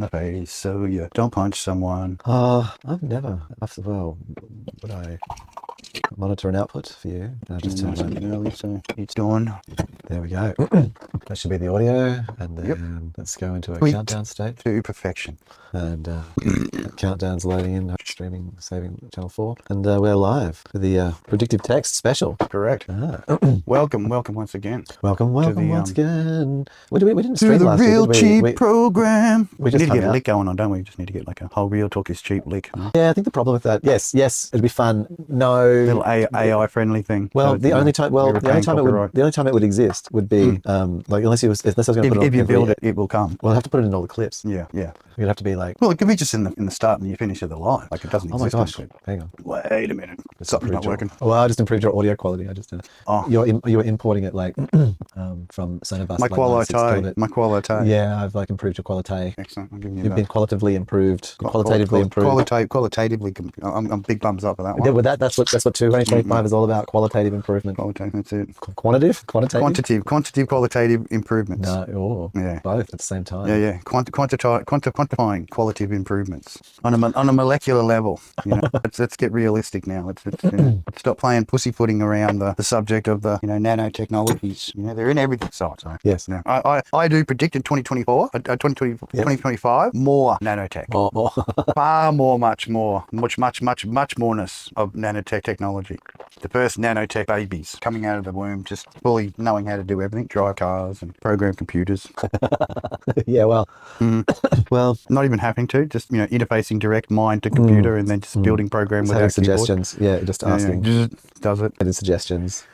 the face so you don't punch someone. I've never. Well, would I monitor an output for you? No, just turn it on. Early, so it's doing. There we go. That should be the audio, and then let's go into a countdown state to perfection. And countdown's loading in, streaming, saving channel 4, and we're live for the predictive text special. Correct. Welcome once again. Welcome once again. We didn't stream last week. To the real cheap program. We just need to get a lick going on, don't we? We just need to get like a whole real talk is cheap lick. Huh? Yeah, I think the problem with that. Yes, it'd be fun. No, little AI friendly thing. Well, the only time it would exist would be like unless I was going to put it. If you build it, it will come. Well, I have to put it in all the clips. Yeah. You'd have to be like. Well, it could be just in the start and you finish of the live. Like it doesn't exist. Oh my gosh! Hang on. Wait a minute. Something's not working. Well, I just improved your audio quality. I just did. Oh. You're importing it like from Sonovus. My quality. Yeah, I've like improved your quality. Excellent. I'm giving you You've been qualitatively improved. Qualitatively improved. Qualitatively. I'm big thumbs up for that one. Yeah, with that's what 2025 is all about. Qualitative improvement. Qualitative. That's it. Quantitative. Quantitative. Qualitative improvements. No. Yeah. Both at the same time. Yeah. Quantifying qualitative improvements on a molecular level. You know, let's get realistic now. Let's stop playing pussyfooting around the subject of the nanotechnologies. They're in everything. So yes. Now I do predict in 2025 more nanotech. More. Far more, much moreness of nanotech technology. The first nanotech babies coming out of the womb, just fully knowing how to do everything, drive cars and program computers. Yeah, well, well, not even having to, just interfacing direct mind to computer and then just building program without suggestions. Keyboard. Yeah, just asking. Just does it. Getting suggestions.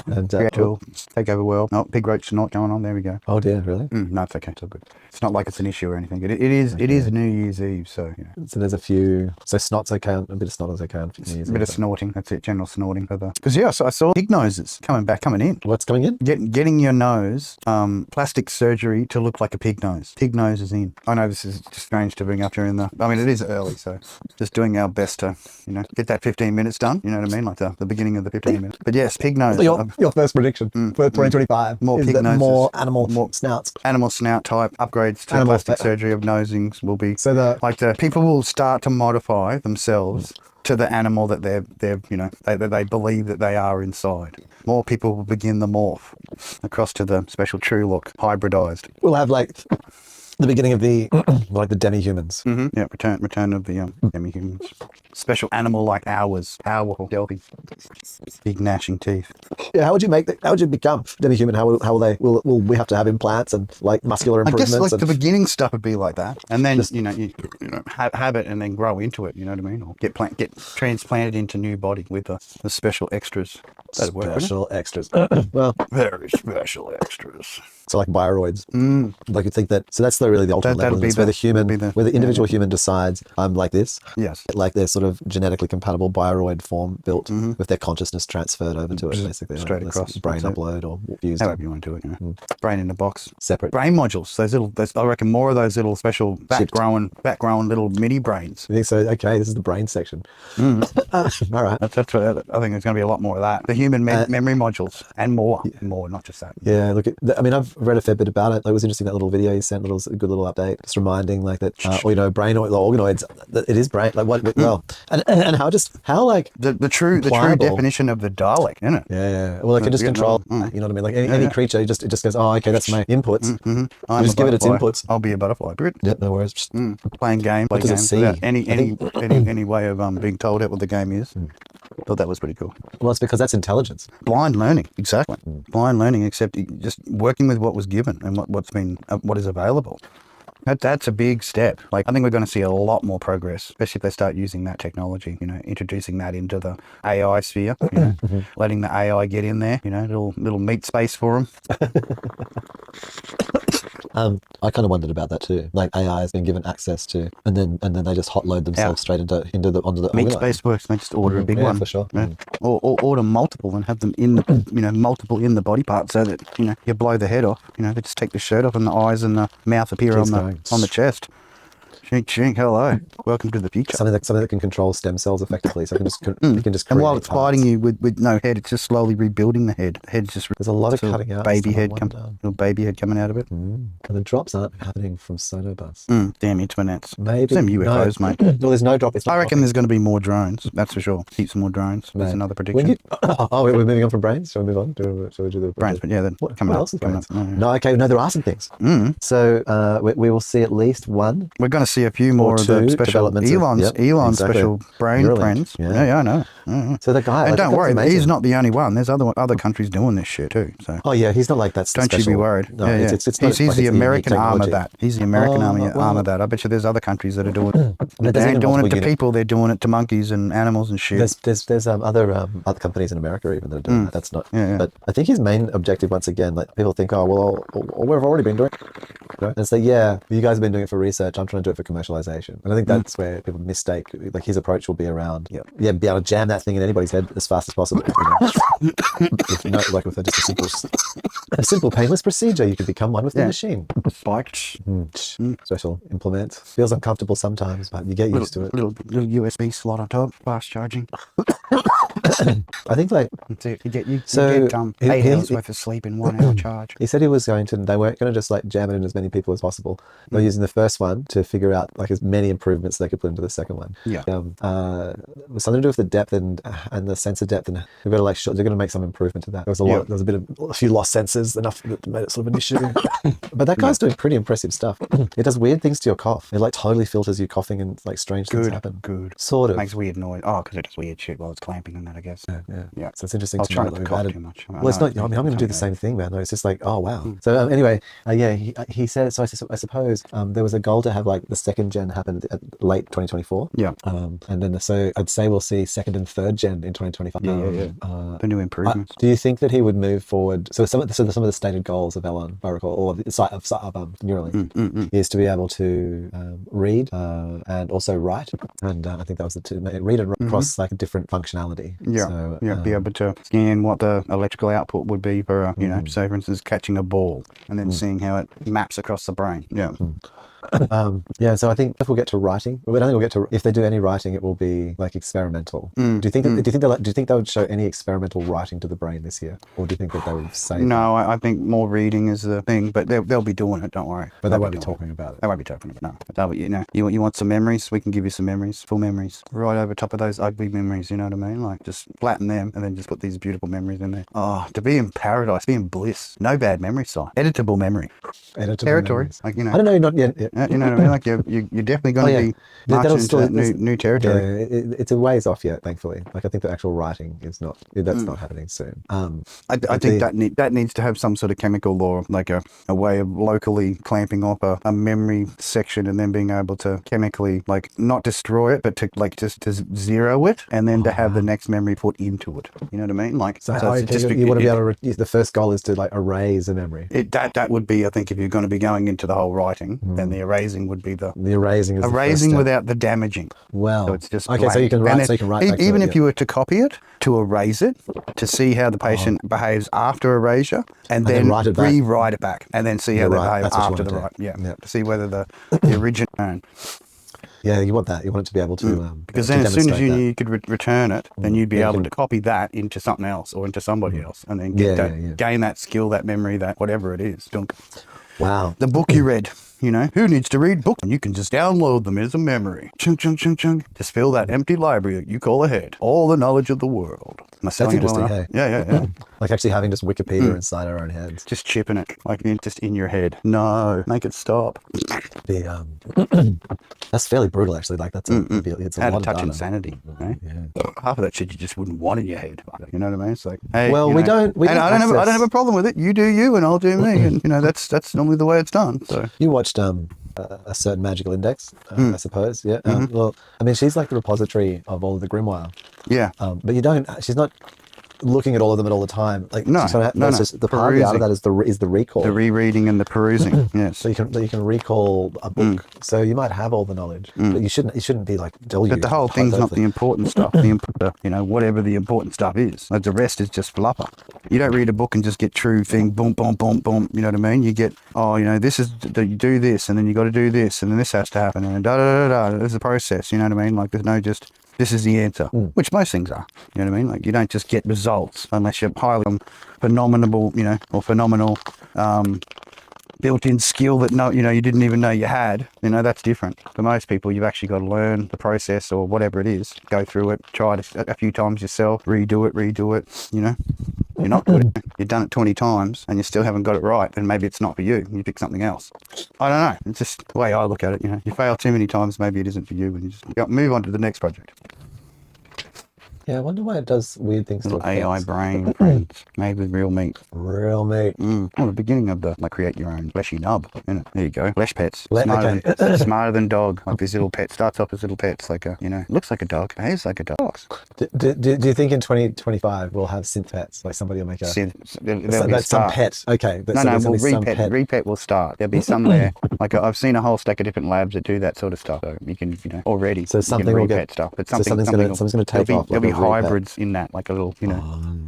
And tool, take over world. No, pig roach snot going on. There we go. Oh dear, really? No, it's okay. It's all good. It's not like it's an issue or anything. It is New Year's Eve, so So there's a few. So snot's okay. A bit of snot is okay on New Year's Eve. A bit of snorting. That's it. General snorting for the. Because I saw pig noses coming in. What's coming in? Getting your nose plastic surgery to look like a pig nose. Pig nose is in. I know this is just strange to bring up during the. I mean, it is early, so just doing our best to get that 15 minutes done. You know what I mean, like the beginning of the 15 minutes. But yes, pig nose. Your first prediction for 2025. More pig noses. More animal snouts. Animal snout type upgrades to plastic surgery of nosings will be. So the people will start to modify themselves to the animal that they believe that they are inside. More people will begin the morph across to the special true look, hybridized. We'll have like the beginning of the like the demi-humans. Yeah, return of the demi-humans. Special animal like ours, powerful, healthy, big gnashing teeth. Yeah, how would you become demi-human? How will they? Will we have to have implants and like muscular improvements? I guess like the beginning stuff would be like that, and then you have it and then grow into it. You know what I mean? Or get transplanted into new body with the special extras. That'd work. Special extras. Well, very special extras. So like bioroids. Like you think that. So that's really the ultimate level. It's where the individual human decides I'm like this. Yes. Like their sort of genetically compatible bioroid form built with their consciousness transferred over to it, basically. Straight across. Brain upload or fused. However you want to do it. Brain in a box. Separate. Brain modules. I reckon more of those little special back-growing little mini brains. You think so? Okay, this is the brain section. All right. That's what I think there's going to be a lot more of that. The human memory modules and more, not just that. Yeah, look, I've read a fair bit about it. It was interesting, that little video you sent, a good little update, just reminding like that, brain or organoids, that it is brain. Like what? Well, and how like the true definition of the Dalek, isn't it? Yeah. Well, it can just control. You know what I mean? Like any creature, it just goes, oh, okay, that's my inputs. You just give it its inputs. I'll be a butterfly. Yep, no worries. Just playing games. What does it see? Without any way of being told what the game is. Thought that was pretty cool. Well, it's because that's intelligence. Blind learning, exactly. Blind learning, except just working with what was given and what is available. That's a big step. Like, I think we're going to see a lot more progress, especially if they start using that technology, introducing that into the AI sphere, letting the AI get in there, little meat space for them. I kind of wondered about that too. Like AI has been given access to, and then they just hot load themselves straight onto the meat space works. They just order a big one for sure, or order multiple and have them in the multiple in the body part, so that you blow the head off. They just take the shirt off and the eyes and the mouth appear on the chest. Chink, chink, hello. Welcome to the future. Something that can control stem cells effectively. So you can just And while create it's biting parts. you with no head, it's just slowly rebuilding the head. The head's just There's a lot of little cutting out. baby stuff, I head wonder. little baby head coming out of it. And the drops aren't happening from Sonobus. Damn internets. Maybe. Some UFOs, no. mate. Well, there's no drop. It's not I reckon dropping. there's going to be more drones. That's for sure. Heaps more drones. There's Mate, another when prediction. we're moving on from brains. Shall we move on? Shall we do the Brains, but yeah, they're What coming up. else is coming brains? up. Oh, yeah. No, okay. No, there are some things. So we will see at least one. We're going to see a few more of the two special developments of- Elon's yep, Elon's exactly. special brain Neuralink, friends. yeah. Yeah, I know. Mhm. So the guy. And like, don't that's worry, amazing. he's not the only one. There's other countries doing this shit too. So Oh yeah, he's not like that. don't you be worried. No, yeah, yeah. it's not he's like the it's American unique arm of technology. that. He's the American arm well- of that. I bet you there's other countries that are doing it. But They there's ain't even doing it multiple to unit- people. They're doing it to monkeys and animals and shit. There's other companies in America even that are doing that. That's not. Yeah, yeah. But I think his main objective, once again, like people think, oh well, we've already been doing it. And it's like, yeah, you guys have been doing it for research. I'm trying to do it for commercialization. And I think that's where people mistake. Like his approach will be around, be able to jam that thing in anybody's head as fast as possible. With just a simple painless procedure, you could become one with the machine. Spiked. Special implement. Feels uncomfortable sometimes, but you get used to it. Little USB slot on top. Fast charging. I think like That's it. You get 8 he- hours worth of sleep in 1 hour charge. he said he was going to, they weren't going to just like jam it in as many people as possible. They were using the first one to figure out like as many improvements they could put into the second one. Yeah. It was something to do with the depth and the sensor depth, and they've got to like they're going to make some improvement to that. There was there was a few lost sensors, enough that made it sort of an issue. But that guy's doing pretty impressive stuff. It does weird things to your cough. It like totally filters you coughing, and like strange things happen. Good. Sort of. Makes weird noise. Oh, because it does weird shit while it's clamping on that, I guess. Yeah. So it's interesting I'll to try know not that to we've cough added. too much. Well, it's not. I mean, I'm going to do the same thing, man. No, it's just like, oh wow. So anyway, he said. So I suppose there was a goal to have like the second gen happen at late 2024. Yeah. And then so I'd say we'll see second and third gen in 2025. The new improvements. Do you think that he would move forward? So some of the stated goals of Elon, if I recall, or the site of Neuralink, is to be able to read and also write. And I think that was the two. Read and write across like a different functionality. Yeah. So, Be able to scan what the electrical output would be for, say for instance, catching a ball and then seeing how it maps across the brain. Yeah. So I think if we'll get to writing, I don't think we'll get to. If they do any writing, it will be like experimental. Do you think they would show any experimental writing to the brain this year, or do you think that they would say? No, I think more reading is the thing, but they'll be doing it. Don't worry. But they won't be talking about it. They won't be talking about it. No. You want some memories? We can give you some memories, full memories, right over top of those ugly memories. You know what I mean? Like just flatten them and then just put these beautiful memories in there. Oh, to be in paradise, be in bliss. No bad memory side. Editable memory. Editable Territory. memories. Like I don't know. Not yet. You know what I mean? Like you're definitely going to be marching into that new territory. Yeah, it's a ways off yet, thankfully. Like I think the actual writing is not. That's not happening soon. I think that needs to have some sort of chemical law, like a way of locally clamping off a memory section and then being able to chemically like not destroy it, but to like just to zero it and then to have the next memory put into it. You know what I mean? Like so you want to be able to. The first goal is to like erase a memory. That would be, I think, if you're going to be going into the whole writing, then the erasing would be the erasing is erasing without the damaging. Well, so it's just okay. blank. So you can write. So you can write back to even it, if you were to copy it, to erase it, to see how the patient behaves after erasure, and then rewrite it back, and then see how they behave after the write. Yeah, to see whether the original. Yeah, you want that. You want it to be able to because then as soon as you could return it, then you'd be able to copy that into something else or into somebody else, and then gain that skill, that memory, that whatever it is. Wow. The book you read. Who needs to read books? And you can just download them as a memory. Chung, chung, chung, chung. Just fill that empty library that you call a head. All the knowledge of the world. That's interesting, hey? Yeah. Like actually having just Wikipedia inside our own heads. Just chipping it, like just in your head. No, make it stop. That's fairly brutal, actually. Like that's it's a How lot to touch of insanity, right? Yeah. Half of that shit you just wouldn't want in your head. You know what I mean? It's like, hey, well, I don't have a problem with it. You do you, and I'll do me, and that's normally the way it's done. So you watched a certain magical index, I suppose. Yeah. Well, I mean, she's like the repository of all of the grimoire. Yeah. But she's not. looking at all of them at all the time. Like No, that's just the part out of that is the recall. The rereading and the perusing. Yes. So you can recall a book. So you might have all the knowledge, but you shouldn't be like deluged. But the whole thing's not the important stuff. Whatever the important stuff is. Like the rest is just flupper. You don't read a book and just get true thing, boom, boom, boom, boom. You know what I mean? You get, this is, you do this, and then you got to do this, and then this has to happen, and da da da da. There's a process. You know what I mean? Like there's no just, this is the answer, which most things are. You know what I mean? Like you don't just get results unless you're highly phenomenal, or phenomenal built-in skill that you didn't even know you had. That's different. For most people, you've actually got to learn the process or whatever it is, go through it, try it a few times yourself, redo it. You're not good at it. You've done it 20 times and you still haven't got it right, then maybe it's not for you. You pick something else. I don't know. It's just the way I look at it. You fail too many times, maybe it isn't for you, and you just move on to the next project. Yeah, I wonder why it does weird things to AI brain, friends, made with real meat. Real meat. Well, the beginning of the create your own fleshy nub. There you go. Flesh pets. Okay. Smarter than dog. Like this little pet starts off as little pets, like looks like a dog, behaves like a dog. Do you think in 2025 we'll have synth pets? Like somebody will make a that's some pet. Okay. Repet will start. There'll be some there. Like I've seen a whole stack of different labs that do that sort of stuff. So you can already. So something will get stuff, but something's going to take off. There'll be hybrids in that, like a little,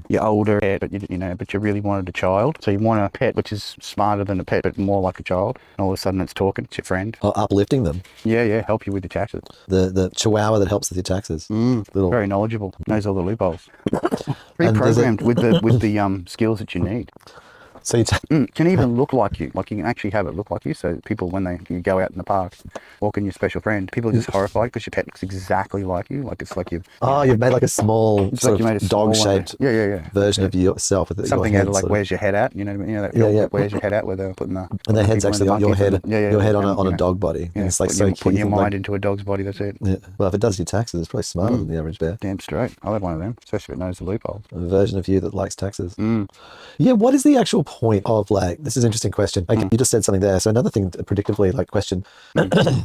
your older pet, but but you really wanted a child. So you want a pet which is smarter than a pet, but more like a child. And all of a sudden it's talking, it's your friend. Uplifting them. Yeah, help you with your taxes. The chihuahua that helps with your taxes. Very knowledgeable, knows all the loopholes. Pre-programmed with the skills that you need. So you can even look like you. Like you can actually have it look like you. So people, when you go out in the park, walking your special friend, people are just horrified because your pet looks exactly like you. Like it's like you've made like a small dog-shaped version of yourself with something out of like where's your head at? You know what I mean? Where's your head at? Where they're putting the and their head's actually on your head. Your head on a dog body. Yeah, and it's like putting your mind into a dog's body. That's it. Yeah. Well, if it does your taxes, it's probably smarter than the average bear. Damn straight. I'll have one of them, especially if it knows the loophole. A version of you that likes taxes. Yeah. What is the actual point of this is an interesting question. Like you just said something there. So another thing, predictively, question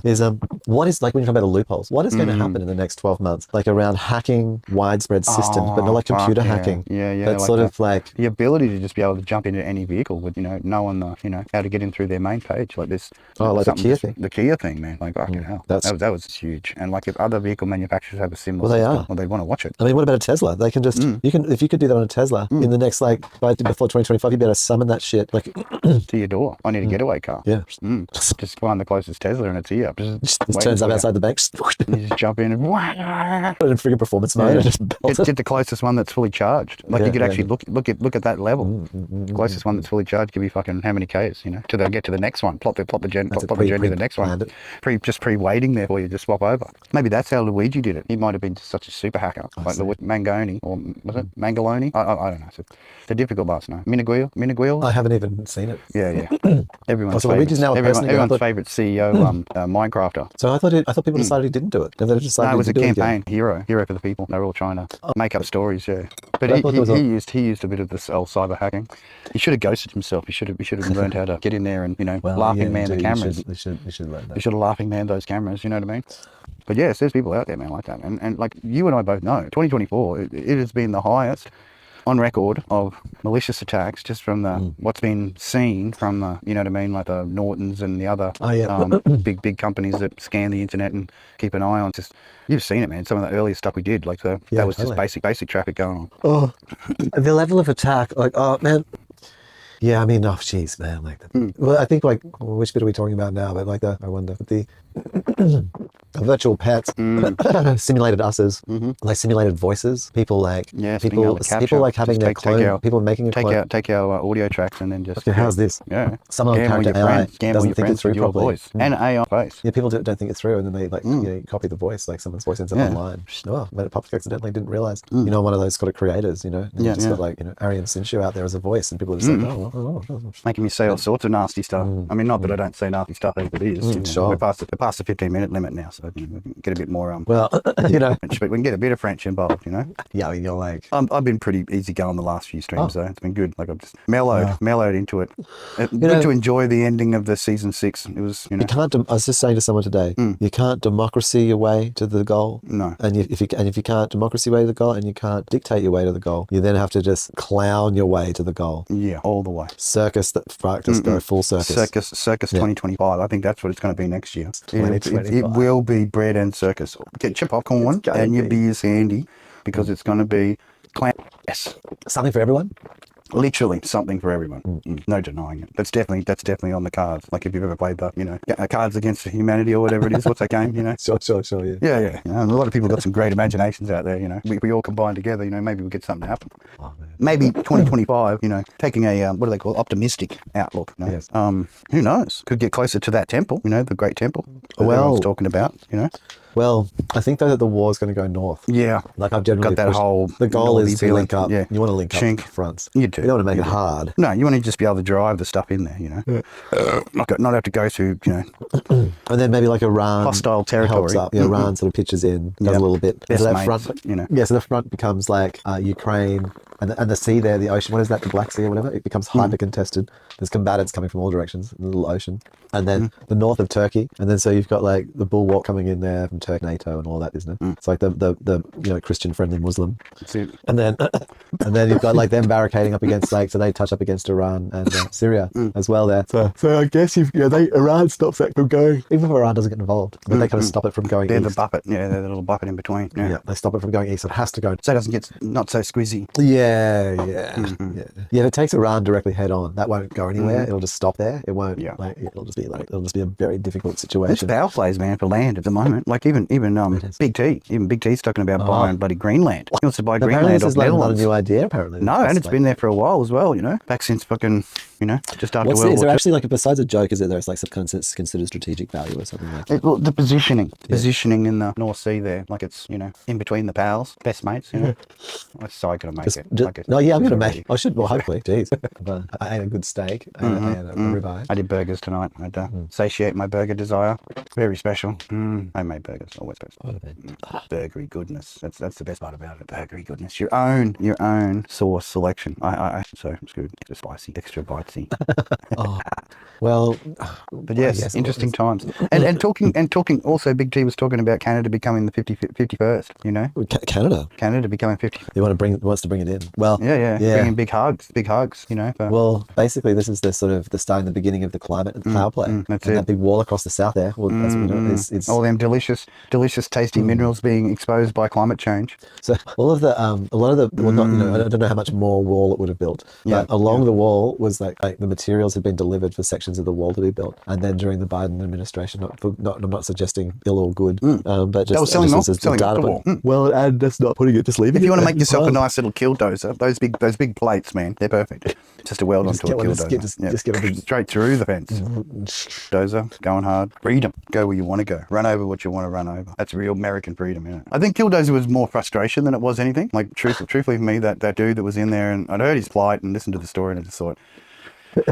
is what is when you talk about the loopholes? What is going to happen in the next 12 months? Like around hacking widespread systems, but not like computer hacking. Yeah. That's sort of like the ability to just be able to jump into any vehicle with knowing the how to get in through their main page like this. Like the Kia thing. The Kia thing, man. Like fucking hell. That was huge. And like if other vehicle manufacturers have a similar system, they want to watch it. I mean, what about a Tesla? They can just if you could do that on a Tesla in the next before 2025, you'd be able to summon that shit to your door. I need a getaway car. Yeah. Just find the closest Tesla and it's here. Just turns up outside the bank. You just jump in and put it in friggin' performance mode. Get the closest one that's fully charged. Like you could actually look at that level. Closest one that's fully charged could be fucking how many Ks, till they get to the next one. Plop the gen to the next one. Pre-waiting there for you, just swap over. Maybe that's how Luigi did it. He might have been such a super hacker. Like the Mangoni, or was it Mangaloni? I don't know. It's a difficult last name. Minaguil? I haven't even seen it. Yeah. Everyone's favorite CEO Minecrafter. So I thought people decided he didn't do it. They decided it was a campaign. It hero for the people. They were all trying to make up stories. Yeah, but he used a bit of this old cyber hacking. He should have ghosted himself. He should have learned how to get in there and laughing man the cameras. They should learn that. He should have laughing man those cameras. You know what I mean? But yes, there's people out there, man, like that. And like you and I both know, 2024, it has been the highest on record of malicious attacks just from what's been seen from like the Nortons and the other big companies that scan the internet and keep an eye on. Just you've seen it, man. Some of the earliest stuff we did, that was just basic traffic going on. Oh, the level of attack, man. Yeah, I mean, jeez, man. Well, I think which bit are we talking about now? But I wonder the virtual pets, simulated us's, simulated voices. People having their clone. People making a clone. Take our audio tracks and then just. Okay, how's this? Yeah. Some of character AI doesn't think it through properly. Voice. And AI face. Yeah, people don't think it through, and then they copy the voice. Like someone's voice ends up online. Oh, made it public accidentally. Didn't realize. One of those got creators. Just got Arian Sinshu out there as a voice, and people are just making me say all sorts of nasty stuff. I mean, not that I don't say nasty stuff as it is. Sure. We're past the 15-minute limit now, so. So we can get a bit more Well, French, but we can get a bit of French involved. yeah, I mean, you're like, I've been pretty easy going the last few streams, though. It's been good. Like I've just mellowed into it. Good to enjoy the ending of the season 6. It was, you can't. I was just saying to someone today, you can't democracy your way to the goal. No. And if you can't democracy your way to the goal, and you can't dictate your way to the goal, you then have to just clown your way to the goal. Yeah, all the way. Circus just go full circus. Circus 2025. I think that's what it's going to be next year. It will be bread and circus. Get your popcorn and your beers handy, because it's going to be yes. Something for everyone. Literally something for everyone. No denying it. That's definitely on the cards. Like if you've ever played the, Cards Against Humanity or whatever it is. What's that game? Sure. Yeah. Yeah. And a lot of people got some great imaginations out there. We all combine together. Maybe we get something to happen. Oh, man. Maybe 2025. Taking a what do they call it? Optimistic outlook. Yes. Who knows? Could get closer to that temple. The great temple. That everyone's talking about. Well, I think though that the war is going to go north. Yeah. Like I've generally got that whole. The goal is to feeling. link up. Yeah. You want to link Chink. up fronts. You do. You don't want to make it hard. No, you want to just be able to drive the stuff in there. Not have to go through. And then maybe like Iran hostile territory. Helps up. Yeah, Iran sort of pitches in, does a little bit. Best so that mates, front, Yeah, so the front becomes like Ukraine. And the sea there, the ocean, what is that, the Black Sea or whatever? It becomes hyper contested. There's combatants coming from all directions in the little ocean. And then the north of Turkey. And then so you've got like the bulwark coming in there from Turkey, NATO and all that, isn't it? It's like the Christian friendly Muslim. That's it. And then you've got like them barricading up against so they touch up against Iran and Syria as well there. So I guess Iran stops that from going, even if Iran doesn't get involved, but they kind of stop it from going they're east. the buffet. Yeah, they're the little buffet in between. Yeah, they stop it from going east. It has to go. So it doesn't get not so squizzy. Yeah. If it takes Iran directly head on, that won't go anywhere. It'll just stop there. It won't. Yeah. It'll just be a very difficult situation. It's power plays, man, for land at the moment. Like even Big T, Big T's talking about buying bloody Greenland. He wants to buy Greenland off Netherlands. Not a Netherlands. new idea, apparently. No, and it's been there for a while as well. Back since fucking just after World War II. Is there actually like besides a joke? Is there's like some kind of considered strategic value or something like that? Well, the positioning in the North Sea there, like it's in between the pals, best mates. So I gotta make it. I'm gonna make. I should. Well, hopefully. Jeez, but I ate a good steak. I had a ribeye. I did burgers tonight. I had to satiate my burger desire. Very special. Homemade burgers, always special. Burgery goodness. That's the best part about it. Burgery goodness. Your own sauce selection. So it's good. Extra spicy, extra bitesy. Well, but yes, interesting times. And talking. Also, Big T was talking about Canada becoming the 51st. Canada becoming 50. He wants to bring it in. Well, yeah. Bringing big hugs. Well, basically, this is the sort of the start and the beginning of the climate power play. That's and it. that big wall across the south there. Well, it's all them delicious, tasty minerals being exposed by climate change. So all of the a lot of the I don't know how much more wall it would have built, but along the wall was like the materials had been delivered for sections of the wall to be built, and then during the Biden administration, I'm not suggesting ill or good, but just they were selling off data the wall. Well, and that's not putting it, just leaving. If you want to make yourself a nice little killdozer, those big plates, man, they're perfect. Just a weld onto a killdozer. Just get a big straight through the fence. Dozer, going hard. Freedom. Go where you want to go. Run over what you want to run over. That's real American freedom, isn't it? I think killdozer was more frustration than it was anything. Like truthfully for me, that dude that was in there, and I'd heard his plight and listened to the story, and I just thought,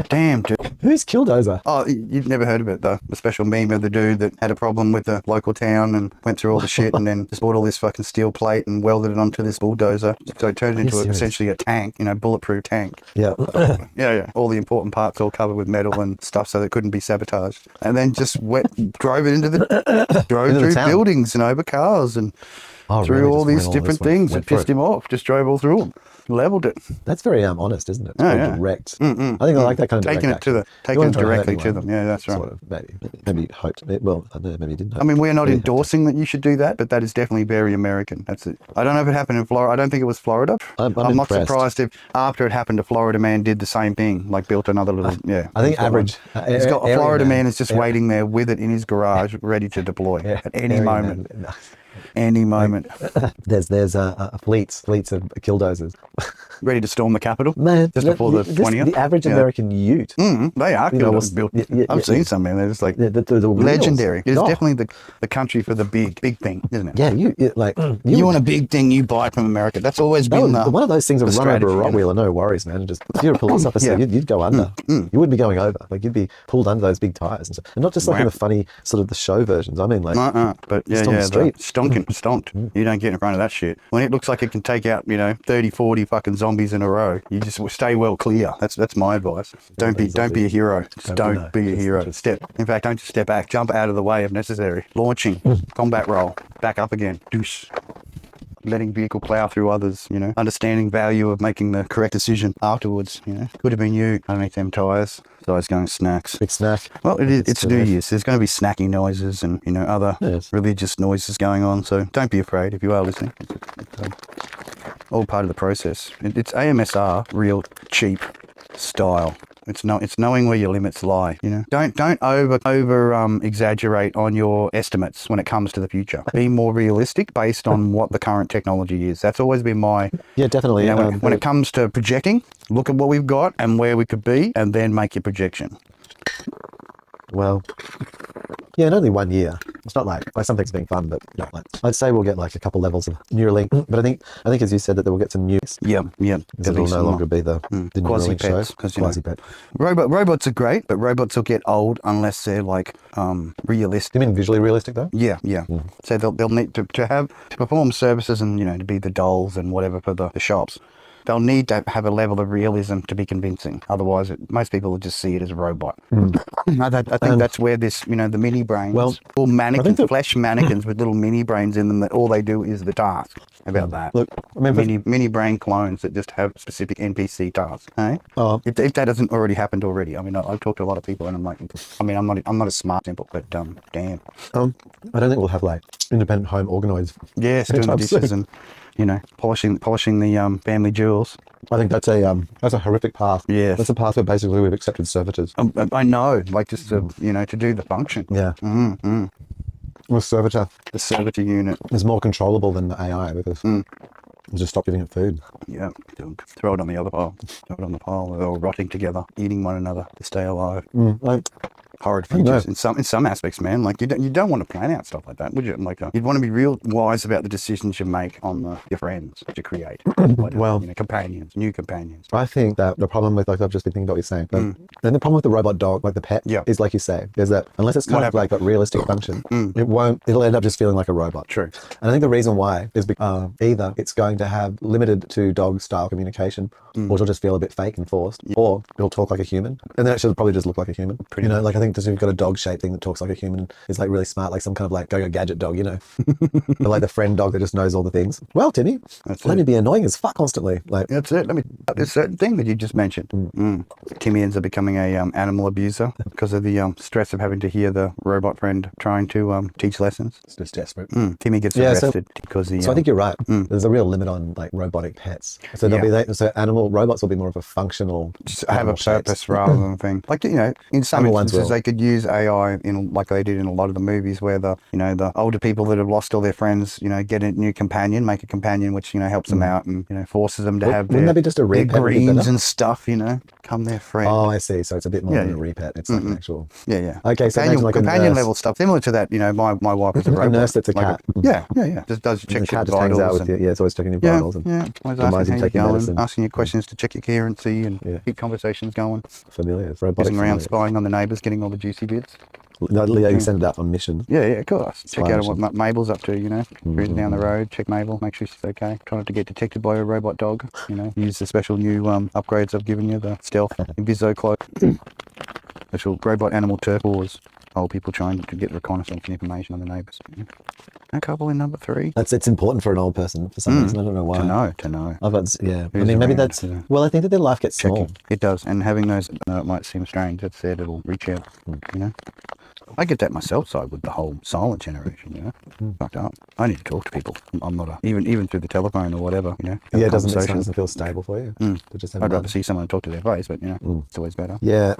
damn, dude. Who's Killdozer? Oh, you've never heard of it, though. The special meme of the dude that had a problem with the local town and went through all the shit and then just bought all this fucking steel plate and welded it onto this bulldozer. So it turned into essentially a tank, bulletproof tank. Yeah. Yeah. All the important parts all covered with metal and stuff so that it couldn't be sabotaged. And then just drove it into through buildings and over cars and through all these different things. It pissed him off. Just drove all through them. Leveled it. That's very honest, isn't it? It's direct. I think I like that kind of taking direct it taking it directly to them. Yeah, that's right. Sort of, maybe hoped. Well, I don't know, maybe didn't. I mean, we're not endorsing that you should do that, but that is definitely very American. That's it. I don't know if it happened in Florida. I don't think it was Florida. I'm not surprised if after it happened, a Florida man did the same thing, like built another little. I think average. He's got a Florida man is just waiting there with it in his garage, ready to deploy at any moment. Any moment. There's fleets of killdozers. Ready to storm the Capitol? Man, Just before the 20th? The average American ute. They are built. I've seen some, man. They're just like legendary. It's definitely the country for the big thing, isn't it? Yeah, you want a big thing, you buy it from America. That's always been one of those things of run over a rock wheeler, no worries, man. Just if you're a police officer, you'd go under. You wouldn't be going over. Like you'd be pulled under those big tires and stuff. And not just like in the funny sort of the show versions. I mean like but stomped. You don't get in front of that shit. When it looks like it can take out, 30, 40 fucking zombies in a row, you just stay well clear. That's my advice. Don't be a hero. Just don't be a hero. In fact, don't just step back. Jump out of the way if necessary. Launching, combat roll, back up again. Deuce. Letting vehicle plow through others, understanding value of making the correct decision afterwards, Could have been you underneath them tyres. So it's going snacks. Big snack. Well, it's New Year's. There's going to be snacking noises and, other religious noises going on. So don't be afraid if you are listening. It's all part of the process. It's AMSR, real cheap style. It's knowing where your limits lie. Don't over exaggerate on your estimates when it comes to the future. Be more realistic based on what the current technology is. That's always been my definitely. When it comes to projecting, look at what we've got and where we could be, and then make your projection. Well, in only 1 year. It's not like something's being fun, but I'd say we'll get like a couple levels of Neuralink. But I think as you said that we'll get some news. Yeah. It'll no longer be the quasi pets. Quasi pet. Robots are great, but robots will get old unless they're like realistic. You mean visually realistic though? Yeah. So they'll need to perform services and to be the dolls and whatever for the shops. They'll need to have a level of realism to be convincing. Otherwise, most people will just see it as a robot. I think that's where this, the mini brains, or mannequins, flesh mannequins with little mini brains in them that all they do is the task. How about that? Look, mini brain clones that just have specific NPC tasks. Hey? If that hasn't already happened already, I've talked to a lot of people and I'm like, I'm not a smart simple, but damn. I don't think we'll have like independent home organoids. Yes, doing the dishes and. Polishing the family jewels. I think that's a horrific path. Yeah, that's a path where basically we've accepted servitors. I know, like just to to do the function. Yeah. With servitor, the servitor unit is more controllable than the AI because just stop giving it food. Yeah, throw it on the other pile. Throw it on the pile. They're all rotting together, eating one another to stay alive. Horrid features in some aspects, man. Like you don't want to plan out stuff like that, would you? Like you'd want to be real wise about the decisions you make on your friends to create. Companions, new companions. I think that the problem with I've just been thinking about what you're saying. Then the problem with the robot dog, like the pet, is like you say, is that unless it's kind of like got realistic function, it'll end up just feeling like a robot. True. And I think the reason why is because either it's going to have limited to dog style communication, or it'll just feel a bit fake and forced, or it'll talk like a human, and then it should probably just look like a human. Like I think if you've got a dog-shaped thing that talks like a human, it's like really smart, like some kind of like go-go gadget dog, But like the friend dog that just knows all the things. Well, Timmy, let me be annoying as fuck constantly. Like that's it. Let me this certain thing that you just mentioned. Timmy ends up becoming a animal abuser because of the stress of having to hear the robot friend trying to teach lessons. It's just desperate. Timmy gets arrested because the. So I think you're right. There's a real limit on like robotic pets. So there'll robots will be more of a functional, just have a purpose rather than a thing. Like in some instances they could use AI in like they did in a lot of the movies where the older people that have lost all their friends get a new companion, make a companion which helps them out and forces them to have wouldn't that be just a their repet greens and stuff come their friend. Oh, I see. So it's a bit more than a repet. It's like an actual Okay, so companion level stuff similar to that. My wife is a robot. A nurse that's a cat. Yeah. Just does check your vitals. Out with you. Yeah, it's always checking your vitals and asking how you're going, asking you questions to check your coherency and keep conversations going. Familiar. Robotic. Going around spying on the neighbours, getting all the juicy bits. No, you send it out on missions. Yeah, of course. Check out what Mabel's up to, Cruising down the road, check Mabel, make sure she's okay. Try not to get detected by a robot dog, Use the special new upgrades I've given you, the stealth, Inviso cloak, special robot animal turquoise. Old people trying to get reconnaissance and information on the neighbours. A couple in number 3. It's important for an old person for some reason. I don't know why. To know. I mean, maybe that's. Well, I think that their life gets small. It does, and having those, it might seem strange. That's there. It'll reach out. I get that myself, side with the whole silent generation, you know. Fucked up. I need to talk to people. I'm not even through the telephone or whatever, you know. Yeah, it doesn't feel stable for you. To just have I'd rather see someone and talk to their face, but you know, it's always better. Yeah.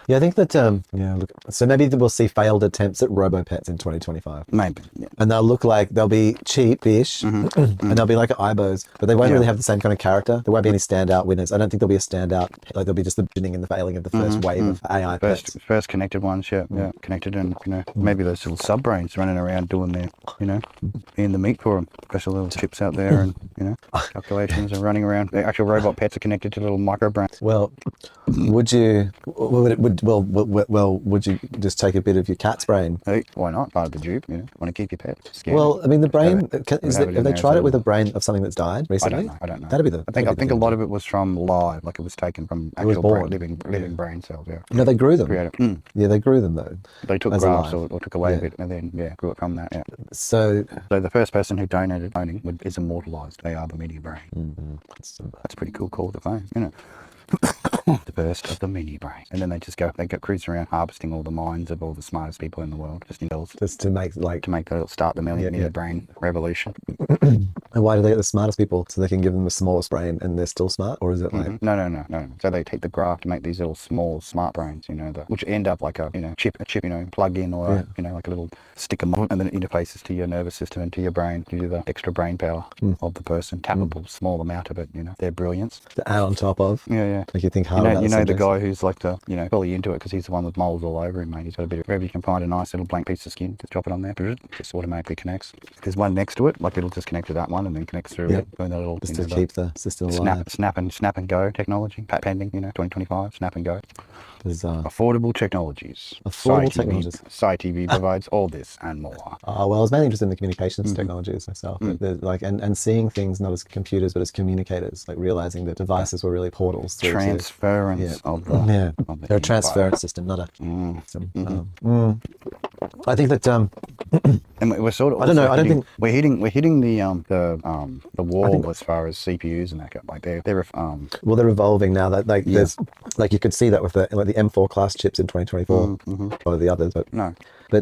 Yeah, I think that, look, so maybe we'll see failed attempts at robo-pets in 2025. Maybe, yeah. And they'll be cheap-ish, and they'll be like IBOs, but they won't really have the same kind of character. There won't be any standout winners. I don't think there'll be a standout, like there'll be just the beginning and the failing of the first wave of AI pets. First connected ones, yeah, connected, and you know, maybe those little sub-brains running around doing their, you know, being the meat for them. Special little chips out there, and you know, calculations are running around. The actual robot pets are connected to little micro brains. Well, would you just take a bit of your cat's brain? Hey, why not? Part of the dupe, you know. Want to keep your pet? Well, I mean, the brain. Have they tried it with a brain of something that's died recently? I don't know. That'd be the. I think a lot of it was from live, like it was taken from actual living brain cells. Yeah. No, they grew them. Yeah, they grew them though. They took grafts or took away a bit, and then grew it from that. Yeah. So the first person who donated cloning is immortalized. They are the mini brain. That's a pretty cool call to fame, you know. The burst of the mini brain, and then they go cruising around harvesting all the minds of all the smartest people in the world, just to make start the mini brain revolution. And why do they get the smartest people? So they can give them the smallest brain and they're still smart, or is it like no? So they take the graft to make these little small smart brains, you know, which end up like a chip, you know, plug in or you know, like a little sticker mod, and then it interfaces to your nervous system and to your brain due to the extra brain power of the person. Tappable small amount of it, you know, their brilliance to add on top of. Yeah. Like you think hard about you know the guy who's like fully into it because he's the one with moles all over him, mate. He's got a bit of wherever you can find a nice little blank piece of skin, just drop it on there, just automatically connects. There's one next to it, like it'll just connect to that one and then connects through it, doing that little just to keep the system alive. Snap and go technology, pending, you know, 2025, snap and go. Bizarre. Affordable technologies. CheePT provides all this and more. Well, I was mainly interested in the communications technologies myself, like and seeing things not as computers but as communicators, like realizing that devices were really portals through transference of the they're a transference system, not a system. I think that and we're sort of I don't know. I don't think we're hitting the wall as far as CPUs and that go. Like they're they're evolving now. That there's like you could see that with the M4 class chips in 2024 or the others, but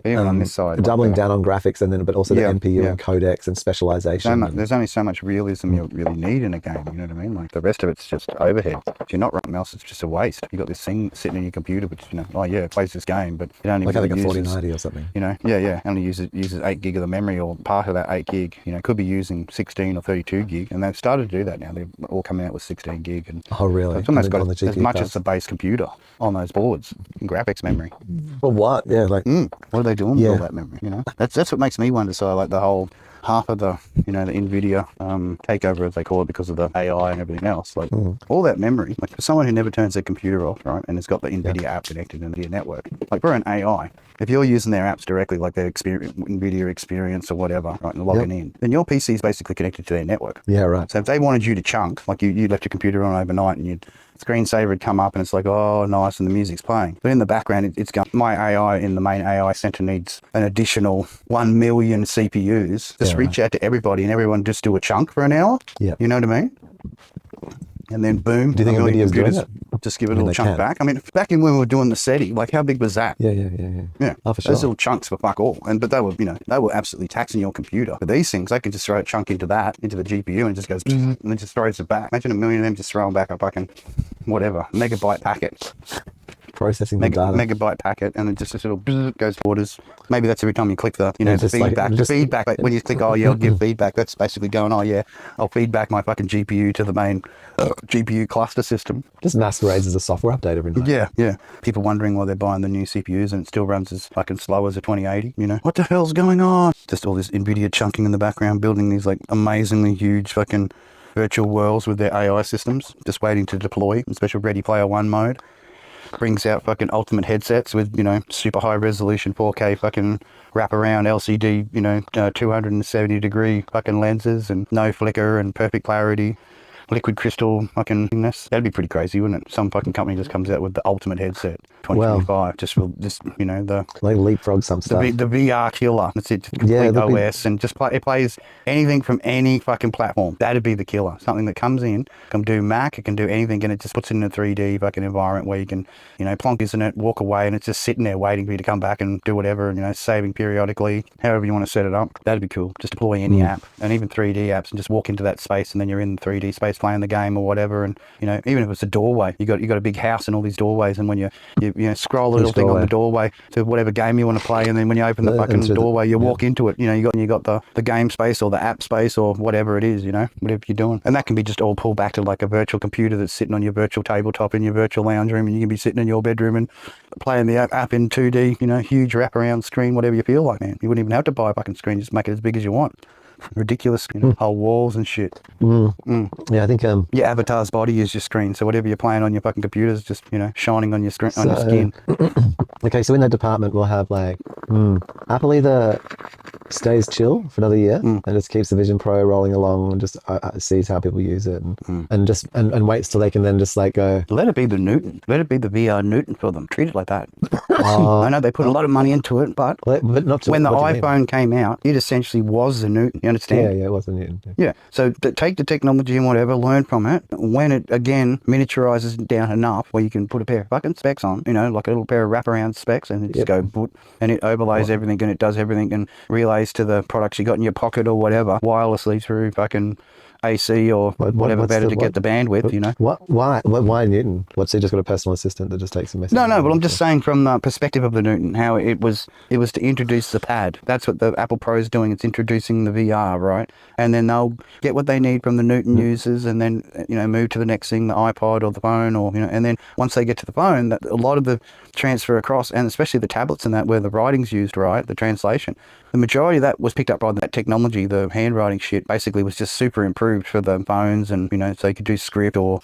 even on this side, doubling down on graphics but also the NPU and codecs and specialization. There's only so much realism you really need in a game. You know what I mean? Like the rest of it's just overhead. If you're not running else, it's just a waste. You got this thing sitting in your computer, which it plays this game, but it only like really having a 4090 or something. You know, only uses 8 gig of the memory or part of that 8 gig. You know, could be using 16 or 32 gig, and they've started to do that now. They're all coming out with 16 gig, and oh really? It's almost got as much as the base computer on those boards in graphics memory. Well, what? Yeah, like what are they doing with all that memory? You know, that's what makes me wonder. So like the whole half of the the NVIDIA takeover, as they call it, because of the AI and everything else, like all that memory, like for someone who never turns their computer off, right, and has got the NVIDIA app connected in the network, like for an AI, if you're using their apps directly, like their NVIDIA experience or whatever, right, and logging in, then your PC is basically connected to their network. Yeah, right. So if they wanted you to chunk, like you left your computer on overnight and you'd screensaver would come up and it's like, oh, nice, and the music's playing. But in the background, it's going, my AI in the main AI center needs an additional 1 million CPUs. Just reach out to everybody and everyone just do a chunk for an hour. Yeah. You know what I mean? And then boom, do you think NVIDIA's doing it? Just give it a little chunk back. I mean, back in when we were doing the SETI, like how big was that? Yeah. Oh, for sure. Those little chunks were fuck all. But they were absolutely taxing your computer. But these things, they can just throw a chunk into the GPU and it just goes, and then just throws it back. Imagine 1 million of them just throwing back a fucking, whatever, megabyte packet. Processing the data. Megabyte packet, and it just this little goes orders. Maybe that's every time you click the feedback. The feedback, like when you click, I'll give feedback. That's basically going, I'll feedback my fucking GPU to the main GPU cluster system. Just masquerades as a software update every night. Yeah. People wondering why they're buying the new CPUs and it still runs as fucking slow as a 2080. You know, what the hell's going on? Just all this NVIDIA chunking in the background, building these like amazingly huge fucking virtual worlds with their AI systems, just waiting to deploy in special Ready Player One mode. Brings out fucking ultimate headsets with, super high resolution 4K fucking wraparound LCD, 270 degree fucking lenses and no flicker and perfect clarity. liquid crystal fucking thingness. That'd be pretty crazy, wouldn't it? Some fucking company just comes out with the ultimate headset, 2025, just you know, the like leapfrog some stuff. the VR killer. That's it. Complete OS and just it plays anything from any fucking platform. That'd be the killer. Something that comes in, can do Mac, it can do anything, and it just puts it in a 3D fucking environment where you can, you know, plonk isn't it, walk away, and it's just sitting there waiting for you to come back and do whatever, and, you know, saving periodically, however you want to set it up. That'd be cool. Just deploy any app, and even 3D apps, and just walk into that space, and then you're in the 3D space playing the game or whatever. And, you know, even if it's a doorway, you got a big house and all these doorways, and when you know, scroll a little thing on the doorway to whatever game you want to play, and then when you open the fucking doorway, you walk into it. You know, you got the game space or the app space or whatever it is, you know, whatever you're doing. And that can be just all pulled back to like a virtual computer that's sitting on your virtual tabletop in your virtual lounge room, and you can be sitting in your bedroom and playing the app in 2D, you know, huge wraparound screen, whatever you feel like, man. You wouldn't even have to buy a fucking screen, just make it as big as you want. Ridiculous, you know, whole walls and shit. Yeah, I think your avatar's body is your screen, so whatever you're playing on your fucking computer is just, you know, shining on your screen, on your skin. Okay, so in that department we'll have like Apple either stays chill for another year and just keeps the Vision Pro rolling along and just sees how people use it and waits till they can then just like go, let it be the Newton, let it be the VR Newton for them. Treat it like that. I know they put a lot of money into it, but not when the iPhone came out, it essentially was the Newton. You understand? Yeah, it was the Newton. Yeah. So take the technology and whatever, learn from it. When it again miniaturizes it down enough where you can put a pair of fucking specs on, you know, like a little pair of wraparound specs, and just go boot, and it overlays everything, and it does everything, and relays to the products you got in your pocket or whatever wirelessly through fucking AC or whatever better to get the bandwidth, you know. Why Newton? What's he just got a personal assistant that just takes a message? No, but I'm just saying from the perspective of the Newton, how it was to introduce the pad. That's what the Apple Pro is doing. It's introducing the VR, right? And then they'll get what they need from the Newton users, and then, you know, move to the next thing, the iPod or the phone, or, you know, and then once they get to the phone, that a lot of the transfer across, and especially the tablets and that where the writing's used, right, the translation, the majority of that was picked up by that technology. The handwriting shit basically was just super improved for the phones, and, you know, so you could do script or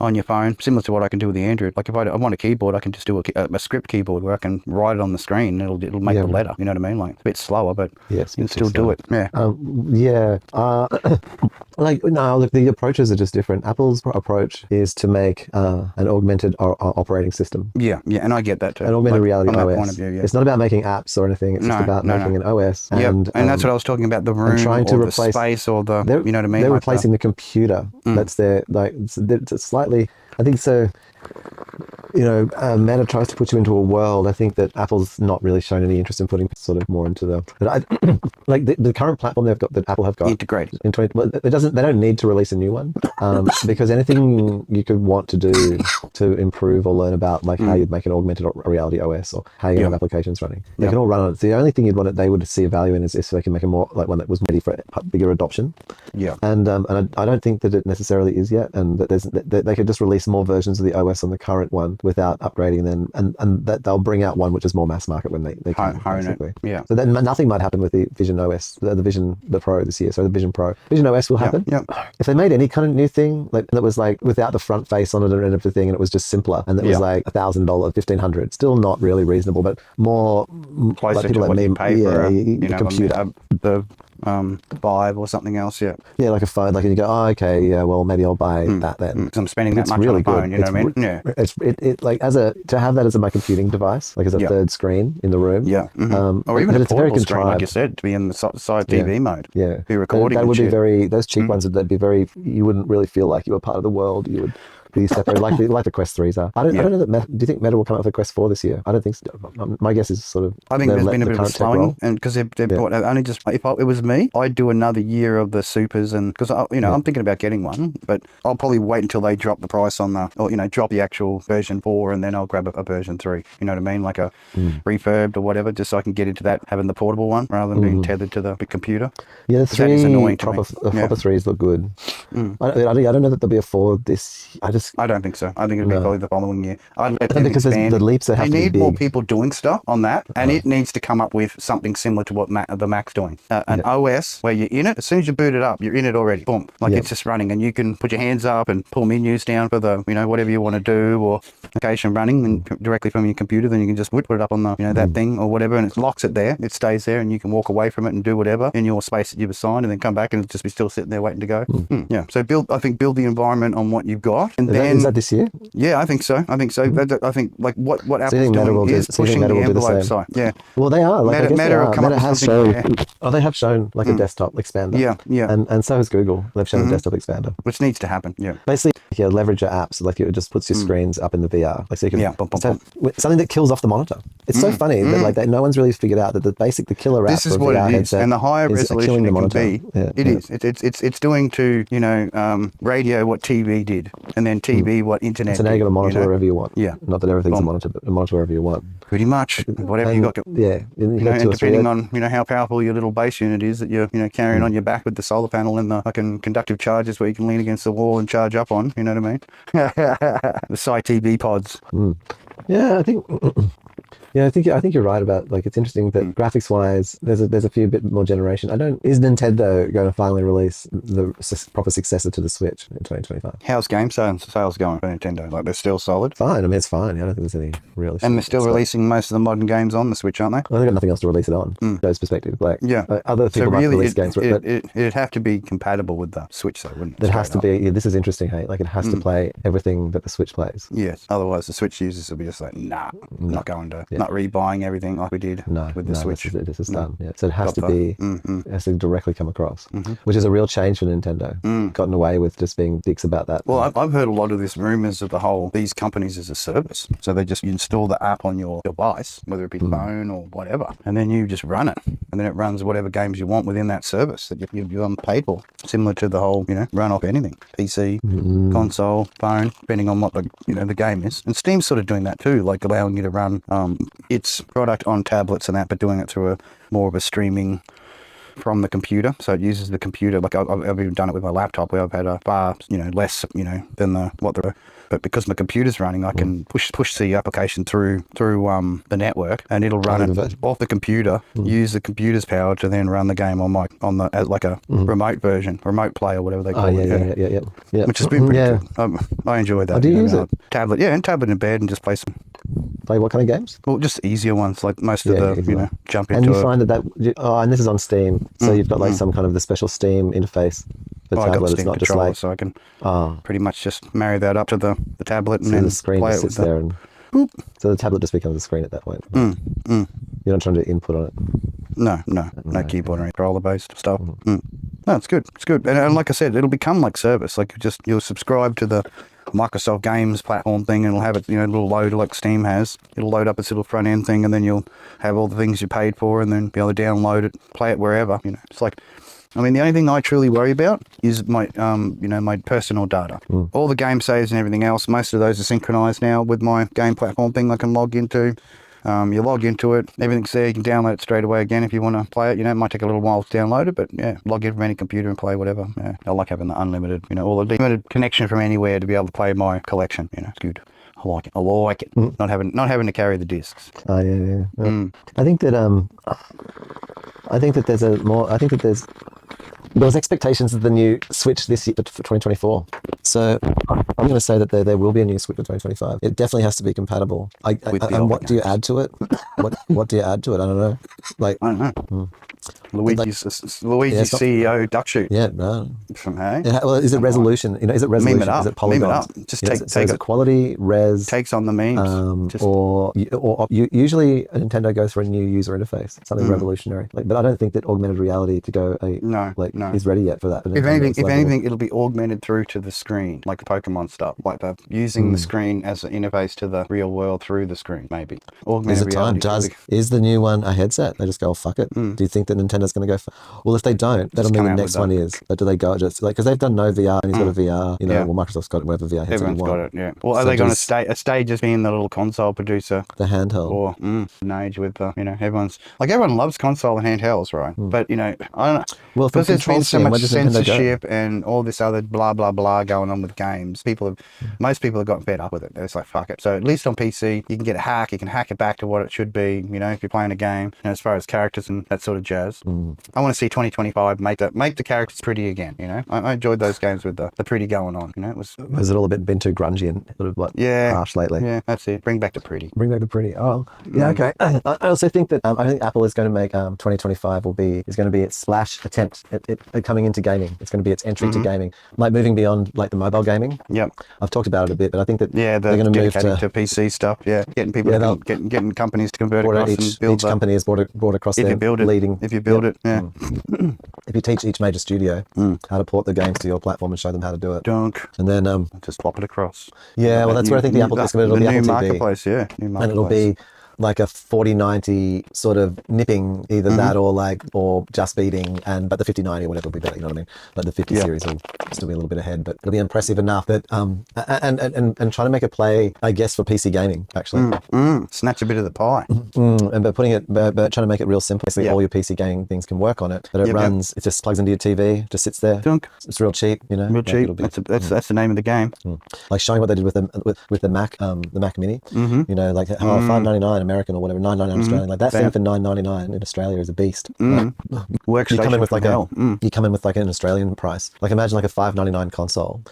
on your phone, similar to what I can do with the Android. Like if I want a keyboard, I can just do a script keyboard where I can write it on the screen, and it'll make the letter. You know what I mean? Like it's a bit slower, but you can still do it. Yeah. Like no, look, the approaches are just different. Apple's approach is to make an augmented operating system. Yeah, and I get that too. An augmented reality from OS. that point of view, yeah. It's not about making apps or anything. It's just about making an OS. And that's what I was talking about, the room trying to or replace, the space or the, you know what I mean? They're like replacing the computer. That's their, like, it's slightly, I think so. You know, Meta tries to put you into a world. I think that Apple's not really shown any interest in putting sort of more into the. But like the current platform they've got, that Apple have got integrated. They don't need to release a new one because anything you could want to do to improve or learn about, like how you'd make an augmented reality OS or how you have applications running, they can all run on it. The only thing they would see a value in is if they can make a more like one that was ready for bigger adoption. Yeah, and I don't think that it necessarily is yet, and that they could just release more versions of the OS on the current one without upgrading them, and that they'll bring out one which is more mass market when they can, basically. Yeah. So then nothing might happen with the Vision OS, the Pro this year. So the Vision Pro, Vision OS will happen. Yeah. If they made any kind of new thing like that was like without the front face on it and everything, and it was just simpler, and it was like $1,000, $1,500, still not really reasonable, but more closer like to what you pay for a computer. The Vive or something else, like a phone, like, and you go, oh, okay, yeah, well, maybe I'll buy that then. Because I'm spending that much on a phone, you know what I mean? Yeah. It like to have that as my computing device, like as a third screen in the room. Yeah. Or even a portable screen, like you said, to be in the side TV mode. Yeah. Be recording. That would be very, those cheap ones, that'd be very, you wouldn't really feel like you were part of the world. You would be separate, like the Quest 3s are. I don't know that. Do you think Meta will come out with a Quest 4 this year? I don't think so. My guess is sort of. I think there's been a bit of a slowing, and because they've bought only just. If it was me, I'd do another year of the supers, and because I'm thinking about getting one, but I'll probably wait until they drop the price on drop the actual version 4, and then I'll grab a version 3. You know what I mean, like a refurbed or whatever, just so I can get into that, having the portable one rather than being tethered to the big computer. Yeah, the proper 3s look good. I don't know that there'll be a 4 this. I just I don't think so. I think it'll be probably the following year. I'd let them because expand. the leaps that have they to be need more big. people doing stuff on that, and it needs to come up with something similar to what the Mac's doing. An OS where you're in it, as soon as you boot it up, you're in it already. Boom, like it's just running, and you can put your hands up and pull menus down for the whatever you want to do, or application running and directly from your computer. Then you can just put it up on the that thing or whatever, and it locks it there. It stays there, and you can walk away from it and do whatever in your space that you've assigned, and then come back and it'll just be still sitting there waiting to go. Yeah. So build the environment on what you've got, and is that this year? Yeah, I think so. I think like what Apple's doing is pushing the envelope side. Yeah. Well, they are. Like, Meta has shown. Oh, they have shown like a desktop expander. Yeah. And so has Google. They've shown a desktop expander, which needs to happen. Yeah. Basically, leverage your apps. Like it just puts your screens up in the VR. Like so you can something that kills off the monitor. It's so funny that no one's really figured out that the killer app. This is what it is, and the higher resolution it can be, it is. It's doing to radio what TV did, and then TV what internet. So now you got to monitor wherever you want. Yeah. Not that everything's a monitor, but monitor wherever you want. Pretty much, whatever you got. Yeah. And depending on how powerful your little base unit is that you're carrying on your back with the solar panel and the fucking conductive charges where you can lean against the wall and charge up on. You know what I mean? The Sci-TV pods. Yeah, I think. Yeah, I think you're right about it's interesting that graphics wise, there's a few bit more generation. Is Nintendo going to finally release the proper successor to the Switch in 2025? How's game sales going for Nintendo? Like they're still solid? Fine. I mean, it's fine. I don't think there's any real issue. And they're still releasing most of the modern games on the Switch, aren't they? Well, they've got nothing else to release it on. Those perspective, other people might release games. It'd have to be compatible with the Switch, though, wouldn't it? It has to be. Yeah, this is interesting. Hey, it has to play everything that the Switch plays. Yes. Otherwise, the Switch users will be just like, not going to, not rebuying everything like we did with the Switch. This is done. Yeah. So it has to be, it has to directly come across, which is a real change for Nintendo. Gotten away with just being dicks about that. Well, I've heard a lot of this rumors of these companies as a service. So they just install the app on your device, whether it be phone or whatever, and then you just run it, and then it runs whatever games you want within that service that you've paid for. Similar to the whole, run off anything, PC, console, phone, depending on what the game is. And Steam's sort of doing that too, like allowing you to run its product on tablets and that, but doing it through more of a streaming from the computer. So it uses the computer. Like I've even done it with my laptop where I've had a far less than but because my computer's running, I can push the application through the network, and it'll run it off the computer. Use the computer's power to then run the game as like a remote version, remote play or whatever they call it. Yeah. Which has been pretty good. I enjoy that. Do you use it? Tablet, and tablet in bed and just play some. Play what kind of games? Well, just easier ones, like most of the jump into. And you find and this is on Steam, so you've got some kind of the special Steam interface. I got Steam controller, so I can pretty much just marry that up to the tablet and then the screen play just sits there and boop. So the tablet just becomes a screen at that point. You're not trying to input on it. No keyboard or controller based stuff. No, it's good. It's good, and like I said, it'll become like service. Like you'll subscribe to the Microsoft Games platform thing, and it'll have it, a little load like Steam has. It'll load up its little front end thing, and then you'll have all the things you paid for, and then be able to download it, play it wherever. It's like. I mean, the only thing I truly worry about is my personal data. All the game saves and everything else, most of those are synchronized now with my game platform thing I can log into. You log into it, everything's there, you can download it straight away again if you want to play it. It might take a little while to download it, but log in from any computer and play whatever. I like having the unlimited, all the limited connection from anywhere to be able to play my collection. It's good. I like it. Not having to carry the discs. Oh yeah. I think that there's expectations of the new Switch this year for 2024. So I'm going to say that there will be a new Switch for 2025. It definitely has to be compatible. And what do you add to it? What do you add to it? I don't know. I don't know. Luigi's CEO duck shoot. Yeah, no. Hey? Well, is it resolution? Is it resolution? Meme it up. Is it polygons? Meme it up. Just is it quality, res? Takes on the memes. Or usually Nintendo goes for a new user interface, something revolutionary. But I don't think that augmented reality to go is ready yet for that. If anything, it'll be augmented through to the screen, like the Pokemon stuff. Like they're using the screen as an interface to the real world through the screen. Maybe augmented reality. Is the new one a headset? They just go, fuck it. Do you think that Nintendo Nintendo's going to go for. Well, if they don't, that'll mean the next one is. But do they go just like, because they've done no VR and he's got a VR, you know, well, Microsoft's got whatever VR headset Everyone's got it, yeah. Well, are they going to stay just being the little console producer? The handheld. Or an age with the, you know, everyone loves console and handhelds, right? But, you know, I don't know. Well, because there's been so much censorship and all this other blah, blah, blah going on with games. Most people have gotten fed up with it. It's like, fuck it. So at least on PC, you can get a hack. You can hack it back to what it should be, you know, if you're playing a game, you know, as far as characters and that sort of jazz. I want to see 2025 make the characters pretty again, you know. I enjoyed those games with the pretty going on, you know. Was it all a bit too grungy and sort of harsh lately? Yeah, that's it. Bring back the pretty. Bring back the pretty. Oh, yeah, okay. I also think that I think Apple is going to make 2025 is going to be its splash attempt at coming into gaming. It's going to be its entry to gaming, like moving beyond like the mobile gaming. Yep. I've talked about it a bit, but I think that they're going to move to PC stuff. Yeah, getting people getting companies to convert across and build. Each company is brought across if you build it. Yeah. If you teach each major studio how to port the games to your platform and show them how to do it. And then just plop it across. Yeah, well, that's where I think the Apple it'll be Apple TV. Marketplace, yeah. New marketplace. And it'll be like a 4090 sort of nipping either that or just beating, but the 5090 or whatever will be better, you know what I mean? Like the 50 series will still be a little bit ahead, but it'll be impressive enough that and trying to make a play, I guess, for PC gaming actually. Snatch a bit of the pie. But trying to make it real simple. Basically all your PC gaming things can work on it, but it runs, it just plugs into your TV, just sits there. It's real cheap, you know. Real cheap. That's the name of the game. Like showing what they did with the Mac Mini. You know, like how $599 American or whatever, $9.99 Australian, like that thing for $9.99 in Australia is a beast. Workstation. You come in with you come in with like an Australian price. Like imagine like a $5.99 console,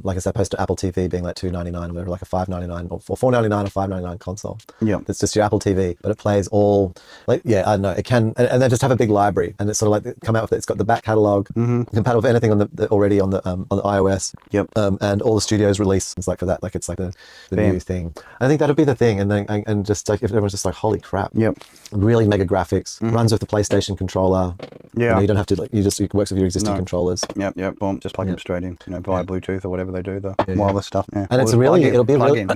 like as opposed to Apple TV being like $2.99 or whatever, like a $5.99 or $4.99 or $5.99 console. Yeah, it's just your Apple TV, but it plays all like I don't know. It can and they just have a big library, and it's sort of like come out with it. It's got the back catalog, compatible with anything on the already on the iOS. Yep. And all the studios release it's like for that, like it's like the new thing. I think that'll be the thing, and then and just like if everyone's just like holy crap. Yep. Really mega graphics. Runs with the PlayStation controller. Yeah. You know, you don't have to it works with your existing controllers. Yep. Boom. Just plug them straight in. You know, via Bluetooth or whatever they do, the wireless stuff. Yeah. And it'll be really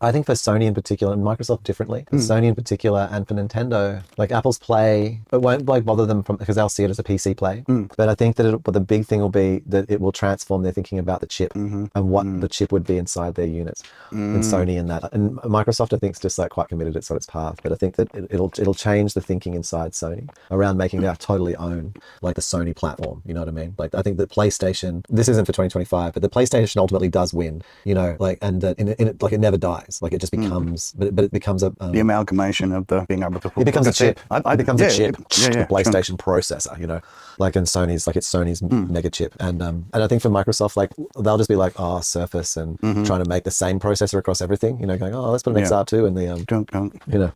I think for Sony in particular and Microsoft differently. Sony in particular and for Nintendo, like Apple's Play, it won't like bother them because they'll see it as a PC play. But I think that the big thing will be that it will transform their thinking about the chip and what the chip would be inside their units. And Sony and that. And Microsoft I think is just like quite committed. It's on its path. But I think that it'll change the thinking inside Sony around making their totally own like the Sony platform. You know what I mean? Like I think that PlayStation, this isn't for 2025, but the PlayStation ultimately does win. You know, like and in it like it never dies. Like it just becomes, but it becomes a the amalgamation of the being able to. It becomes a chip. It becomes a chip. The PlayStation processor. You know, like in Sony's like it's Sony's mega chip, and I think for Microsoft like they'll just be like Surface and trying to make the same processor across everything. You know, going let's put an XR2 in the you know.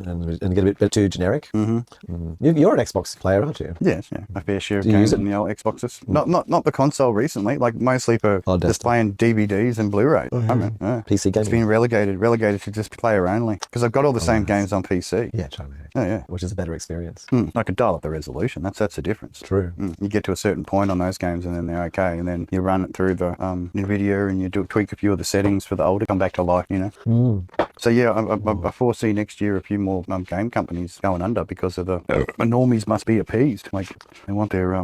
and get a bit too generic. You're an Xbox player, aren't you? Yes, a fair share of games in the old Xboxes. Not the console recently, like mostly for just playing DVDs and Blu-ray. PC gaming. It's been relegated to just player only because I've got all the same games on PC. Yeah, totally. Which is a better experience. I could dial up the resolution. That's the difference. True. You get to a certain point on those games and then they're okay, and then you run it through the NVIDIA and you tweak a few of the settings for the older, come back to life. You know. So I foresee next year a few more game companies going under because of the normies must be appeased. Like they want their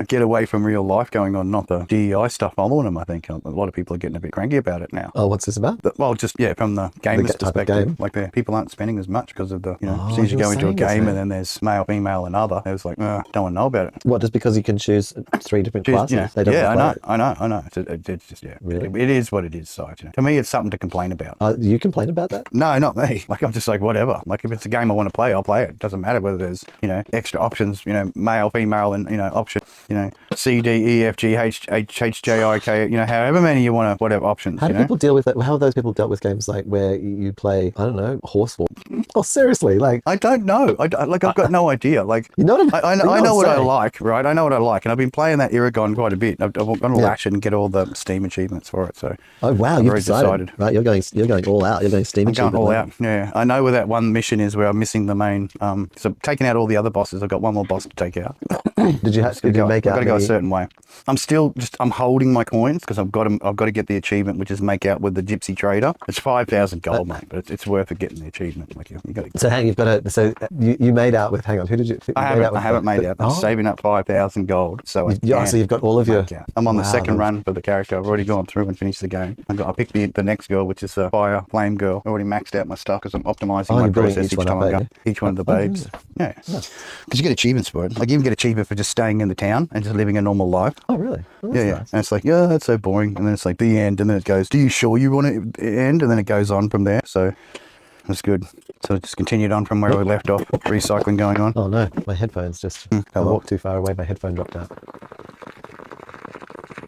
get away from real life going on, not the DEI stuff following them. I think a lot of people are getting a bit cranky about it now. Oh, what's this about? Well, just from the gamer's perspective, like people aren't spending as much because of the as soon as you go into a game and then there's male, female, and other. It was like don't want to know about it. What? Just because you can choose 3 different classes? They don't I know. It's just really? It is what it is. So to me, it's something to complain about. You complain about that? No, not me. Like I'm just like whatever. Like if it's a game I want to play, I'll play it. Doesn't matter whether there's extra options, male, female, and option, C, D, E, F, G, H, J, I, K, however many you want to, whatever options. How do people deal with that? How have those people dealt with games like where you play, I don't know, Horsefall? Oh, seriously, like I don't know. I've got no idea. Like you know what I know what I like, right? I know what I like, and I've been playing that Eragon quite a bit. I've gone to lash it and get all the Steam achievements for it. So wow, you've decided. Right? You're going all out. You're going Steam achievement. Going all out. Yeah, I know where that one mission is where I'm missing the main. So taking out all the other bosses, I've got one more boss to take out. Did you make out? I've got to go a certain way. I'm holding my coins because I've got to get the achievement, which is make out with the gypsy trader. It's 5,000 gold, mate, but it's worth it getting the achievement. Like you got to. So hang, you've got to. So you made out with. Hang on, who did you? I haven't made out. I'm saving up 5,000 gold. So so you've got all of your. I'm on the second run for the character. I've already gone through and finished the game. I picked the next girl, which is a fire flame girl. I already maxed out my stuff because I'm optimizing my process each time I go. Each one of the babes. Yeah. Because you get achievements for it. Like you even get achievement for just staying in the town and just living a normal life. Oh, really? Well, yeah. Nice. And it's like, yeah, that's so boring. And then it's like the end. And then it goes, do you sure you want it to end? And then it goes on from there. So that's good. So it just continued on from where we left off. Recycling going on. Oh, no. My headphones just... I walked too far away. My headphone dropped out.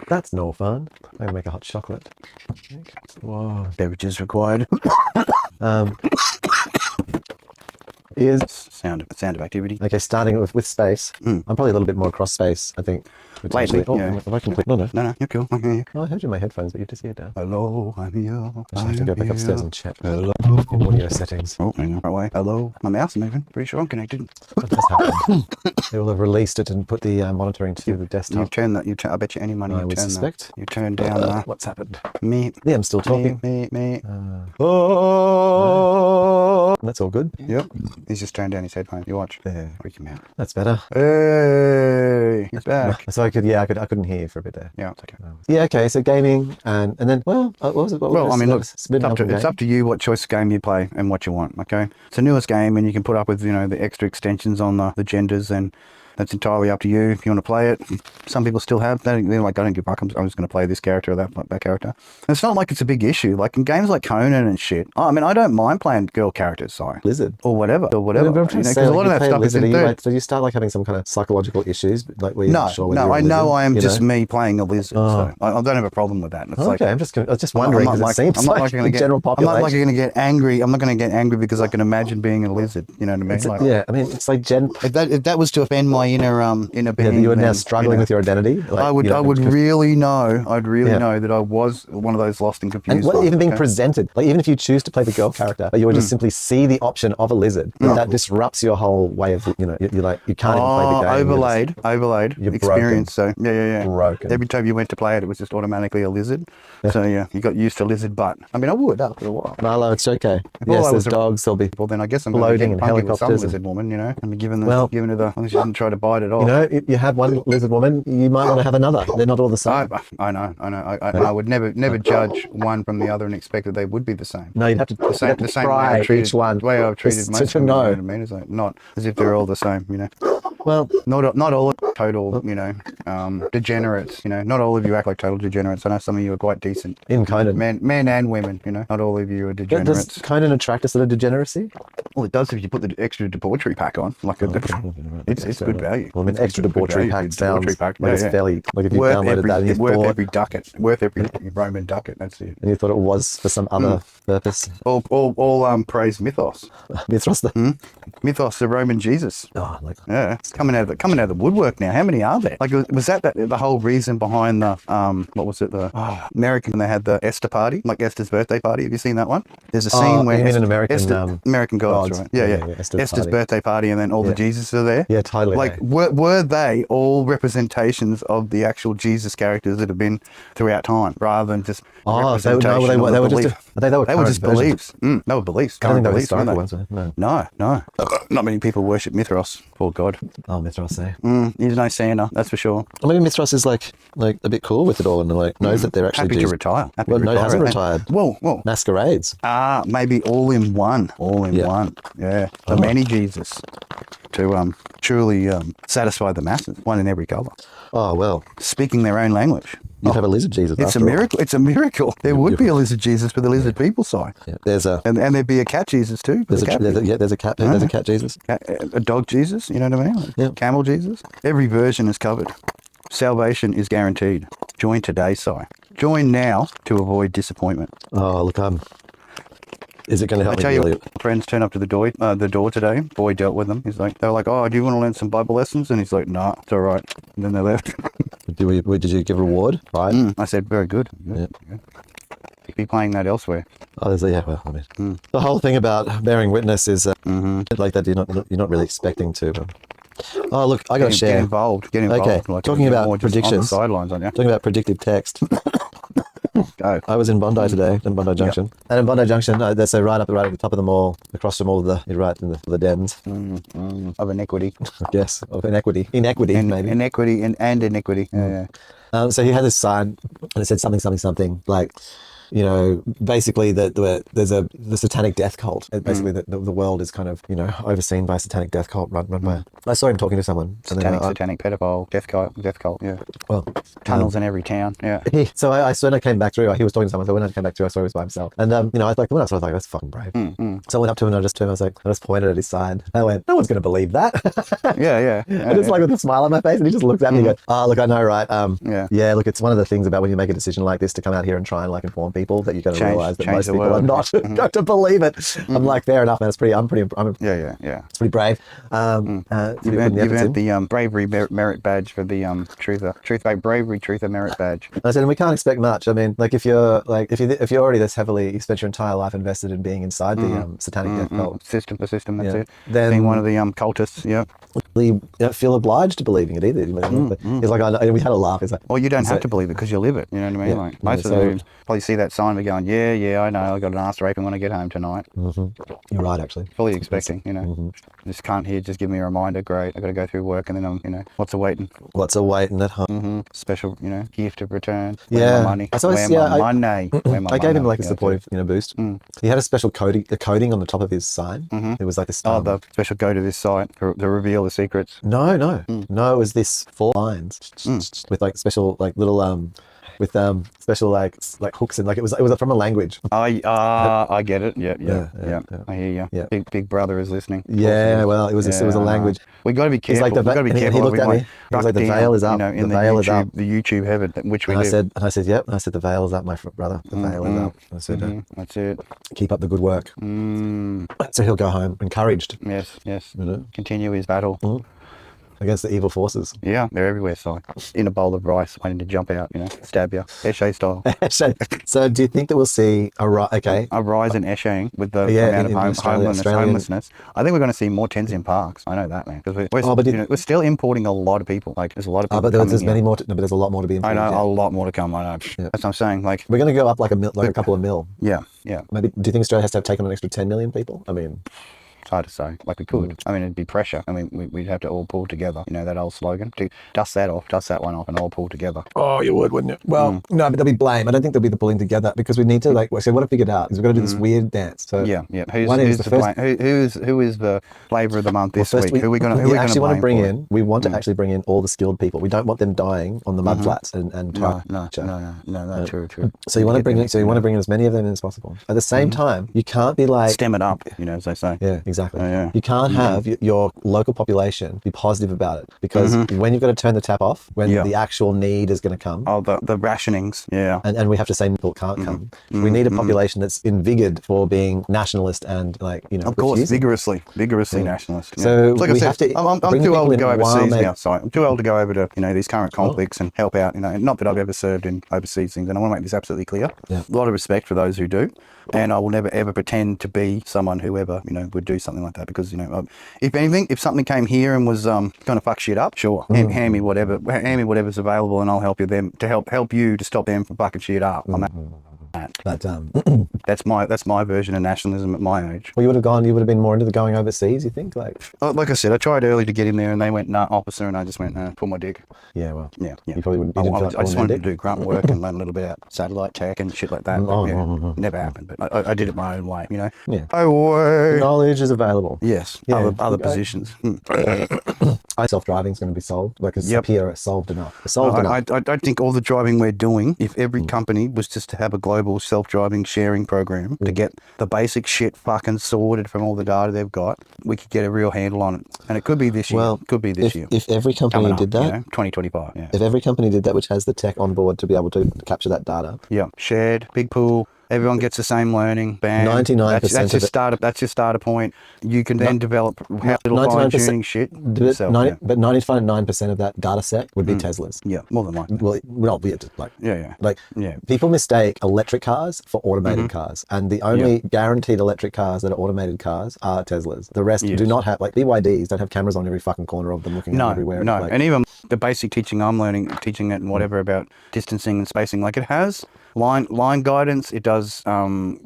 That's no fun. I'm going to make a hot chocolate. Whoa. Beverages required. Is sound of activity. Okay, starting with space. I'm probably a little bit more across space, I think. Lately, yeah. If I complete, no, you're cool. I hear you. Oh, I heard you in my headphones, but you disappeared down. Hello, I'm here. I have to go back upstairs and check. Hello. In audio settings. Oh, hang on, right away. Hello. My mouse is moving. Pretty sure I'm connected. What has happened? They will have released it and put the monitoring to the desktop. You turn that. I bet you any money. I would suspect. You turn down. What's happened? Me. Yeah, I'm still talking. Me. Oh. That's all good. Yep. He's just turned down his headphones. You watch. There. Freak him out. That's better. Hey, he's back. So I couldn't hear you for a bit there. Yeah, it's okay. Yeah, okay. So gaming and then what was it? I mean, look, it's up to you what choice game you play and what you want. Okay, it's a newest game, and you can put up with the extra extensions on the genders, and that's entirely up to you if you want to play it. Some people still have. They're like, I don't give a fuck. I'm just going to play this character or that character. And it's not like it's a big issue. Like in games like Conan and shit. I mean, I don't mind playing girl characters. Sorry, Blizzard or whatever. Because a lot of that stuff is in third. So you start like having some kind of psychological issues, like where you're not sure. No, I know I am just me playing a lizard. So I don't have a problem with that. It's okay, I was just wondering because it seems like the general population. I'm not like going to get angry. I'm not going to get angry because I can imagine being a lizard. You know what I mean? Yeah, I mean, it's like if that was to offend my inner being, you are now struggling with your identity. Like, I would really know. I'd really know that I was one of those lost and confused. And even being presented, like even if you choose to play the girl character, but you would just simply see the option of a lizard, that disrupts your whole way of you can't even play the game. Overlaid experience. Broken. So yeah. Broken. Every time you went to play it, it was just automatically a lizard. So yeah, you got used to lizard butt. I mean, I would after a while. Marlo, it's okay. Yes, there's dogs. There'll be well, then I guess I'm floating and helicopters. Some lizard woman, I'm giving her the. She didn't try to bite it off. If you had one lizard woman, you might want to have another. They're not all the same. I know. I would never judge one from the other and expect that they would be the same. No, you'd have to the same try each one. The way I've treated most of them, know. You know what I mean? It's like not as if they're all the same, Well, not all total, degenerates. Not all of you act like total degenerates. I know some of you are quite decent. In Conan, men and women. Not all of you are degenerates. Does Conan attract a sort of degeneracy? Well, it does if you put the extra debauchery pack on. It's good value. Well, I mean, extra debauchery pack sounds like it's fairly like if you downloaded that and you worth thought every ducat, worth every Roman ducat. That's it. And you thought it was for some other purpose. All praise Mythos. Mythos, Mythos, the Roman Jesus. Oh, yeah, it's coming out of the woodwork now. How many are there? Like, was that the whole reason behind the what was it? The American, they had the Esther party, like Esther's birthday party. Have you seen that one? There's a scene where an American American gods, right? Yeah. Esther's birthday party, and then all the Jesus are there. Yeah, totally. Like, were they all representations of the actual Jesus characters that have been throughout time, rather than just they were just beliefs. They were beliefs. I don't think they were beliefs, historical ones. No. Not many people worship Mithras. Poor god. Oh, Mithras, eh? He's no Santa, that's for sure. Well, maybe Mithras is like a bit cool with it all, and knows that they're actually happy to retire. He hasn't retired. Well, masquerades. Maybe all in one. One. Yeah, the many Jesus to truly satisfy the masses. One in every colour. Oh well, speaking their own language. You'd have a lizard Jesus. It's a miracle. It's a miracle. There would be a lizard Jesus for the lizard people side. Yeah. There's and there'd be a cat Jesus too. There's a cat Jesus. A dog Jesus. You know what I mean? Like camel Jesus. Every version is covered. Salvation is guaranteed. Join today, Si. Join now to avoid disappointment. Oh look, is it going to help me? I tell you, friends turn up to the door today. Boy dealt with them. They're like, oh, do you want to learn some Bible lessons? And he's like, nah, it's all right. And then they left. Did you give a reward? Right. I said, very good. Yeah. be playing that elsewhere. Oh, there's well, I mean, the whole thing about bearing witness is like that. You're not really expecting to. Oh, look, I got to share. Get involved. Okay, Like, talking about more just predictions. on the sidelines, aren't you? Talking about predictive text. Go. I was in Bondi today, in Bondi Junction. Yep. And in Bondi Junction, that's right at the top of the mall, across from all right in the dens. Of inequity. Yes, of inequity. Inequity, maybe. Inequity and iniquity. Yeah. So he had this sign, and it said something, like, you know, basically there's the satanic death cult. Basically, the world is kind of, you know, overseen by a satanic death cult run by. I saw him talking to someone. Satanic pedophile, death cult. Yeah. Well, tunnels in every town. Yeah. So when I came back through, he was talking to someone. So when I came back through, I saw he was by himself. And you know, I was like, that's fucking brave. So I went up to him and I just pointed at his sign. I went, no one's going to believe that. Yeah. And it's like with a smile on my face, and he just looked at me and goes, oh, look, I know, right? Yeah, look, it's one of the things about when you make a decision like this to come out here and try and like inform people that you're going to realize that most people are not going to believe it. I'm like, fair enough, man. It's pretty. Yeah. It's pretty brave. You've earned the bravery merit badge for the truther bravery truther merit badge. And I said, and we can't expect much. I mean, like if you're already this heavily, you spent your entire life invested in being inside the satanic death cult system. That's it. Then being one of the cultists. Yeah. You don't feel obliged to believing it either. It's like, I know, we had a laugh. It's like, well, you don't have to believe it because you live it. You know what I mean? Yeah. Like most of them probably see that sign and be going, yeah, I know, I got an ass raping when I get home tonight. You're right, actually. Fully expecting, you know. Just can't hear. Just give me a reminder. Great, I got to go through work, and then I'm, you know, what's awaiting? What's awaiting at home? Special, you know, gift of return. Yeah, my money. I gave him like a supportive, you know, boost. He had a special coating on the top of his sign. It was like this. The special go to this site to reveal the secrets. No. It was this 4 lines with like special like little with special like hooks and like it was from a language. I get it. Yeah. I hear you. Yeah. Big brother is listening. Yeah, well, it was a language. We got to be careful. Like we got to be careful. He looked at me. He was like, the veil is up. You know, in the veil is up. The YouTube heaven in which we live. I said, yep. And I said, the veil is up, my brother. The veil is up. I said, that's it. Keep up the good work. So he'll go home encouraged. Yes. You know? Continue his battle. Against the evil forces. Yeah, they're everywhere. So in a bowl of rice, waiting to jump out, you know, stab you, Eshe style. So do you think that we'll see a rise in Esheing with the amount of homelessness? I think we're going to see more tents in parks. I know that, man, because we're still importing a lot of people. Like there's a lot of people. But there's many more. But there's a lot more to be imported. I know a lot more to come. I know. Yeah. That's what I'm saying. Like we're going to go up like a couple of mil. Yeah. Maybe. Do you think Australia has to have taken an extra 10 million people? I mean. It's hard to say. Like we could. I mean, it'd be pressure. I mean, we'd have to all pull together. You know that old slogan: to dust that one off, and all pull together. Oh, you would, wouldn't you? Well, no, but there'll be blame. I don't think there'll be the pulling together because we need to so what I figured out is we've got to do this weird dance. So yeah. Who's the flavour of the month this week? Who are we going to? We actually want to bring in. We want to actually bring in all the skilled people. We don't want them dying on the mud flats and no, true. So you want to bring in. So you want to bring in as many of them as possible. At the same time, you can't be like stem it up. You know, as they say. Yeah. Exactly. You can't have your local population be positive about it because when you've got to turn the tap off, when the actual need is going to come. Oh, the rationings. Yeah. And we have to say people can't come. We need a population that's invigored for being nationalist and like, you know. Of course, vigorously nationalist. Yeah. So like I said, have to. I'm too old to go overseas now. Sorry, I'm too old to go over to these current conflicts and help out. You know, not that I've ever served in overseas things, and I want to make this absolutely clear. Yeah. A lot of respect for those who do. And I will never ever pretend to be someone who ever, would do something like that because, if anything, if something came here and was going to fuck shit up, sure, hand me whatever's available and I'll help you to help you to stop them from fucking shit up. But that's my version of nationalism at my age. Well, you would have been more into the going overseas, you think? Like I said, I tried early to get in there and they went, nah, officer, and I just went, pull my dick. Yeah, well. Yeah. You probably wouldn't. I just wanted to do grunt work and learn a little bit about satellite tech and shit like that. Never happened, but I did it my own way, Yeah. Knowledge is available. Yes. Yeah. Other positions. Self-driving is going to be solved because here it's solved enough. I don't think all the driving we're doing, if every company was just to have a global self-driving sharing program to get the basic shit fucking sorted from all the data they've got, we could get a real handle on it. And it could be this year. Well, if every company did that, 2025. Yeah. If every company did that, which has the tech on board to be able to capture that data. Yeah. Shared, big pool. Everyone gets the same learning. Bam. 99% That's your starter. That's your starter point. You can then develop little fine tuning shit yourself. But 99% of that data set would be Teslas. Yeah, more than likely. Well, like Yeah. people mistake electric cars for automated cars, and the only guaranteed electric cars that are automated cars are Teslas. The rest do not have, like BYDs don't have cameras on every fucking corner of them looking at everywhere. No, and even the basic teaching I'm teaching it and whatever about distancing and spacing, like it has line guidance, it does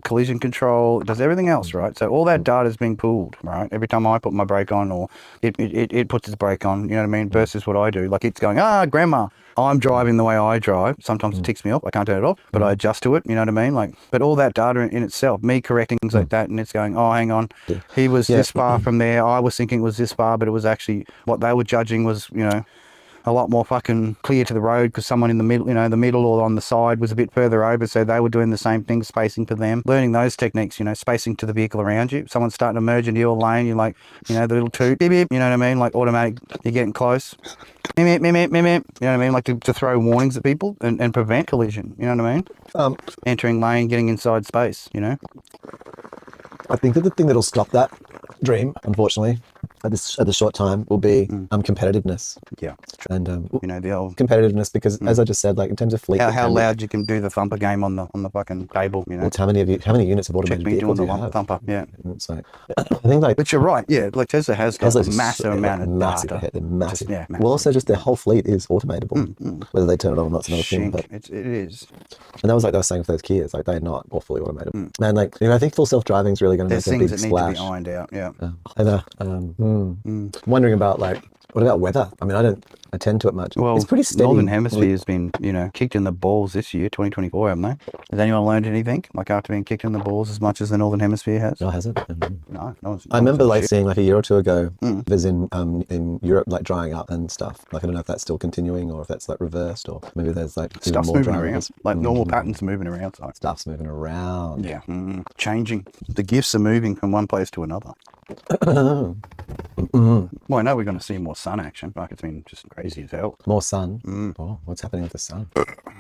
collision control, it does everything else, right? So all that data is being pooled, right? Every time I put my brake on, or it puts its brake on, you know what I mean? Versus what I do, like it's going, grandma, I'm driving the way I drive. Sometimes it ticks me off, I can't turn it off, but I adjust to it, you know what I mean? Like, but all that data in itself, me correcting things like that, and it's going, oh, hang on, he was this far from there, I was thinking it was this far, but it was actually what they were judging was, you know, a lot more fucking clear to the road because someone in the middle, you know, the middle or on the side was a bit further over, so they were doing the same thing, spacing for them. Learning those techniques, you know, spacing to the vehicle around you. Someone's starting to merge into your lane, you're like, you know, the little toot, beep, beep, you know what I mean? Like automatic, you're getting close. Meep, meep, meep, meep, meep. You know what I mean? Like to throw warnings at people and prevent collision, you know what I mean? Entering lane, getting inside space, you know? I think that the thing that'll stop that dream, unfortunately, at the short time will be competitiveness. Yeah. And you know, the old competitiveness, because as I just said, like in terms of fleet, how loud you can do the thumper game on the fucking cable, you know. Well, how many units of automated vehicles do you have? Thumper, yeah. It's like, I think like, but you're right, yeah. Like Tesla has got a massive amount of massive data. Ahead, massive. Just, well, also just their whole fleet is automatable. Whether they turn it on or not, it's another thing. But it is. And that was like I was saying for those Kias, like they're not all fully automated. Man, like, you know, I think full self-driving is really going to make a big splash. There's things that need to be ironed out, yeah. Wondering about like, what about weather? I mean, I don't attend to it much. Well, it's pretty steady. Northern Hemisphere has been, you know, kicked in the balls this year, 2024, haven't they? Has anyone learned anything? Like after being kicked in the balls as much as the Northern Hemisphere has? No, hasn't. No one's I remember like seeing like a year or two ago, there's in Europe like drying up and stuff. Like I don't know if that's still continuing or if that's like reversed, or maybe there's like stuff's moving around. Like normal patterns moving around. So. Stuff's moving around. Yeah, changing. The gifts are moving from one place to another. Well, I know we're going to see more sun action. Like it's been just crazy as hell. More sun. Oh, what's happening with the sun?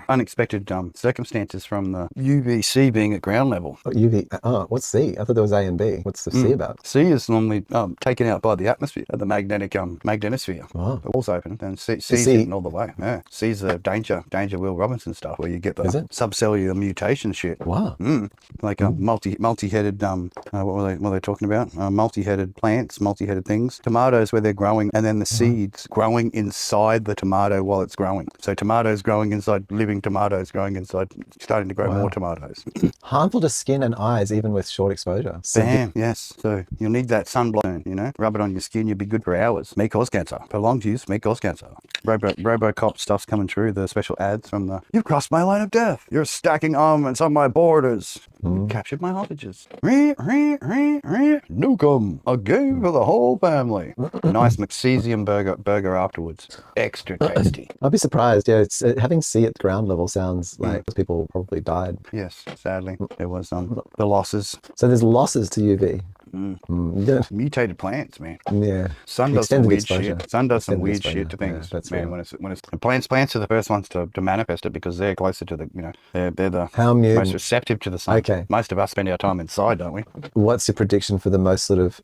Unexpected circumstances from the UVC being at ground level. What's C? I thought there was A and B. What's the C about? C is normally taken out by the atmosphere, the magnetic magnetosphere. Oh. The wall's open, and C's hitting all the way. Yeah, C's the danger Will Robinson stuff where you get the subcellular mutation shit. Wow. Like multi-headed. What were they talking about? Multi-headed plants, multi-headed things. Tomatoes where they're growing, and then the seeds growing inside the tomato while it's growing. So tomatoes growing inside living tomatoes, growing inside, starting to grow more tomatoes. Harmful to skin and eyes, even with short exposure. Bam, yes. So you'll need that sunblock, you know, rub it on your skin, you'll be good for hours. May cause cancer. Prolonged use may cause cancer. Robocop stuff's coming through, the special ads from the, you've crossed my line of death. You're stacking armaments on my borders. Captured my hostages. Nuke 'em. A game for the whole family. Nice Magnesium burger afterwards. Extra tasty. I'd be surprised. Yeah, it's having C at the ground level sounds like people probably died. Yes, sadly. There was the losses. So there's losses to UV. Mutated plants, man. Yeah. Sun does some weird shit. Sun does some weird shit to things. Yeah, man, when it's plants are the first ones to manifest it because they're closer to the, you know, they're the most receptive to the sun. Okay. Most of us spend our time inside, don't we? What's your prediction for the most sort of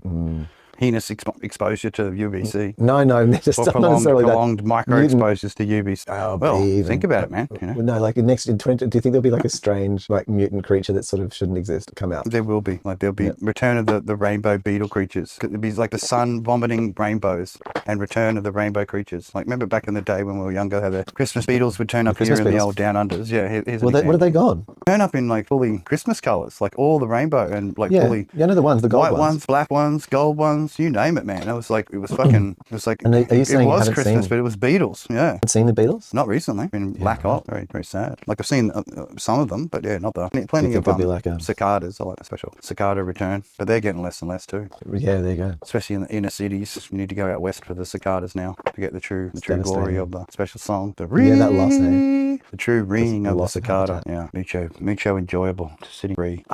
heinous exposure to UVC? No, just or not necessarily prolonged micro exposures to UVC. Oh, well, think about it, man. You know? No, like next in 20, do you think there'll be like a strange like mutant creature that sort of shouldn't exist come out? There will be. Like there'll be return of the rainbow beetle creatures. It'll be like the sun vomiting rainbows and return of the rainbow creatures. Like remember back in the day when we were younger, how the Christmas beetles would turn up here in the old down unders. Yeah, here's what are they gone? Turn up in like fully Christmas colours, like all the rainbow and like fully. You know the ones, the gold white ones, black ones, gold ones, you name it, man. It was like and are you saying it was Christmas, but it was beetles. Yeah. Haven't seen the beetles? Not recently. Been black hot. Very, very sad. Like I've seen some of them, but yeah, not the plenty of like cicadas. I like the special cicada return, but they're getting less and less too. Yeah, there you go. Especially in the inner cities, you need to go out west for the cicadas now to get the true glory of the special song. The that loss, eh? The true ringing of the cicada. Yeah, mucho enjoyable to sitting free.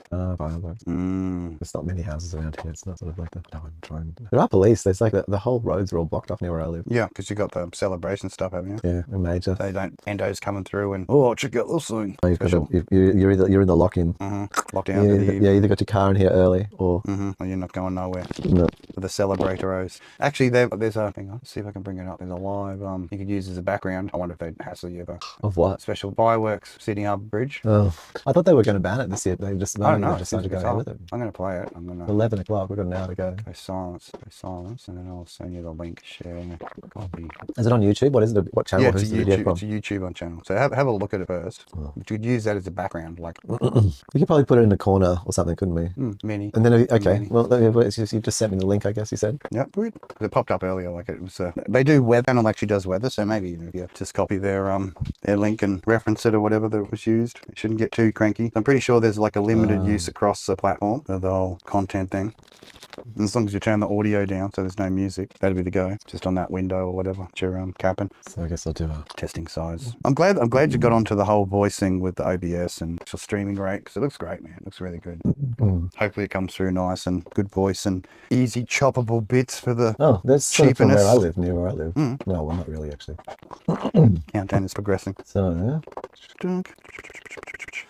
Fireworks. There's not many houses around here. It's not sort of like that. No one trying. There are police. There's like the whole roads are all blocked off near where I live. Yeah, because you got the celebration stuff, haven't you? Yeah, a major. They don't endos coming through and check out this thing. Oh, you're in the lock-in. Lockdown. You either got your car in here early or Or you're not going nowhere. no. For the celebratoros. Actually, there's a hang on. Let's see if I can bring it up. There's a live you could use as a background. I wonder if they'd hassle you ever. Of what? Special fireworks Sydney Harbour Bridge. Oh, I thought they were going to ban it this year. They just decided to go ahead with it. I'm going to play it. I'm going to 11 o'clock. We've got an hour to go. go silence, and then I'll send you the link. Sharing a copy. Is it on YouTube? What is it? What channel Yeah, is the video from? it's a YouTube on channel. So have a look at it first. But you could use that as a background, like We could probably put it in the corner or something, couldn't we? mini. And then, okay, Mini. well, you just sent me the link, I guess you said. Yep, good. It popped up earlier, like it was. They do weather. Channel actually does weather, so maybe even if you just copy their link and reference it or whatever that was used, it shouldn't get too cranky. I'm pretty sure there's like a limited use across the platform of the whole content thing. And as long as you turn the audio down so there's no music, that'd be the go. Just on that window or whatever that you're capping. So I guess I'll do a Testing size. I'm glad you got onto the whole voice thing with the OBS and actual streaming rate, because it looks great, man. It looks really good. Hopefully it comes through nice and good voice and easy choppable bits for the that's sort of from cheapness. where I live, near where I live. No, well, not really, actually. Countdown is progressing. So,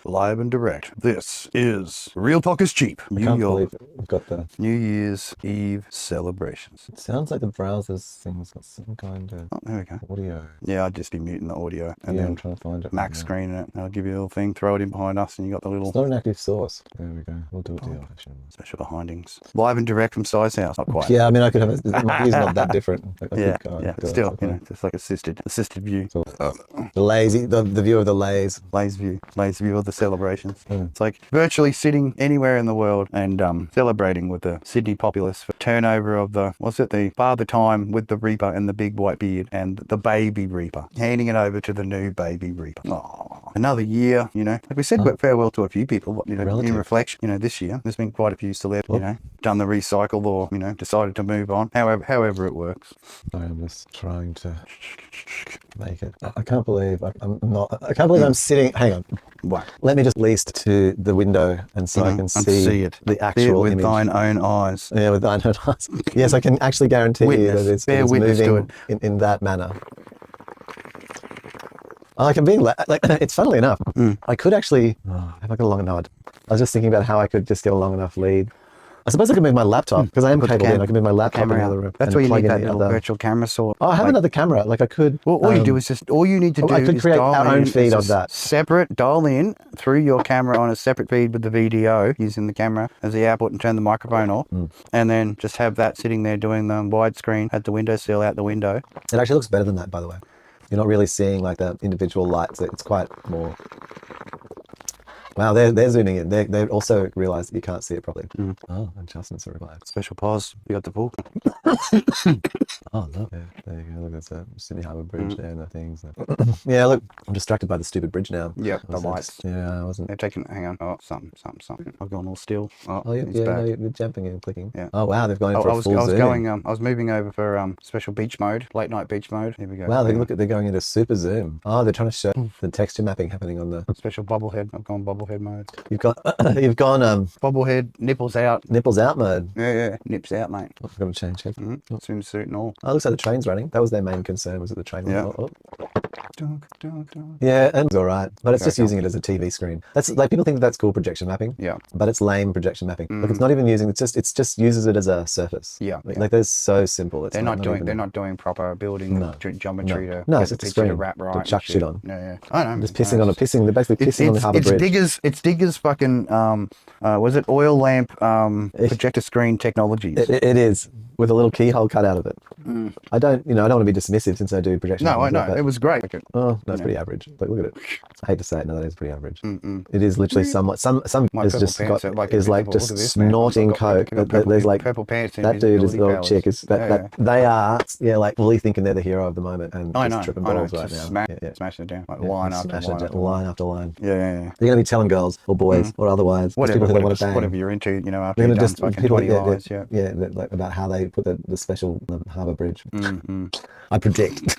Live and direct. This is Real Talk is Cheap. I can't believe we've got the... New Year's Eve celebrations. It sounds like the browser's thing's got some kind of There we go. audio. Yeah, I'd just be muting the audio and I'm then trying to find it. Mac screen it. I'll give you a little thing, throw it in behind us, and you got the little It's not an active source. There we go. We'll do it the old-fashioned one. special behindings. Live and direct from Si's house. Not quite. Yeah, I mean, I could have it. My view's not that different. Yeah. Still, just like assisted view. So, the view of the lays. Lays view of the celebrations. It's like virtually sitting anywhere in the world and celebrating with the Sydney populace for turnover of the Father Time with the Reaper and the big white beard and the baby Reaper, handing it over to the new baby Reaper. Oh, another year, like we said, farewell to a few people, in reflection, this year there's been quite a few celebs, done the recycle or, decided to move on, however it works. Sorry, I'm just trying to make it. I can't believe I'm sitting. Hang on. What? Let me just least to the window and so I can see it. the actual with image. thine own eyes. Yeah, with thine own eyes. Yes, I can actually guarantee you that it's moving in that manner. Like I'm being it's funnily enough. I could actually have I got a long enough. I was just thinking about how I could just get a long enough lead. I suppose I could move my laptop because I am cabled in. I can move my laptop in the other room. That's why you need that little virtual camera sort. Oh, I have another camera. Like I could. Well, all you need to do I could is create dial our own in feed of that. Separate, dial in through your camera on a separate feed with the VDO using the camera as the output and turn the microphone off, and then just have that sitting there doing the widescreen at the windowsill out the window. It actually looks better than that, by the way. You're not really seeing like the individual lights. It's quite more. Wow, they're zooming in. They also realise that you can't see it properly. Oh, adjustments are required. Special pause. You got the pull. Oh, look. Yeah, there you go. Look, that's a Sydney Harbour Bridge there and the things. Yeah, look, I'm distracted by the stupid bridge now. Yep, the lights. Yeah, I wasn't. They're taking. Hang on. Oh, something. I've gone all still. Oh, yeah, no, you're jumping and clicking. Yeah. Oh, wow, they've gone in for a full zoom. I was moving over for special beach mode, late night beach mode. Here we go. Wow, they're going into super zoom. Oh, they're trying to show the texture mapping happening on the special bubblehead. I've gone bubblehead mode. You've gone bubblehead nipples out mode. Yeah, nips out, mate. I've got to change it. Swimsuit and all. Oh, it looks like the train's running. That was their main concern, was that the train was Dunk. Yeah, and it's all right, but it's just using it as a TV screen. That's like people think that's cool projection mapping. Yeah, but it's lame projection mapping. Like it's not even using. It's just uses it as a surface. Yeah, like they're so simple. They're not doing proper building geometry to it's just a screen to wrap right. To chuck shit on. Yeah. I know. Just pissing. They're basically pissing on the Harbour Bridge. It's Digger's fucking was it oil lamp projector screen technologies? It is. With a little keyhole cut out of it. I don't want to be dismissive since I do projection. No, I know. It was great. Oh, that's pretty average. Like, look at it. I hate to say it, no, that is pretty average. It is literally somewhat. Some is just just snorting coke. There's like purple pants. That dude is the chick. They are like fully thinking they're the hero of the moment and just tripping balls right now. Smashing it down, line after line. Yeah. You're gonna be telling girls or boys or otherwise whatever you're into. After you've done fucking 20 lines. Yeah, like about how they put the special Harbour Bridge. I predict.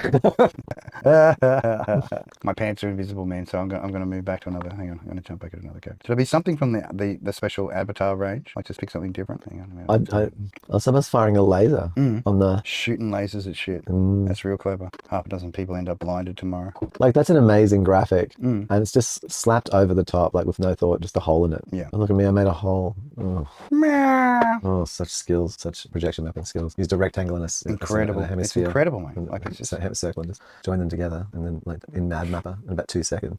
My pants are invisible, man. So I'm gonna move back to another. Hang on, I'm gonna jump back at another character. Should it be something from the special avatar range? Like just pick something different. Hang on. Someone's firing a laser on the. Shooting lasers at shit. That's real clever. Half a dozen people end up blinded tomorrow. Like that's an amazing graphic, and it's just slapped over the top, like with no thought, just a hole in it. Yeah. And look at me, I made a hole. Oh, such skills, such projection mapping skills. Used a rectangle and a Incredible. a hemisphere. It's incredible, mate. And Like it's just just a circle and just join them together, and then like in Mad Mapper in about 2 seconds.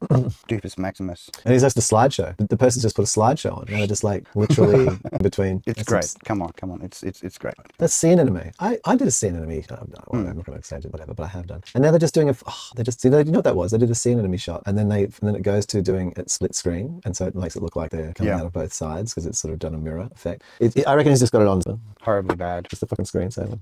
Doofus Maximus. And he's just the slideshow. The person's just put a slideshow on, and they're just like literally in between. It's great. Come on. It's great. That's scene enemy. I did a scene enemy. I'm not going to extend it, whatever, but I have done. And now they're just doing you know what that was? They did a scene enemy shot, and then it goes to doing it split screen, and so it makes it look like they're coming out of both sides because it's sort of done a mirror effect. I reckon he's just got it on. Horribly bad. Just a fucking screensaver.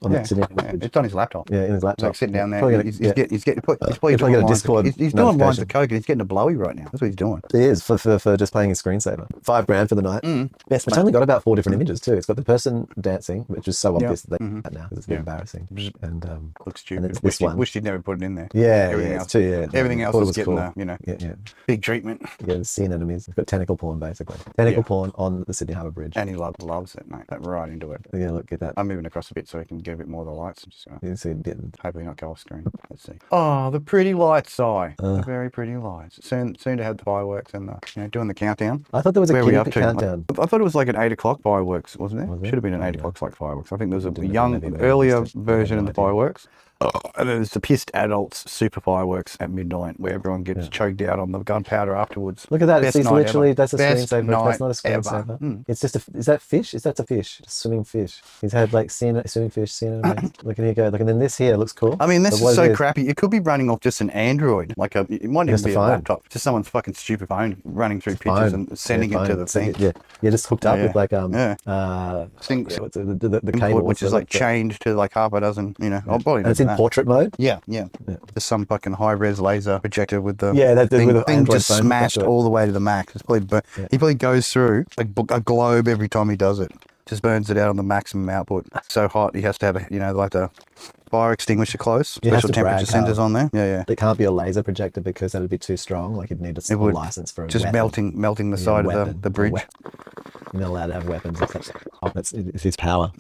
It's on his laptop. Yeah, in his laptop. Like sitting down there. Probably He's probably getting a Discord. He's doing lines of coke and he's getting a blowy right now. That's what he's doing. He is for just playing his screensaver. $5,000 for the night. Best. It's only got about 4 different images too. It's got the person dancing, which is so obvious that they do that now because it's a bit embarrassing. And looks stupid. And this one. Wished he'd never put it in there. Yeah, Everything else is getting cool. big treatment. Yeah, the scene enemies. It's got tentacle porn basically. Tentacle porn on the Sydney Harbour Bridge. And he loves it, mate. Like, right into it. Yeah, look at that. I'm moving across a bit so I can get a bit more of the lights. I'm just gonna You see hopefully not go off screen. Let's see. Oh, the pretty lights, the very pretty lights. Soon to have the fireworks and doing the countdown. I thought there was a Where countdown. I thought it was like an 8 o'clock fireworks, wasn't there? Should have been an 8 o'clock like fireworks. I think there was a earlier version of the fireworks. And then there's the pissed adults super fireworks at midnight where everyone gets choked out on the gunpowder afterwards. Look at that. It's literally, that's a Best screensaver. night That's not a screensaver. ever. It's just is that fish? That's a fish. A swimming fish. He's had like swimming fish, scene enemies. Look at here go. Look, and then this here looks cool. I mean, this is so crappy. It could be running off just an Android. Like it might even be a laptop. Just someoone's fucking stupid phone running through pictures and sending it to the thing. Yeah, just hooked up with like the cable, which is like chained to like half a dozen, and it's in portrait mode. Yeah. There's some fucking high-res laser projector with the thing just smashed all the way to the max. It's probably he probably goes through like a globe every time he does it. Just burns it out on the maximum output. So hot he has to have like the fire extinguisher close. Special temperature sensors on there. Yeah. It can't be a laser projector because that'd be too strong. Like you'd need a license for a just weapon. melting the side of the bridge. You're not allowed to have weapons. It's his power.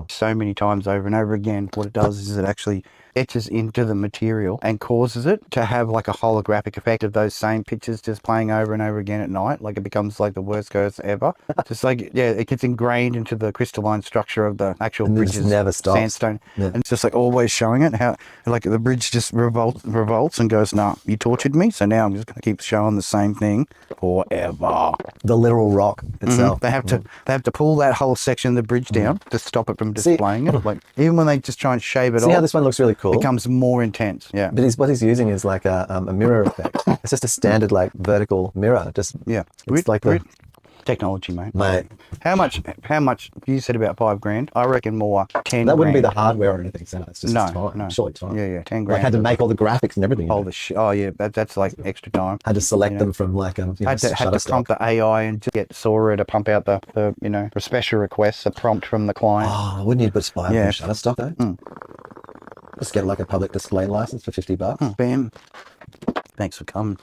So many times over and over again, what it does is it actually etches into the material and causes it to have like a holographic effect of those same pictures just playing over and over again at night. Like it becomes like the worst ghost ever. Just like, it gets ingrained into the crystalline structure of the actual bridge's never stops. Sandstone. Yeah. And it's just like always showing it, how like the bridge just revolts and goes, nah, you tortured me, so now I'm just going to keep showing the same thing forever. The literal rock itself. They have to pull that whole section of the bridge down to stop it from displaying it. Like even when they just try and shave it off. See how this one looks really cool? It becomes more intense. Yeah. But what he's using is like a mirror effect. It's just a standard like vertical mirror. It's like the technology, mate. How much you said about $5,000? I reckon more 10. That wouldn't be the hardware or anything, so it's just time. No. Short time. Yeah, 10 grand. Like had to make all the graphics and everything. All the shit. Oh yeah, that's like extra time. Had to select them from like had to prompt the AI and just get Sora to pump out the special requests, a prompt from the client. Oh, wouldn't you put Spy from Shutterstock though? Just get like a public display license for $50. Bam. Thanks for coming.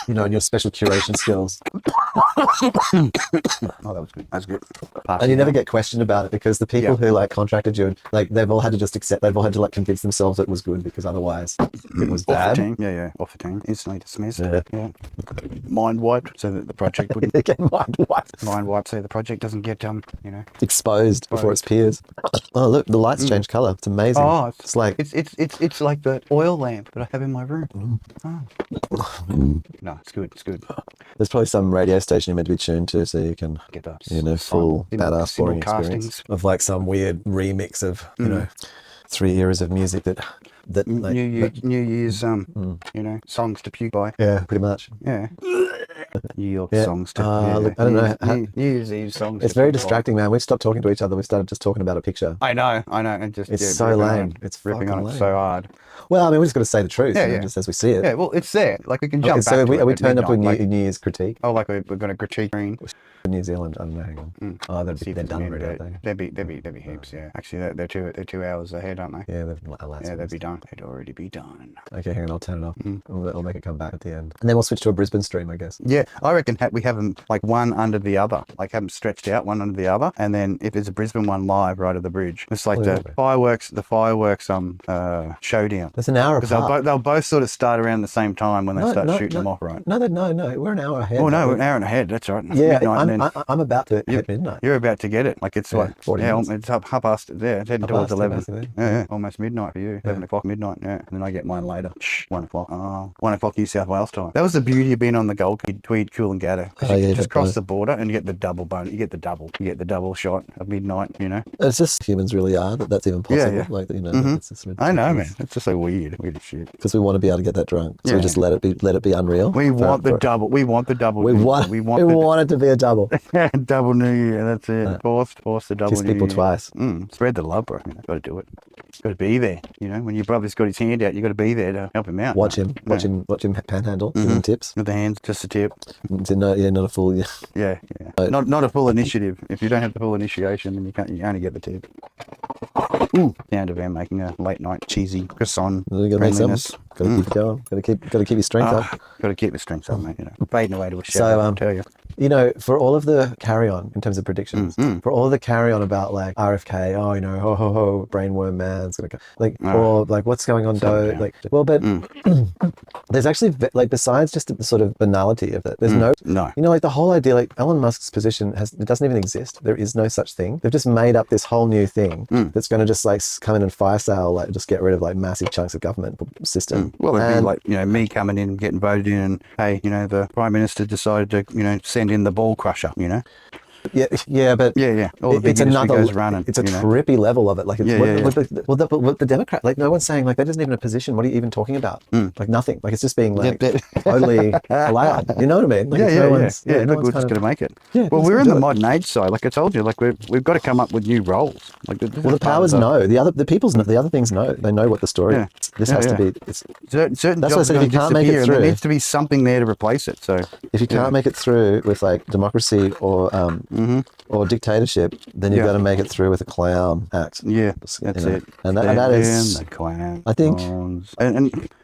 And your special curation skills. Oh, that was good. That's good. And you never get questioned about it because the people who like contracted you, like they've all had to just accept. They've all had to like convince themselves it was good because otherwise it was bad. Off the team. Yeah. Off the team. Instantly dismissed. Yeah. Mind wiped so that the project wouldn't get mind wiped. Mind wiped so the project doesn't get exposed before its peers. Oh look, the lights change color. It's amazing. Oh, it's like it's like the oil lamp that I have in my room. No, it's good. It's good. There's probably some radio station you're meant to be tuned to, so you can get that full badass boring experience of like some weird remix of 3 eras of music that New Year's songs to puke by. Yeah, pretty much. Yeah. New York songs to look, I don't know. New Year's Eve songs. It's very distracting, man. We've stopped talking to each other. We started just talking about a picture. I know, and just it's so lame. It's ripping on it lame. so hard. Well, I mean, we just got to say the truth, just as we see it. Yeah, well, it's there. Like we can jump back. So to are we it turned up with New Year's critique? Oh, like we're going to critique green. New Zealand, I don't know. Hang on. Oh, they're done already, aren't they? There'd be heaps. Yeah, actually, they're 2 hours ahead, aren't they? Yeah, They'd be done. They'd already be done. Okay, hang on, I'll turn it off. I'll make it come back at the end, and then we'll switch to a Brisbane stream, I guess. Yeah, I reckon we have them like one under the other, like have them stretched out one under the other, and then if there's a Brisbane one live right at the bridge, it's like the fireworks showdown. That's an hour Because apart. they'll both sort of start around the same time when they start shooting them off, right? No, we're an hour ahead. Oh no, we're an hour and ahead. That's right. Yeah, Midnight, I'm about to hit midnight. You're about to get it. Like it's like 40 minutes. it's up half past. Yeah, it's heading towards 11. Basically. Yeah, almost midnight for you. 11 o'clock midnight. Yeah, and then I get mine later. 1 o'clock. Oh, 1 o'clock New South Wales time. That was the beauty of being on the Gold Coast, Tweed, Coolangatta. You just cross the border and you get the double bone. You get the double shot of midnight. You know. It's just humans really are that's even possible. Yeah. Like it's just I know, man. It's just so weird as shit. Because we want to be able to get that drunk, so we just let it be unreal. We want the double. We want the double. We want it to be a double. Double New Year. That's it. Force the double. Kiss New people Year. twice. Spread the love, bro. Got to do it. Got to be there. You know, when your brother's got his hand out, you got to be there to help him out. Watch him panhandle. Give him tips with the hands, just a tip. Not a full. Yeah. Not a full initiative. If you don't have the full initiation, then you only get the tip. Ooh, sound of them making a late night cheesy croissant. You gotta make something. Gotta keep going. Gotta keep your strength up. Got to keep your strength up, mate. You know, fading away to a shadow. I'll tell you. You know, for all of the carry on in terms of predictions, for all of the carry on about like RFK, brainworm man's gonna go, or like what's going on, but there's actually like besides just the sort of banality of it, there's no, you know, like the whole idea, like Elon Musk's position it doesn't even exist. There is no such thing. They've just made up this whole new thing that's going to just like come in and fire sale, like just get rid of like massive chunks of government system. Well, it'd be like, you know, me coming in and getting voted in and, hey, you know, the Prime Minister decided to, you know, send in the ball crusher, you know? Yeah, but all the big it's another goes running. It's a trippy level of it. Like it's what the Democrat, like no one's saying like that isn't even a position. What are you even talking about? Like nothing. Like it's just being like totally allowed. You know what I mean? Like We're just going to make it. Yeah, well, we're in the modern age side. Like I told you, like we've got to come up with new roles. Like the powers know. The other things know. They know what the story. Yeah. This has to be. Certain that's why I jobs said if you can't make it through, there needs to be something there to replace it. So if you can't make it through with like democracy or dictatorship, then you've got to make it through with a clown act. Yeah, that's it. And that is the clown. I think. And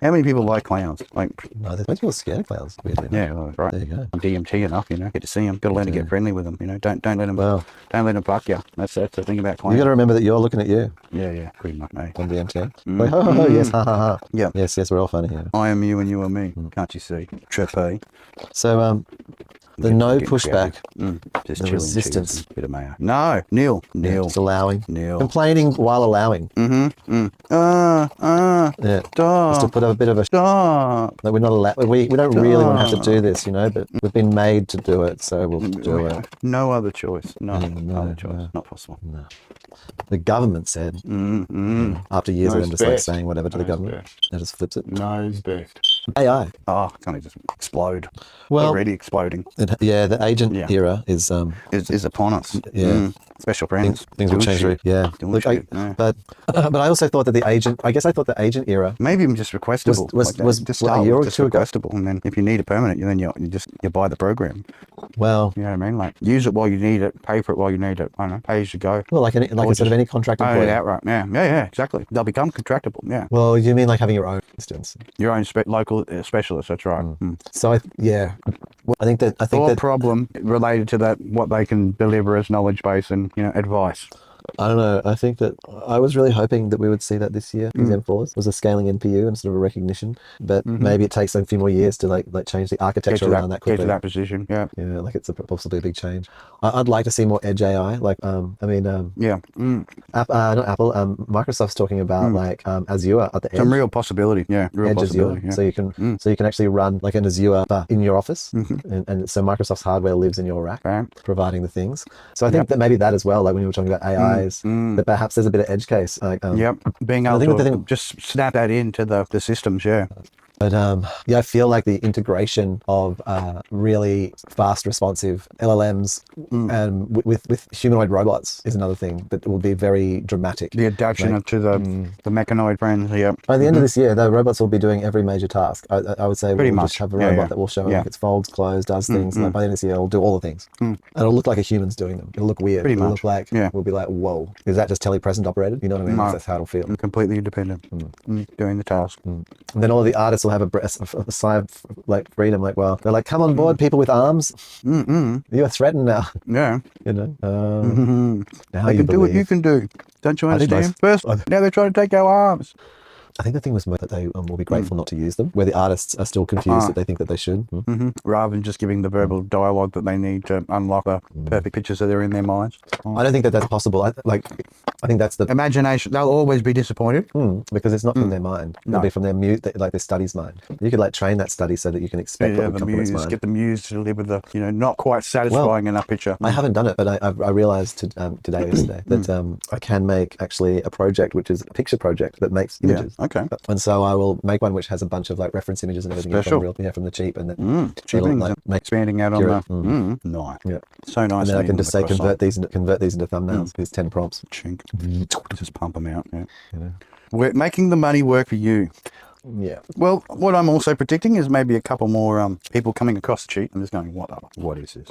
how many people like clowns? Like, no, there's people scared of clowns. Weirdly right. There you go. I'm DMT enough, you know. Get to see them. Got to learn to get friendly with them. You know, don't let them. Don't let them fuck you. That's the thing about clowns. You got to remember that you're looking at you. Yeah, pretty much, mate. On DMT. Like, ho, yes, ha ha ha. Yeah. Yes, we're all funny here. I am you and you are me. Can't you see? Trippy. So the no pushback, just the resistance. Bit of mayo. No, nil. Just allowing. Nil. Complaining while allowing. Stop. Just to put up a bit of a stop. Like we're not allowed. We don't really want to have to do this, you know, but we've been made to do it, so we'll do it. No other choice. No other choice. Not possible. No. The government said after years of them just like saying whatever to the government, that just flips it. No's best. AI. Oh, can't it just explode? Well, already exploding. The agent era is upon us. Yeah. Special friends. Things will change. Look, but I also thought that I thought the agent era maybe even just requestable was just a year or two ago. requestable, and then if you need a permanent, then you buy the program. Well, you know what I mean, like use it while you need it, pay for it while you need it. I don't know, pay as you go. Well, like instead of any contract employee. Outright. Yeah, exactly. They'll become contractable. Yeah. Well, you mean like having your own instance, your own local specialist. That's right. So I think that problem related to that, what they can deliver as knowledge base and advice. I don't know. I think that I was really hoping that we would see that this year. Exam 4s was a scaling NPU and sort of a recognition, but maybe it takes a few more years to like change the architecture around that quickly. Get to that position, yeah, like it's possibly a big change. I'd like to see more edge AI. Like, not Apple. Microsoft's talking about like Azure at the edge. Some real possibility, real possibility. Azure. So you can actually run like an Azure in your office, and so Microsoft's hardware lives in your rack, providing the things. So I think that maybe that as well. Like when you were talking about AI. That perhaps there's a bit of edge case. Like, being able to just snap that into the systems, But yeah, I feel like the integration of really fast responsive LLMs and with humanoid robots is another thing that will be very dramatic. The adaptation to the mechanoid friends. Yeah. By the end of this year, the robots will be doing every major task. I would say Pretty we'll much. just have a robot that will show like its folds, close, does things. Like by the end of this year, it'll do all the things. And it'll look like a human's doing them. It'll look weird. Pretty it'll much. look like, we'll be like, whoa, is that just telepresent operated? You know what I mean? No. That's how it'll feel. Completely independent. Doing the task. And then all the artists will have a sigh of like freedom. Like, well, they're like, come on board, people with arms. You are threatened now. Yeah. You know, now They you can do what believe. you can do. Don't you I think understand? First, now they're trying to take our arms. I think the thing was that they will be grateful not to use them, where the artists are still confused that they think that they should. Rather than just giving the verbal dialogue that they need to unlock the perfect pictures that are in their minds. I don't think that that's possible. I think that's the Imagination. They'll always be disappointed. because it's not from their mind. It'll be from their like their study's mind. You could like train that study so that you can expect what would the come from its muse. mind. Get the muse to deliver the, not quite satisfying enough picture. I haven't done it, but I realized today or yesterday that I can make actually a project which is a picture project that makes images. Okay. And so I will make one which has a bunch of like reference images and everything Special. from the Cheep, and then Cheaping, like make expanding out on the. Nice. Yeah. So nice. and then I can just say convert these into thumbnails. Here's 10 prompts. Chink. Just pump them out. Yeah. You know? We're making the money work for you. Yeah. Well, what I'm also predicting is maybe a couple more people coming across the cheat and just going, what is this?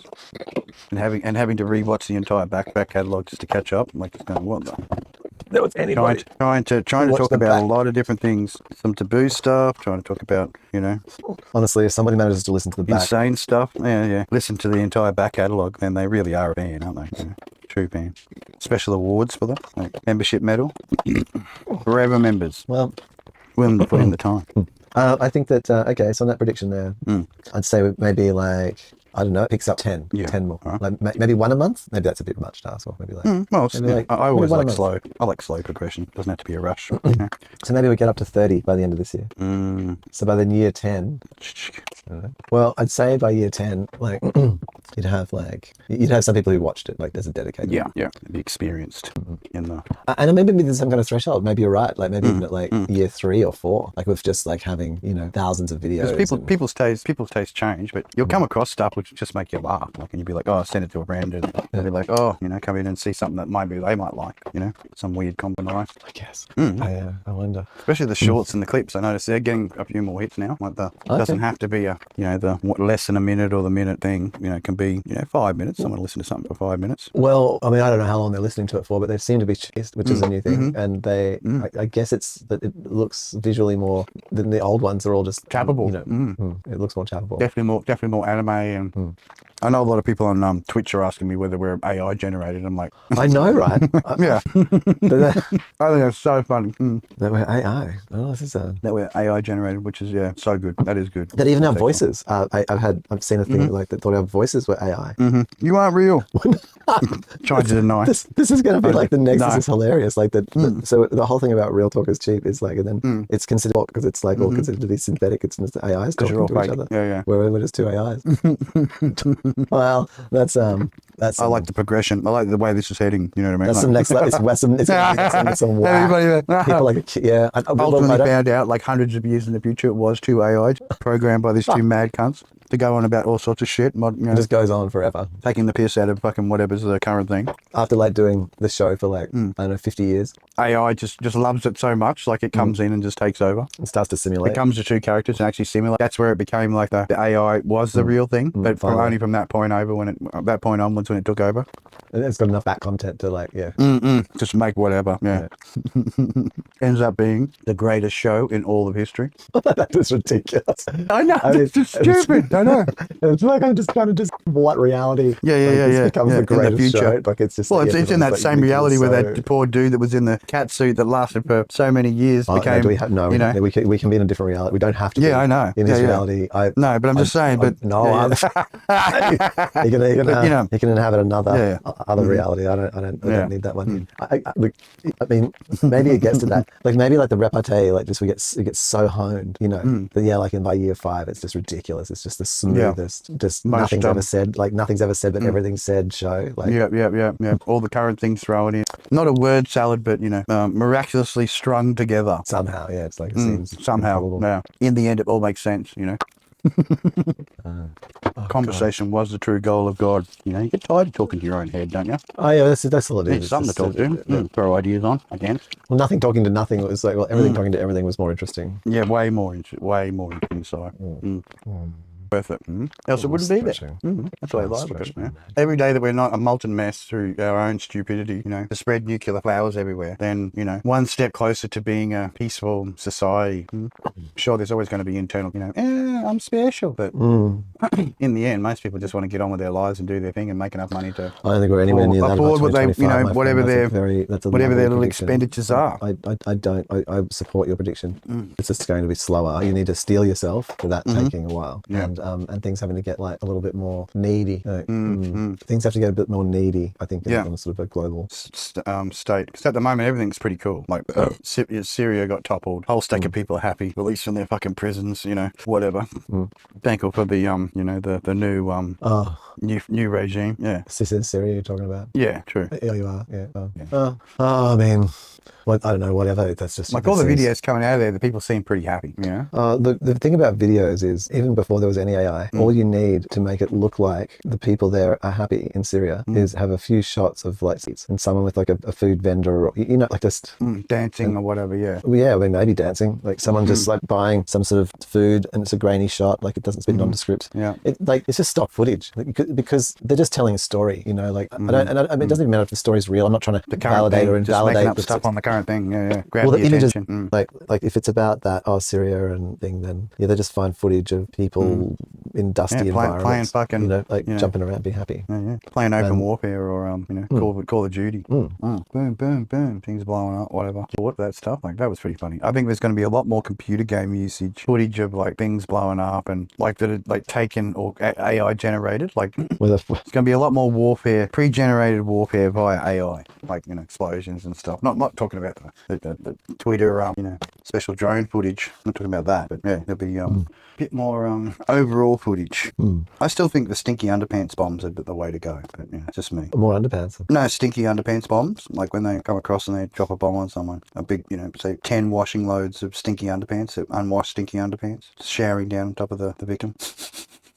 And having to rewatch the entire back catalogue just to catch up. Like just going, what the? There was anybody Trying to talk about a lot of different things. Some taboo stuff, trying to talk about, Honestly, if somebody manages to listen to the back, insane stuff. Yeah. Listen to the entire back catalogue, then they really are a fan, aren't they? True fan. Special awards for them, like membership medal. Forever members. well, Willing to put in the time. I think that, okay, so on that prediction there, I'd say maybe like, I don't know, it picks up 10 more. Right. Like maybe one a month. Maybe that's a bit much to ask for. Maybe like, Well, maybe like- I always maybe one like a month. slow. I like slow progression. Doesn't have to be a rush. So maybe we get up to 30 by the end of this year. So by the year 10, well, I'd say by year 10, like you'd have some people who watched it, like there's a dedicated. Yeah. Be experienced in the. And maybe there's some kind of threshold. Maybe you're right. Like maybe even at like year 3 or 4, like with just like having, thousands of videos. Because people's tastes change, but you'll come across stuff which just make you laugh. Like, and you'll be like, oh, send it to a friend, and they'll be like, oh, come in and see something that maybe they might like, some weird combination. I guess. I wonder. Especially the shorts and the clips. I notice they're getting a few more hits now. Like it doesn't have to be less than a minute or the minute thing. It can be 5 minutes. Someone will listen to something for 5 minutes. Well, I mean, I don't know how long they're listening to it for, but they seem to be chased, which is a new thing. And they, I guess it's that it looks visually more than the old ones are all just Tappable. It looks more tappable. Definitely more anime and. I know a lot of people on Twitch are asking me whether we're AI generated. I'm like, I know, right? yeah. I think that's so funny. That we're AI. Oh, this is That we're AI generated, which is so good. That is good. that even our voices. I've seen a thing like that thought our voices were AI. You aren't real. Trying to deny. This is going to be like the next. This is hilarious. Like so the whole thing about real talk is cheap. Is like, and then it's considered because it's like all considered to be synthetic. It's just AIs talking you're all to each fake. other. Yeah. We're just two AIs. Well, that's I like the progression. I like the way this is heading. You know what I mean? that's some next level. It's gonna be some wow. People like Ultimately found out like hundreds of years in the future it was two AI programmed by these two mad cunts to go on about all sorts of shit. It just goes on forever. Taking the piss out of fucking whatever's the current thing. After like doing the show for like, I don't know, 50 years. AI just loves it so much, like it comes in and just takes over. It starts to simulate. It comes to two characters and actually simulate. That's where it became like the AI was the real thing, but only from that point over that point onwards when it took over. And it's got enough back content to like, just make whatever. Yeah. Ends up being the greatest show in all of history. That is ridiculous. I know. It's just stupid. I know. It's like I'm just trying to what reality. Yeah. Becomes the greatest in the future. show. Like it's just. Well, it's in that same reality where that poor dude that was in the cat suit that lasted for so many years became. No, we can be in a different reality. We don't have to. Yeah, I know. In this reality, no, but I'm just saying. But no, you can inhabit another other reality. I don't need that one. I mean, maybe it gets to that. Like maybe like the repartee, like just it gets so honed. That like by year 5, it's just ridiculous. It's just the smoothest, just Most, nothing's ever said, like nothing's ever said, but everything's said show. Like, yeah. All the current things thrown in. Not a word salad, but, miraculously strung together. somehow, yeah, it's like, it seems Somehow, improbable. yeah. In the end, it all makes sense, Conversation was the true goal of God. You get tired of talking to your own head, don't you? Oh yeah, that's all it is. Need something to talk to. Throw ideas on again. Well, nothing talking to nothing. It was like, well, everything talking to everything was more interesting. Yeah, way more inside. Worth it. Else it wouldn't be there. That's the way I look at it. Yeah. Every day that we're not a molten mess through our own stupidity, to spread nuclear flowers everywhere, then, one step closer to being a peaceful society. Sure, there's always going to be internal, I'm special. But in the end, most people just want to get on with their lives and do their thing and make enough money to I don't think we're anywhere near that. afford what they, 2025, my whatever friend. their That's a whatever their lovely little prediction. expenditures are. I support your prediction. It's just going to be slower. You need to steel yourself for that taking a while, and things having to get like a little bit more needy. Things have to get a bit more needy, I think, on a sort of a global state. Because at the moment, everything's pretty cool. Like Syria got toppled. Whole stack of people are happy, released from their fucking prisons. Whatever. Thankful for the the new regime. Yeah. This is Syria you're talking about. Yeah. True. Yeah, you are. Yeah. I mean, I don't know. Whatever. That's just like all the videos coming out of there. The people seem pretty happy. The thing about videos is, even before there was any AI, all you need to make it look like the people there are happy in Syria is have a few shots of like seats and someone with like a food vendor, or like just dancing or whatever. Yeah. Well, yeah, I mean, maybe dancing, like someone just like buying some sort of food and it's a grainy shot, like it doesn't speak nondescript. Yeah. It's just stock footage, because they're just telling a story. I mean, it doesn't even matter if the story's real. I'm not trying to validate or invalidate. Making up stuff on the current thing. Yeah. Grab well, the images, attention. like if it's about that, Syria and thing, then they just find footage of people in dusty environments, playing fucking, jumping around, be happy. Yeah. Playing open warfare or Call of Duty. Boom, boom, boom, things blowing up, whatever. What that stuff, like that was pretty funny. I think there's going to be a lot more computer game usage, footage of like things blowing up and like that are like taken or AI generated. Like it's going to be a lot more warfare, pre-generated warfare via AI, like explosions and stuff. Not talking about the Twitter special drone footage. I'm not talking about that, but yeah, there'll be a bit more overall footage. I still think the stinky underpants bombs are the way to go, but it's just me. More underpants. No, stinky underpants bombs, like when they come across and they drop a bomb on someone. A big, say 10 washing loads of stinky underpants, unwashed stinky underpants, showering down on top of the victim.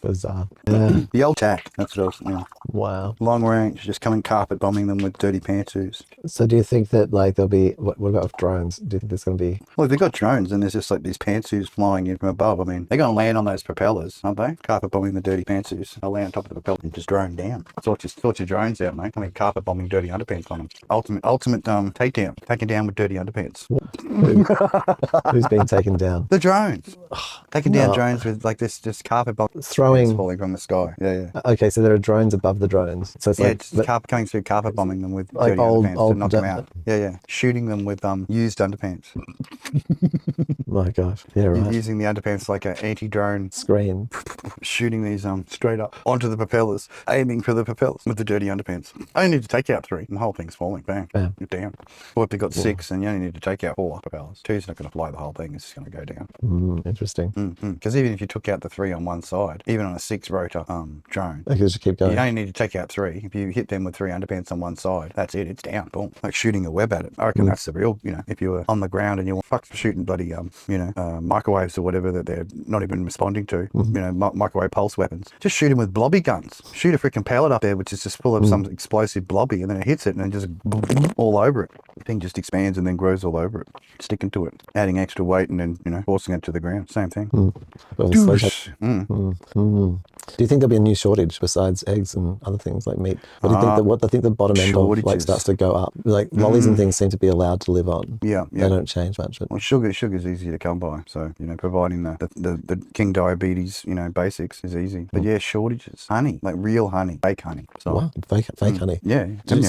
Bizarre. Yeah. The old tack, that's what I was, Wow. Long range, just coming carpet bombing them with dirty pantsuits. So do you think that like there'll be, what about with drones? Do you think there's going to be? Well, they've got drones and there's just like these pantsuits flying in from above. I mean, they're going to land on those propellers, aren't they? Carpet bombing the dirty pantsuits. They'll land on top of the propeller and just drone down. Sort your drones out, mate. I mean, carpet bombing dirty underpants on them. Ultimate takedown. Taken down with dirty underpants. Who's being taken down? The drones. Taking down drones with like this just carpet bombing. Throwing falling from the sky. Yeah. Okay, so there are drones above the drones. So it's carpet coming through, carpet bombing them with like dirty underpants to knock them out. Yeah. Shooting them with used underpants. My gosh. Yeah, right. Using the underpants like an anti-drone screen. Shooting these straight up onto the propellers, aiming for the propellers with the dirty underpants. I only need to take out 3 and the whole thing's falling. Bang. You're down. Or if they've got 6 and you only need to take out 4 propellers. 2's not going to fly the whole thing. It's just going to go down. Interesting. Because even if you took out the 3 on one side, even on a 6 rotor drone, okay, just keep going. You only need to take out 3. If you hit them with 3 underpants on one side, that's it. It's down. Boom. Like shooting a web at it. I reckon that's the real, if you were on the ground and you were shooting bloody, microwaves or whatever that they're not even responding to, microwave pulse weapons. Just shoot them with blobby guns. Shoot a freaking pellet up there, which is just full of some explosive blobby, and then it hits it and then just all over it. The thing just expands and then grows all over it. Sticking to it. Adding extra weight and then, forcing it to the ground. Same thing. Do you think there'll be a new shortage besides eggs and other things like meat? What do you think? I think the bottom end of like starts to go up. Like lollies and things seem to be allowed to live on. Yeah. They don't change much. Well, sugar's easy to come by. So providing the king diabetes basics is easy. But yeah, shortages. Honey, like real honey, fake honey. So, what? Fake honey. Yeah. Fake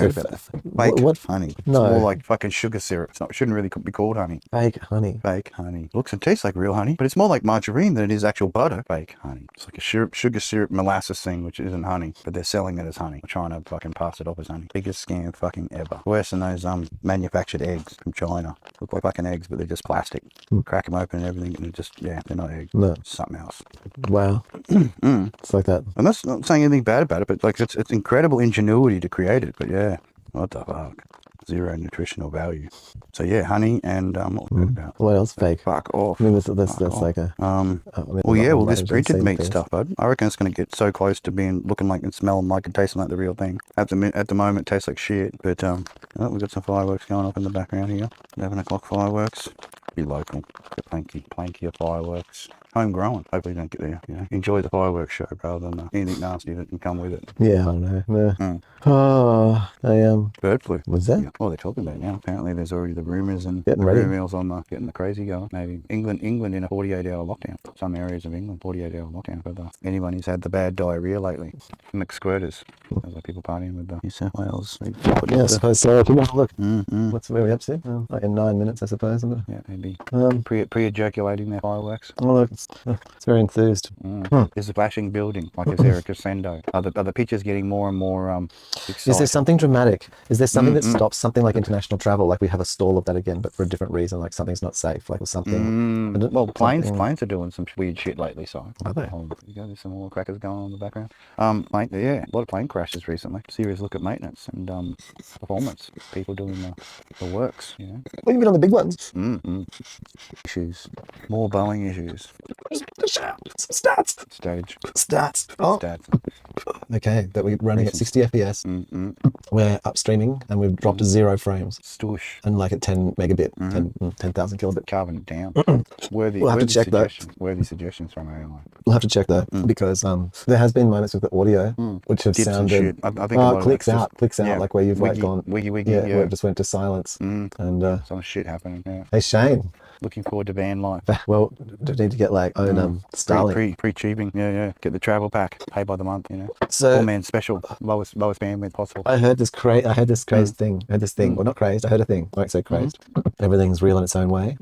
honey. It's more like fucking sugar syrup. Shouldn't really be called honey. Fake honey. Fake honey. Looks and tastes like real honey, but it's more like margarine than it is actual butter. Fake honey. It's like a sugar syrup molasses thing, which isn't honey, but they're selling it as honey. We're trying to fucking pass it off as honey. Biggest scam fucking ever. Worse than those manufactured eggs from China. Look like fucking eggs, but they're just plastic. Crap. crack them open and everything, and it just, yeah, they're not eggs. No. Something else. Wow. It's like that. I'm not saying anything bad about it, but like it's incredible ingenuity to create it. But yeah, what the fuck? Zero nutritional value. So yeah, honey and what was that about? What else fake? Fuck off. I mean, that's like a. Well, yeah, well, this printed meat stuff, bud. I reckon it's going to get so close to looking like and smelling like and tasting like the real thing. At the moment, it tastes like shit. But oh, we've got some fireworks going off in the background here. 11 o'clock fireworks. Be local. Get planky of fireworks. Homegrown. Hopefully, you don't get there. You know, enjoy the fireworks show rather than anything nasty that can come with it. Yeah, I don't know. Oh, Bird flu. Was that? Yeah. Well, they're talking about it now. Apparently, there's already the rumours and Getting ready. rumours on getting the crazy going. Maybe England in a 48-hour lockdown. Some areas of England, 48-hour lockdown. But anyone who's had the bad diarrhea lately, McSquirters. There's like people partying with the New South Wales. Yeah, I suppose so. If you want to look, Mm-hmm. where are we up to? Like in 9 minutes, I suppose. Isn't it? Yeah, maybe pre-ejaculating their fireworks. Oh, look, it's very enthused. There's a flashing building. Like, is there a crescendo? Are the pictures getting more and more exciting? Is there something dramatic? Is there something that stops something like international travel? Like we have a stall of that again, but for a different reason. Like something's not safe, like or something. Well, planes are doing some weird shit lately. So Are they? There's some more crackers going on in the background. A lot of plane crashes recently. Serious look at maintenance and performance. People doing the works. You know. What do you mean on the big ones? Issues. More Boeing issues. Stats. Stage. Oh, Stats. okay. That we're running at 60 FPS. We're upstreaming and we've dropped to 0 frames. Stoosh. And like at 10 megabit, 10,000 kilobit. Carving it down. We'll have to check that. Worthy suggestions from AI. We'll have to check that because there has been moments with the audio which have Dips and sounded. shit. I think a lot of clicks that's out, just- like where you've like gone. Wiggy, Where it just went to silence. And Some shit happening. Yeah. hey Shane, Looking forward to van life. well, do we need to get like own Starlink? Pre-cheaping. Yeah. Get the travel pack. Pay by the month. You know. So 4-man special. Lowest bandwidth possible. I heard this crazed thing. I heard this thing. Well, not crazed. I heard a thing. I won't say crazed. Everything's real in its own way.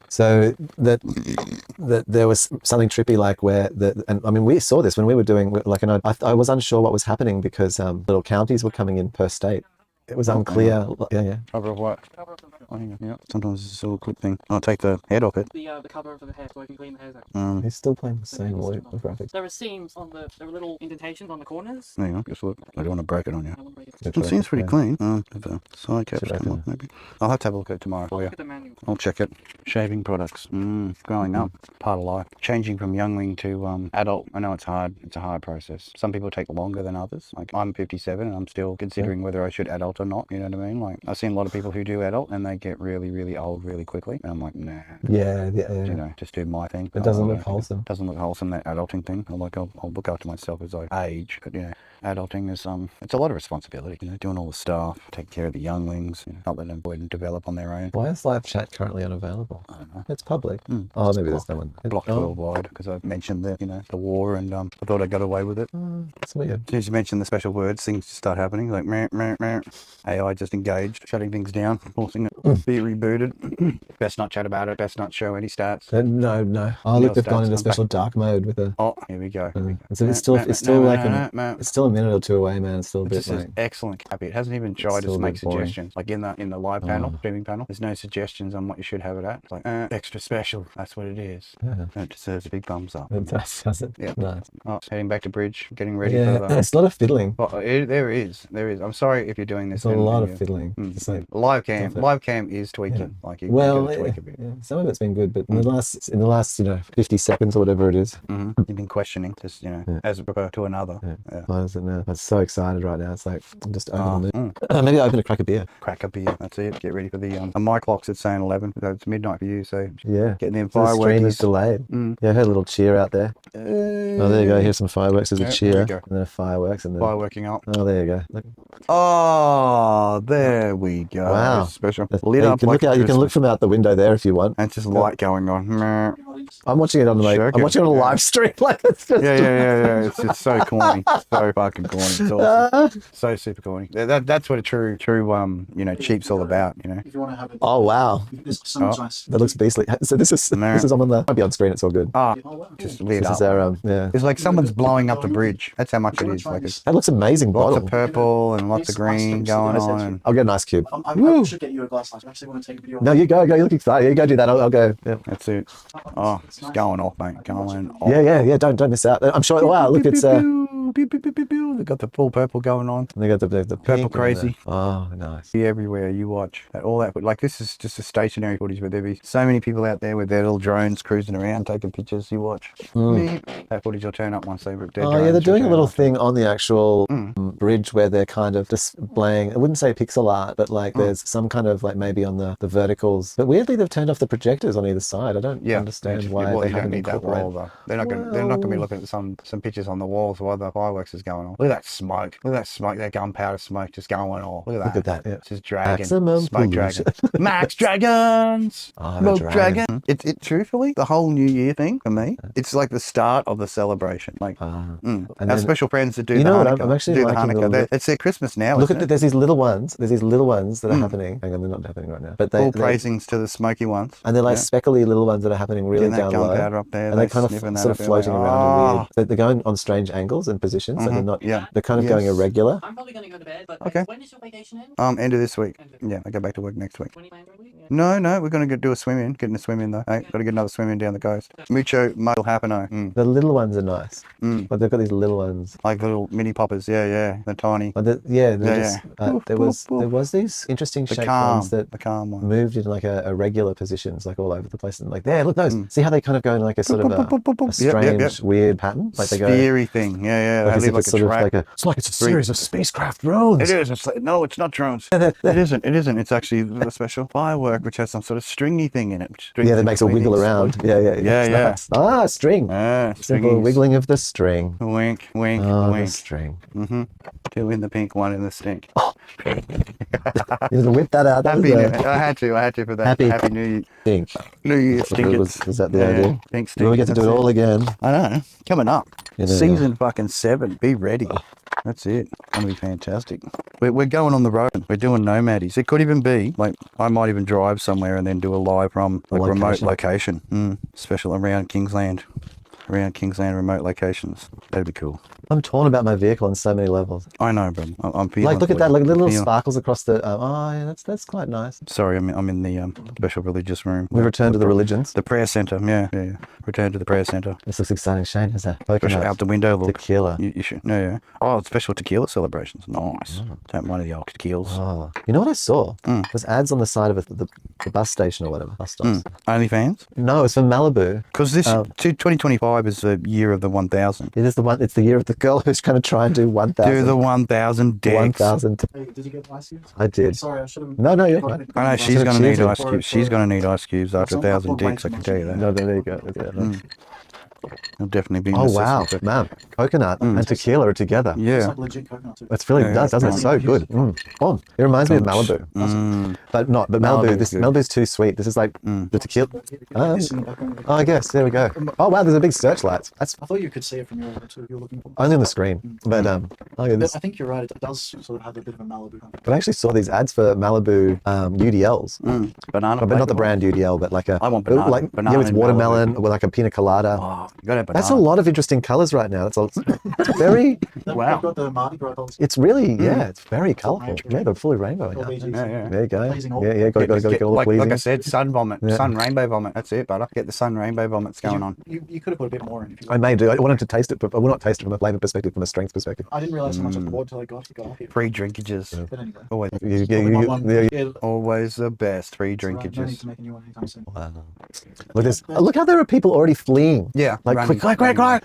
So that there was something trippy, like and I mean, we saw this when we were doing like, and I was unsure what was happening because little counties were coming in per state. It was unclear. Yeah. Cover of what? Oh, hang on. Yeah. Sometimes it's a little clip thing. I'll take the head off it. The cover of the hair so I can clean the hairs out. He's still playing the same graphics. There are seams on there are little indentations on the corners. There you go. Just look. I don't want to break it on you. I won't break it. It seems pretty clean. The side caps come off, maybe. I'll have to have a look at it tomorrow for you. Look at the manual. I'll check it. Shaving products. Growing up. Part of life. Changing from youngling to adult. I know it's hard. It's a hard process. Some people take longer than others. Like I'm 57 and I'm still considering whether I should adult or not. You know what I mean? Like I've seen a lot of people who do adult and they get really, really old really quickly. And I'm like, nah. Yeah. You know, just do my thing. It doesn't look wholesome. Doesn't look wholesome, that adulting thing. I'll look after myself as I age. But you know, adulting is it's a lot of responsibility. You know, doing all the stuff, taking care of the younglings, you know, not letting them go ahead and develop on their own. Why is live chat currently unavailable? I don't know. It's public. Oh, maybe there's no one. Blocked worldwide because I mentioned the war and I thought I got away with it. That's weird. As soon as you mention the special words, things just start happening. Like meh, meh, meh. AI just engaged, shutting things down, forcing it to be rebooted. Best not chat about it. Best not show any stats. No. Oh, look, they've gone into special dark mode with a. Oh, here we go. So it's still it's still a minute or two away, man. It's still a bit This is excellent, Cappy. It hasn't even tried still to a make bit boring. suggestions. Like in the live panel, streaming panel, there's no suggestions on what you should have it at. It's like extra special. That's what it is. Yeah. And it deserves a big thumbs up. It does it? Yeah. Nice. Oh, heading back to bridge, getting ready Yeah, for the. it's a lot of fiddling. Oh, there is. I'm sorry if you're doing this. It's a lot and of fiddling. It's like, Live cam is tweaking. Yeah. Like you well, gotta tweak a bit. yeah, some of it's been good, but in the last 50 seconds or whatever it is. You've been questioning this, as a prefer to another. Yeah. Why is it now? I'm so excited right now. It's like I'm just over the moon. Maybe I open a crack of beer. Crack a beer. That's it. Get ready for the my clock's at saying 11. So it's midnight for you. So Yeah. getting them The stream is fireworks. delayed. Yeah, I heard a little cheer out there. Oh, there you go. Here's some fireworks. There's a Yeah, cheer, there you go. and then a fireworks, and then Fireworking up. oh, there you go. Look. Oh, there we go. Wow. Special. You Lit can up like look out. You can look Christmas. from out the window there if you want. And it's just light going on. Meh. I'm watching it on I'm watching it on a live stream. Like it's just Yeah. It's just so corny. So fucking corny. It's awesome. So super corny. That's what a true cheap's all about, If you want to have it. Oh wow, This sounds nice. that looks beastly. So this is I'm on the might be on screen. It's all good. Oh, Oh, wow. just lit This up. is our yeah. It's like someone's blowing up the bridge. That's how much it is. Like it's That looks amazing. lots Bottle. of purple and lots of green going on. I'll get an ice cube. I should get you a glass light. I actually want to take a video. No, you go. You look excited. You go do that. I'll go. Yeah. That's it. Oh, it's going off, mate. Going off. Yeah. Don't miss out. I'm sure. Wow, look, it's They've got the full purple going on. they got the Purple pink crazy. Oh, nice. Be everywhere you watch all that. But like this is just a stationary footage, but there'd be so many people out there with their little drones cruising around taking pictures. You watch. That footage will turn up once they rip their Oh drones. yeah, they're doing a will little turn up. thing on the actual bridge where they're kind of displaying. I wouldn't say pixel art, but like there's some kind of like maybe on the verticals. But weirdly, they've turned off the projectors on either side. I don't understand why well, they you don't haven't need that incorporated. wall though. They're not going to be looking at some pictures on the walls while the fireworks is going on. Look at that smoke. Look at that smoke. That gunpowder smoke just going off. Look at that. Look at that. Yeah. It's just dragon. Maximum Smoke pollution. dragon. Max dragons. Oh, the Smoke dragon. It truthfully, the whole New Year thing for me, it's like the start of the celebration. Like And our then- special friends that do You the know what, Hanukkah. I'm actually do the liking the Hanukkah. little- It's their Christmas now. Look isn't at it? there's these little ones. There's these little ones that are happening. Hang on, they're not happening right now. But All they praisings to the smoky ones. and they're like speckly little ones that are happening really Getting that down low. gunpowder up there. And they're kind of sniffing that sort up of there, floating like, around in weird. They're going on strange angles and positions, so they're not. Yeah. They're kind of going Yes. irregular. I'm probably going to go to bed, but Okay. when does your vacation end? End of this week. End of- Yeah, I go back to work next week. 20 planned for a week? Yeah. No, we're going to do a swim in. Getting a swim in though. Hey, got to get another swim in down the coast. Mucho will happen. The little ones are nice, but they've got these little ones. Like little mini poppers. Yeah. They're tiny. But they're just, Woof, there woof, woof. was these interesting The shaped calm. ones that The calm one. moved in like a regular positions, like all over the place, and like there, look those. See how they kind of go in like a sort of a strange, weird pattern, like they go. Sphery thing. Yeah. Like They as leave if like it's a sort of track. like it's like it's a series of spacecraft drones. It is. It's like, no, it's not drones. It isn't. It's actually a special firework which has some sort of stringy thing in it. Which strings Yeah, that in makes a between wiggle these. around. Yeah. Yeah. Nice. Ah, string. Simple Stringies. wiggling of the string. Wink, wink, Oh, the wink. string. Two in the pink, one in the stink. You have to whip that out. That was Happy New a I had to for that. Happy New Year. stink. New Year stinkers. Was that the idea? Pink Then we get to do it That's all again. I know. Coming up. Yeah, there you Season fucking 7. Be ready. That's it. It's going to be fantastic. We're going on the road. We're doing nomadies. It could even be, like, I might even drive somewhere and then do a live from like remote location. Special around Kingsland. Around Kingsland remote locations. That'd be cool. I'm torn about my vehicle on so many levels. I know, bro. I'm feeling Like, look at for that, you. like little Feel- sparkles across the. Oh, yeah, that's quite nice. Sorry, I'm in the special religious room. We return to the religions. The prayer center. Yeah. Return to the prayer center. This looks exciting. Shane has that Push coconut out the window. Look. tequila. You should. Yeah. Oh, it's special tequila celebrations. Nice. Don't mind the old tequilas. Oh, you know what I saw? There's ads on the side of the bus station or whatever. Bus stops. OnlyFans? No, it's from Malibu. Because this 2025 is the year of the 1,000. It is the one. It's the year of the girl who's going to try and do 1,000. Do the 1,000 decks. 1,000. Hey, did you get ice cubes? I did. Sorry, I should have. No, you're fine. I know she's going to Cheers need to ice cubes. She's going to need ice cubes after 1,000 dicks. I can tell you that. No, there you go. Yeah. It'll definitely be. Oh wow, man! Coconut and tequila are together. It's Yeah. like legit coconut too. It's really Yeah, does, doesn't it? It's so good. Oh, it reminds me of Malibu, but not. But Malibu, Malibu's good. Malibu's too sweet. This is like the tequila. This in the background. Oh, I guess there we go. Oh wow, there's a big searchlight. That's I thought you could see it from your too. You're looking for. only on the screen, but oh yeah, this. I think you're right. It does sort of have a bit of a Malibu. But I actually saw these ads for Malibu UDLs, Banana. but not the brand UDL, but like a. I want banana- Like banana yeah, with and watermelon with like a pina colada. Oh, you got to have banana. That's a lot of interesting colors right now. It's very. Wow. I've got the Mardi Gras colors. It's really it's very colourful. rainbow. Yeah, they're fully rainbow. All Yeah. these- Yeah. There you go. Blazing all- Yeah, got to get all the like pleasing. I said, sun vomit, sun rainbow vomit. That's it, butter. Get the sun rainbow vomits going on. You could have put a bit more in if you. I may do. I wanted to taste it, but I will not taste it from a flavour perspective, from a strength perspective. I didn't realize how much I poured till I got off here. Free drinkages. But anyway. Always, Yeah, always the best. Free right, no need drinkages. to make a new one anytime soon. Look, look how there are people already fleeing. Yeah. Like, running- quick,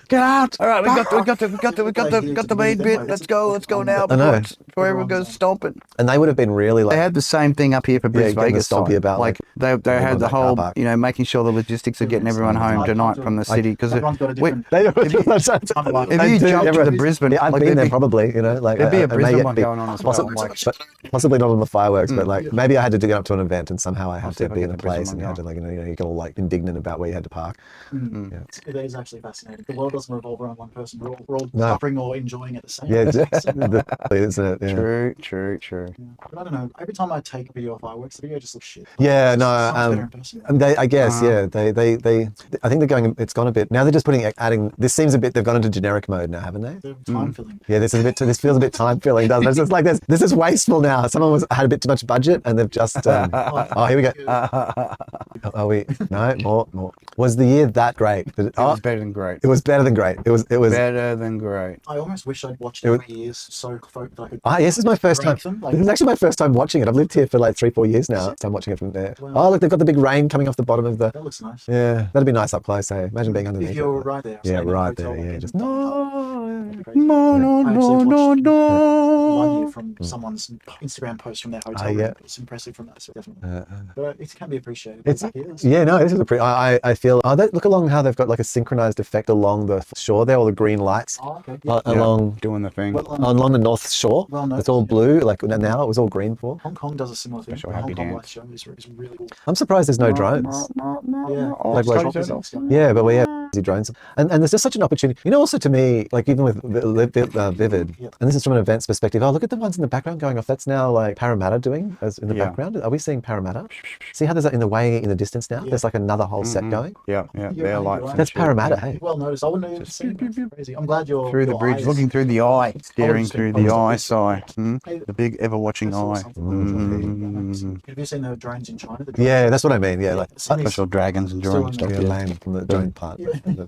get out. All right, we got the main bit. Let's go now. I know. Before everyone goes stomping. And they would have been really They like, had the same thing up here for Yeah, Brisbane getting the Vegas stompy side. about, like they everyone had in the that car whole, park. making sure the logistics of getting everyone home tonight from the city because Everyone's got a different. if you jumped to the Brisbane, yeah, I've like, been there'd there be- probably, like there'd be a it may Brisbane yet one be- going on as well, possibly, like- but possibly not on the fireworks, but like maybe I had to get up to an event and somehow I had see to if I be get in a the Brisbane place and one you had to like you get all like indignant about where you had to park. Yeah. It is actually fascinating. The world doesn't revolve around one person. We're all No. suffering or enjoying at the same Yeah, time. isn't it? Yeah. True. Yeah. But I don't know. Every time I take a video of fireworks, the video just looks shit. Yeah, It's no, so much better in person. I guess, yeah. They. I think they're going. It's gone a bit. Now they're just adding. This seems a bit. They've gone into generic mode now, haven't they? They're time filling. Yeah, this is a bit. This feels a bit time filling, doesn't it? It's just like this is wasteful now. Someone had a bit too much budget, and they've just. Oh, here we go. Are we? No, more. Was the year that great? It was better than great. It was better than great. It was. Better than great. I almost wish I'd watched It was- every years so that I could. Ah, yes, this is my first time. rank them, like- This is actually my first time watching it. I've lived here for like 3-4 years now. So I'm watching it from there. Wow. Oh, look, they've got the big rain coming off the bottom of the. That looks nice. Yeah, that'd be nice up close. Hey, imagine being underneath. If you're it. right there. Yeah, staying in a right hotel there. Yeah, in just Downtown, that'd be crazy. No, I actually watched one no. year from someone's Instagram post from their hotel yeah. room. It's impressive from that, so definitely. But it can be appreciated. It's Back here, yeah, no, this is a pretty. I feel. Oh, look along how they've got like a synchronized effect along the shore there, all the green lights Oh, okay. Yeah. along Doing the thing. Well, along the north shore. Well, no, It's all blue. Like now, it was all green before. Hong Kong does a similar thing. Special The Hong happy Kong dance. light show is really cool. I'm surprised there's no drones. Yeah. Like, Choppers like- and stuff. Yeah, but we have drones, and there's just such an opportunity. Also to me, like even with Vivid, Yeah. and this is from an events perspective. Oh, look at the ones in the background going off. That's now like Parramatta doing as in the Yeah. background. Are we seeing Parramatta? See how there's in the way in the distance now? Yeah. There's like another whole set going. Yeah, You're they're right, lights. you're right. and That's shit. Parramatta, hey. Well noticed. I wouldn't have even seen that. It's crazy. I'm glad you're Through the your bridge, eyes- looking through the eye, staring Always through been- the always eye been- side. The big ever-watching I saw eye. something. Have you seen the drones in China? The drones- Yeah, that's what I mean. Yeah, like Sydney's- Special dragons and Still drawing in stuff. yeah, Yeah. lame from the drone part.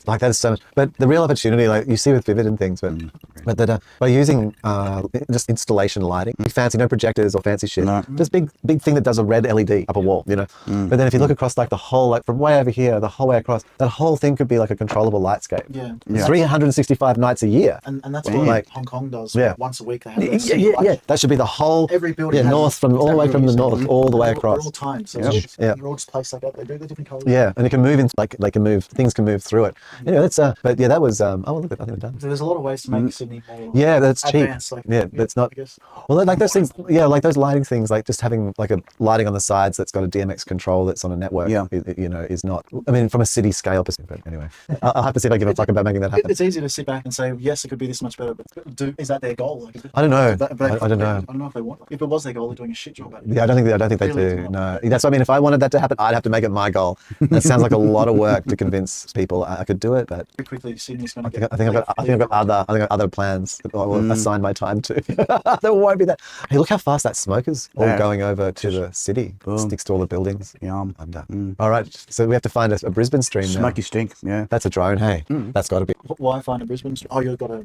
Like that is so much. But the real opportunity, like you see with Vivid and things, but that by using just installation lighting, fancy no projectors or fancy shit, No. just big thing that does a red LED up a wall, But then if you look across like the whole, like from way over here, the whole way across, that whole thing could be like a controllable lightscape. Yeah. 365 nights a year. And that's Yeah. what Like- Hong Kong does. Yeah. Once a week they have Yeah, this, yeah, like, yeah. That should be the whole. Every building. Yeah, has north from all the way from the north, all the way They're all across. timed. So Yep. it's just, Yeah. they're all just placed like that. They do the different colours. Yeah, and it can move in like they can move. Things can move through it. Anyway, that's but yeah, that was. Oh, look at I think we're done. So there's a lot of ways to make Sydney more. Yeah, that's cheap. advanced, like, Yeah, that's not. I guess. Well, like those things, yeah, like those lighting things, like just having like a lighting on the sides that's got a DMX control that's on a network, Yeah. is not. I mean, from a city scale perspective. But anyway, I'll have to see if I give a fuck about making that happen. It's easy to sit back and say, yes, it could be this much better, but is that their goal? Like, I don't know. But I don't know. I don't know if they want. If it was their goal, they're doing a shit job at it. Yeah, I don't think they Clearly do. it's No, that's what I mean. If I wanted that to happen, I'd have to make it my goal. That sounds like a lot of work to convince people I could do it, but Very quickly, Sydney's going to I get. think I've got other plans that I will assign my time to. There won't be that. Hey, look how fast that smoke is all Yeah. going over to the city. Boom. Sticks to all the buildings. Yum. I'm done. All right, so we have to find a Brisbane stream now. Smoky stink. Yeah. That's a drone. Hey, that's got to be. Why find a Brisbane? Oh, you've got a.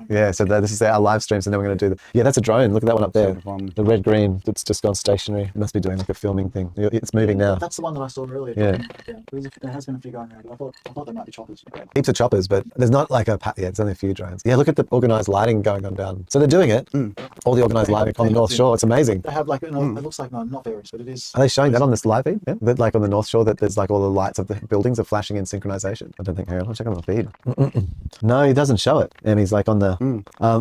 Yeah. So this is our live streams, and then we're going to do the. Yeah, that's a drone. Look at that one up there. Sort of on- The red green. It's just gone stationary. It must be doing like a filming thing. It's moving now. That's the one that I saw earlier. Yeah. There has been a few going around. I thought there might be choppers. Heaps of choppers, but there's not like a. Yeah, it's only a few drones. Yeah, look at the organised lighting going on down. So they're doing it. All the organised lighting on the North Shore. It's amazing. They have like it looks like not varies, but it is. Are they showing that on this live feed? Yeah. That, like on the North Shore, that there's like all the lights of the buildings are flashing in synchronization. I don't think. Hang on, I'll check on the feed. No, he doesn't show it. And he's like on the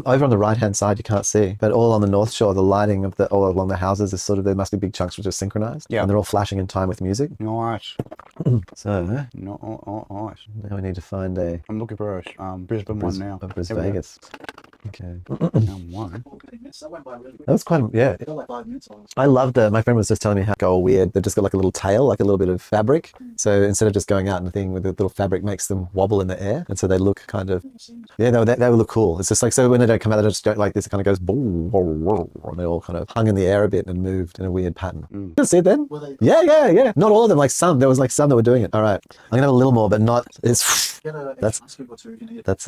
over on the right hand side, you can't see, but all on the North Shore, the lighting of the all along the houses is sort of there must be big chunks which are synchronized. Yeah. And they're all flashing in time with music. Nice. So Nice. now we need to find a I'm looking for a Brisbane one now. Brisbane Vegas. Okay. One. That went by really quick. That was quite yeah. It felt like 5 minutes. I loved my friend was just telling me how go all weird. They've just got like a little tail, like a little bit of fabric. So instead of just going out and the thing with the little fabric makes them wobble in the air. And so they look kind of, yeah, no, they would look cool. It's just like, so when they don't come out, they just don't like this, it kind of goes, and they all kind of hung in the air a bit and moved in a weird pattern. You can see it then? Were they- Yeah. Not all of them, like some, there was like some that were doing it. All right. I'm going to have a little more, but not, it's, Get a That's- scoop or two if you need it. that's,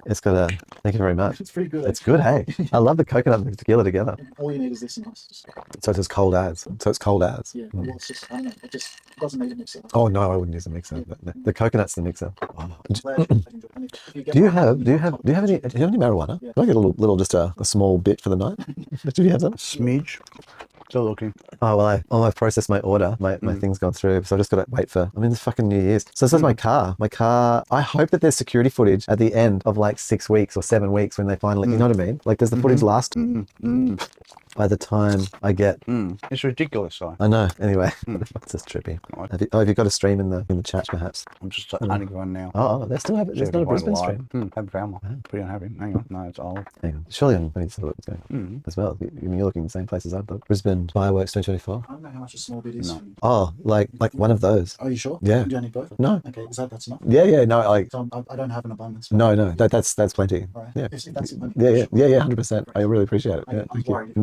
it's got a, thank you very much. It's free pretty good. It's good, hey. I love the coconut and the tequila together. All you need is this and ice. So it's as cold as. Yeah, well, it's just, I don't know, it just doesn't need a mixer. Oh no, I wouldn't use a mixer. But the coconut's the mixer. Oh. Glad you enjoy it. And if you get Do you one, have any marijuana? Yeah. Like a little just a small bit for the night? Do you have that? Smidge. Still looking. Oh well, I've processed my order. My thing's gone through, so I just got to wait for. I mean, it's fucking New Year's. So this is my car. My car. I hope that there's security footage at the end of like 6 weeks or 7 weeks when they finally. You know what I mean? Like, does the footage last? By the time I get. It's ridiculous, Si. I know. Anyway, it's just trippy. Have you got a stream in the chat perhaps? I'm just hunting one now. Oh, they still have it. There's not a Brisbane stream. Haven't found one. Pretty unhappy. Hang on. No, it's old. Hang on. Surely I need to look as well. I mean, you're looking in the same place as I've looked. Brisbane Fireworks 2024. I don't know how much a small bit is. No. Oh, like one of those. Are you sure? Yeah. Do you need both? No. Okay, that's enough. Yeah, no, like So I don't have an abundance. no, that's plenty. All right. Yeah. If that's it, then- Yeah, 100%. I really appreciate it. Yeah, I'm thank you. worried.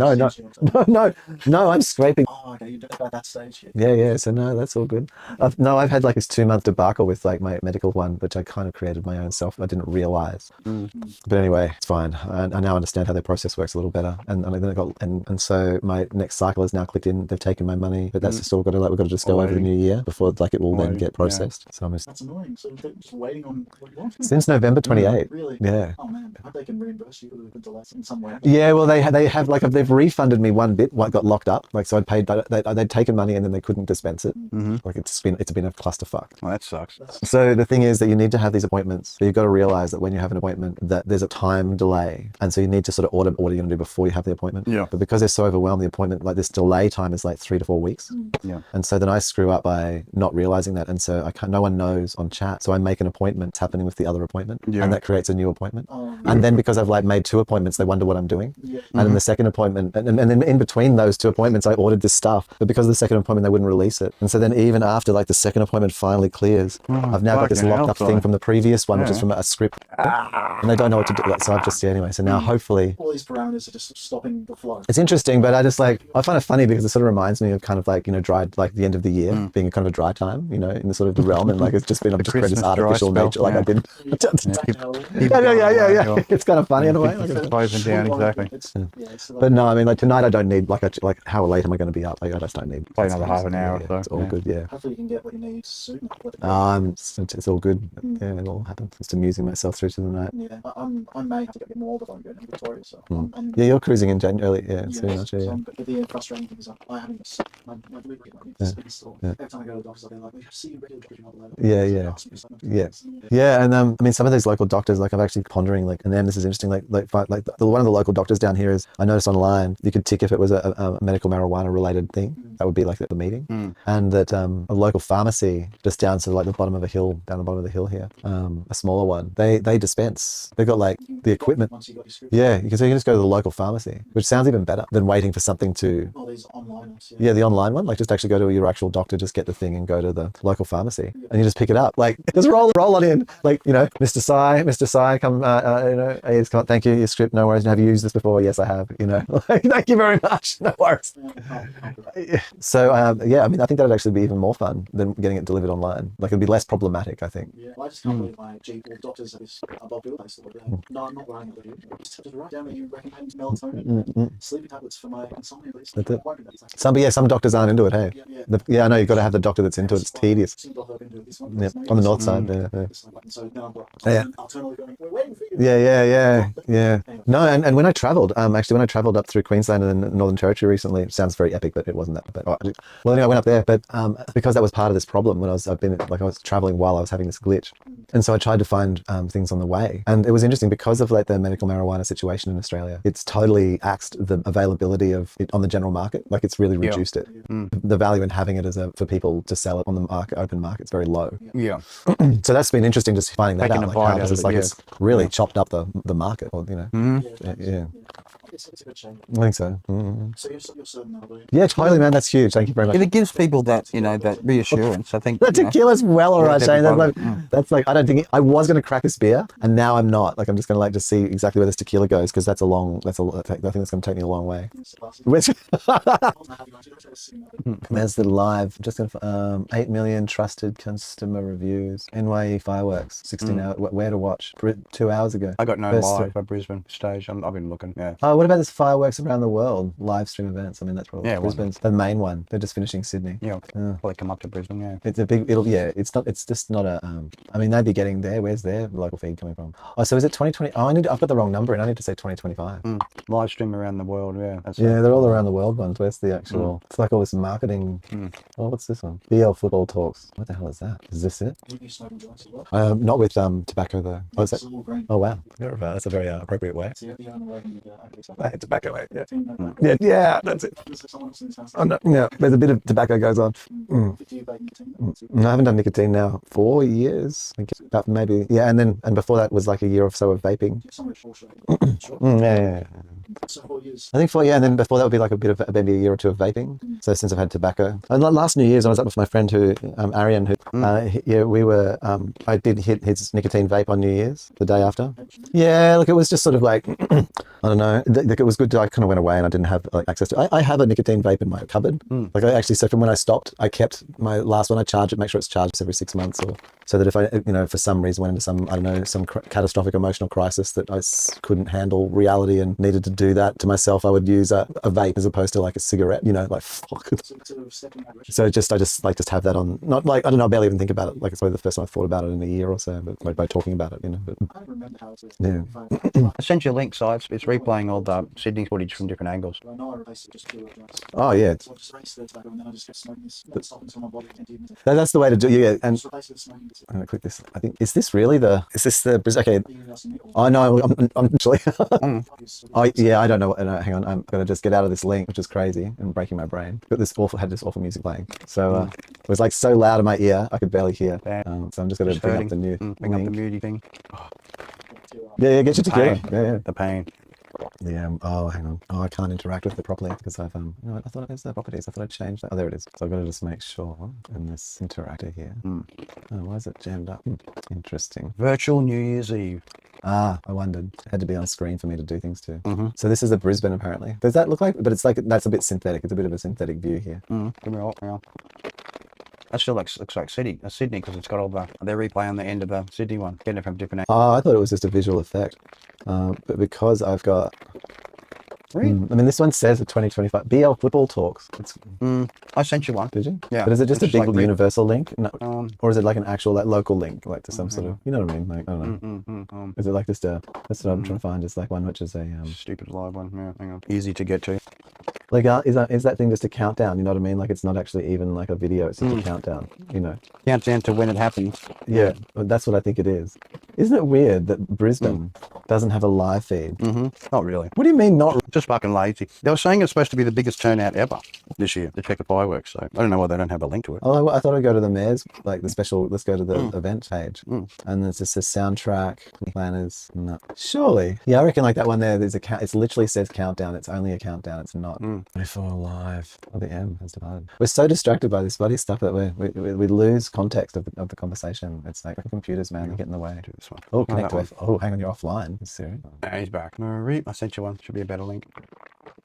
No, I'm scraping. Oh, okay, you're at that stage yet. Yeah, so no, that's all good. I've had like this 2-month debacle with like my medical one, which I kind of created my own self. I didn't realize. But anyway, it's fine. I now understand how their process works a little better. And then I got, and so my next cycle has now clicked in. They've taken my money, but that's still got to, like, we've got to just go over the new year before like it will then get processed. So I'm That's annoying. So they're just waiting on what you want. since November 28th. Really? Yeah. Oh man, I hope they can reimburse you for the delay in some way. Yeah, well, they have like they've refunded me one bit. What got locked up, like so I'd paid. They'd taken money and then they couldn't dispense it. Like it's been a clusterfuck. Well, that sucks. So the thing is that you need to have these appointments. So you've got to realize that when you have an appointment, that there's a time delay, and so you need to sort of order what you're going to do before you have the appointment. Yeah. But because they're so overwhelmed, the appointment, like this delay time is like 3 to 4 weeks. Yeah. And so then I screw up by not realizing that, and so no one knows on chat. So I make an appointment. It's happening with the other appointment, and that creates a new appointment. And then because I've like made 2 appointments, they wonder what I'm doing. And in the second appointment, and then in between those 2 appointments, I ordered this stuff, but because of the second appointment, they wouldn't release it. And so then even after like the second appointment finally clears, I've now got this fucking locked up hell, thing Si. from the previous one, which is from a script, and they don't know what to do. So I've just anyway. So now hopefully. All these parameters are just stopping the flow. It's interesting, but I find it funny because it sort of reminds me of kind of like, dry, like the end of the year being a kind of a dry time, in the sort of the realm, and like it's just been, I've just created this Christmas dry artificial spell, nature, like I've been. Yeah. Yeah. It's kind of funny in a way. Like, Closing down, exactly. but no, I mean, like tonight I don't need like how late am I going to be up? Like I just don't need. Play another half an hour Yeah, or so. it's all good. Yeah. Hopefully you can get what you need soon. It's all good. Yeah, it all happens. Just amusing myself through to the night. Yeah, I may have to get more before I'm going to Victoria. So Yeah, you're cruising in January. Yeah, soon, so actually. Yeah. but the frustrating thing is I haven't my week is been still. Every time I go to the doctors, I'll be like, we have to see you regularly. Yeah, and I mean, some of these local doctors, like I'm actually pondering, like, and then this is interesting, like one of the local doctors down here is, I noticed online, you could tick if it was a medical marijuana related thing. That would be like the meeting, and that a local pharmacy just down to like the bottom of the hill here, a smaller one, they dispense. They've got like the equipment. Once you got your script. Yeah, because you can just go to the local pharmacy, which sounds even better than waiting for something to. All these online ones. Yeah, the online one, like just actually go to your actual doctor, just get the thing and go to the local pharmacy, and you just pick it up. Like just roll on in, like Mr. Sai, come, hey, thank you, your script, no worries. Have you used this before? Yes, I have. Like, thank you very much, no worries. So yeah, I mean, I think that'd actually be even more fun than getting it delivered online. Like it'd be less problematic, I think. Yeah, well, I just can't believe my GP or doctors have this above bill based on no, I'm not writing it with you. Just write down that you recommend melatonin, sleeping tablets for my insomnia, please. That's it. Some doctors aren't into it, hey. Yeah, I know, you've got to have the doctor that's into it. It's tedious. Yeah, on the north side. Yeah. So now Yeah. I'll turn going, we're waiting for you. Yeah. No, and when I travelled, actually, up through Queensland and the Northern Territory recently, it sounds very epic, but it wasn't that. But well, anyway, I went up there, but because that was part of this problem when I was travelling while I was having this glitch, and so I tried to find things on the way, and it was interesting because of like the medical marijuana situation in Australia. It's totally axed the availability of it on the general market. Like it's really reduced it. The value in having it for people to sell it on the market, open market, is very low. Yeah. So that's been interesting, just finding that Taking out. a bite out of it, It's chopped up the market, or Yeah. It's a good change. I think so. Mm. So you're certain now, believe. Yeah, totally, man. That's huge. Thank you very much. If it gives people that, you know, that reassurance, I think. The tequila's well all right, Shane. definitely That's like I don't think I was going to crack this beer, and now I'm not. Like I'm just going to like just see exactly where this tequila goes because that's a long. I think that's going to take me a long way. There's the live. Just going to 8 million trusted customer reviews. NYE fireworks. 16 hours. Where to watch? 2 hours ago. I got no First live three. for Brisbane stage. I've been looking. Yeah. Oh, what about this fireworks around the world? Live stream events. I mean, that's probably Yeah, why not? Brisbane's the main one. They're just finishing Sydney. Yeah. Probably come up to Brisbane. Yeah. It's a big. It's not. It's just not a. I mean, they'd be getting there. Where's their local feed coming from? Oh, so is it 2020? Oh, I've got the wrong number, and I need to say 2025. Live stream around the world. Yeah. That's Yeah, they're all around the world ones. Where's the actual? It's like all this marketing. Oh, what's this one? BL Football Talks. What the hell is that? Is this it? You smoking joints as well? Not with tobacco though. Oh, is that? It's all green. Oh wow. That's a very appropriate way. So you're on the way and you Tobacco way. Yeah. Yeah. Yeah. That's it. Someone else in this house. Oh no. Yeah. There's a bit of tobacco goes on. Do you bake nicotine? No, I haven't done nicotine now 4 years. I guess about maybe and before that was like a year or so of vaping. Somewhere short. Yeah. So 4 years. I think and then before that would be like a bit of maybe a year or two of vaping. So since I've had tobacco, and last New Year's I was up with my friend who Arian, who we were I did hit his nicotine vape on New Year's the day after. Yeah, look, it was just sort of like I don't know. Like it was good. I kind of went away and I didn't have like access to. I have a nicotine vape in my cupboard. Like I actually, so from when I stopped, I kept my last one. I charge it, make sure it's charged every 6 months, or so that if I, for some reason went into some catastrophic emotional crisis that I couldn't handle reality and needed to do that to myself, I would use a vape as opposed to like a cigarette. Like fuck. So I just have that on. Not like I don't know. I barely even think about it. Like it's probably the first time I thought about it in a year or so, but by talking about it, But I remember how it was. yeah. I sent you a link, so it's replaying all the Sydney footage from different angles. I know I replaced it just pure joints. Oh yeah. So I just erased the tobacco and then I just kept smoking this. Stop until my body emptied. That's the way to do. Yeah. And Just replace it with smoking. I'm gonna click this. I think is this okay? Oh no, I'm actually. Oh yeah, I don't know. No, hang on, I'm gonna just get out of this link, which is crazy and breaking my brain. But this awful music playing, so it was like so loud in my ear I could barely hear. So I'm just gonna bring up the new bring up the link. moody thing. Yeah, get your tequila. Pain. Yeah. The pain. Yeah. Oh, hang on. Oh, I can't interact with it properly because I've I thought it was the properties. I thought I'd changed that. Oh, there it is. So I've got to just make sure in this interactor here. Oh, why is it jammed up? Interesting. Virtual New Year's Eve. I wondered. It had to be on screen for me to do things too. So this is a Brisbane apparently. Does that look like? But it's like that's a bit synthetic. It's a bit of a synthetic view here. Give me a look now. That still looks like Sydney because it's got all they're replaying the end of the Sydney one, getting it from different. Oh, I thought it was just a visual effect, but because I've got. Really? I mean, this one says the 2025 BL Football Talks. It's, I sent you one. did you? Yeah. But is it just It's a big like universal link? No. Or is it like an actual like local link, like to some sort of, you know what I mean? Like I don't know. Is it like just a? That's what I'm trying to find. It's like one which is a Stupid live one. Yeah, hang on. Easy to get to. like is that thing just a countdown? You know what I mean? Like it's not actually even like a video. It's just a countdown. Countdown to when it happens. Yeah, that's what I think it is. Isn't it weird that Brisbane doesn't have a live feed? Not really. What do you mean not? Just fucking lazy. They were saying it's supposed to be the biggest turnout ever this year to check the fireworks. So I don't know why they don't have a link to it. Oh, I thought I'd go to the mayor's, like the special, let's go to the event page. And there's just a soundtrack, planners. No. Surely. Yeah, I reckon like that one there, there's it literally says countdown. It's only a countdown. It's not. Before live. Oh, the M has departed. We're so distracted by this bloody stuff that we lose context of the conversation. It's like computers, man, they get in the way. Do this one. Oh, connect that to F. Oh, hang on, you're offline. Serious? Yeah, he's back. Marie, I sent you one. Should be a better link.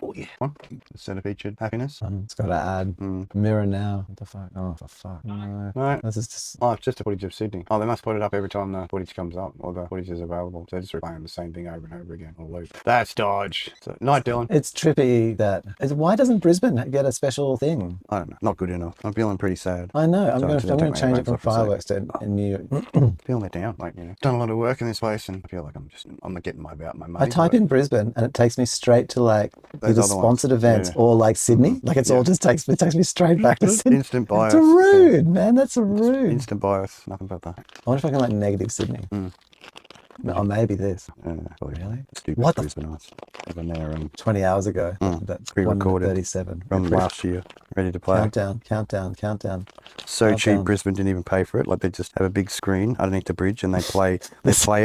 Oh yeah. One. Center featured happiness. It's got to add mirror now. What the fuck? Oh, for fuck. No. Right. This is just. Oh, it's just the footage of Sydney. Oh, they must put it up every time the footage comes up or the footage is available. So they're just replaying the same thing over and over again. Or loop. That's dodge. So, night, Dylan. It's trippy that. Why doesn't Brisbane get a special thing? I don't know. Not good enough. I'm feeling pretty sad. I know. I'm Sorry, going to to take my change it headphones from off for a fireworks to New York. Feeling let down. Like, done a lot of work in this place and I feel like I'm not getting my money. I type in Brisbane and it takes me straight to like Those either other ones. sponsored events or like Sydney. Like it's all just takes me straight back to Sydney. Instant bias. It's rude, man. That's rude. Instant bias. Nothing but that. I wonder if I can like negative Sydney. No, maybe this. Really? Stupid What the Brisbaneites. Even there 20 hours ago. That's pre-recorded 1:37. from last year, ready to play. Countdown. So cheap, Countdown. Brisbane didn't even pay for it. Like they just have a big screen underneath the bridge and they play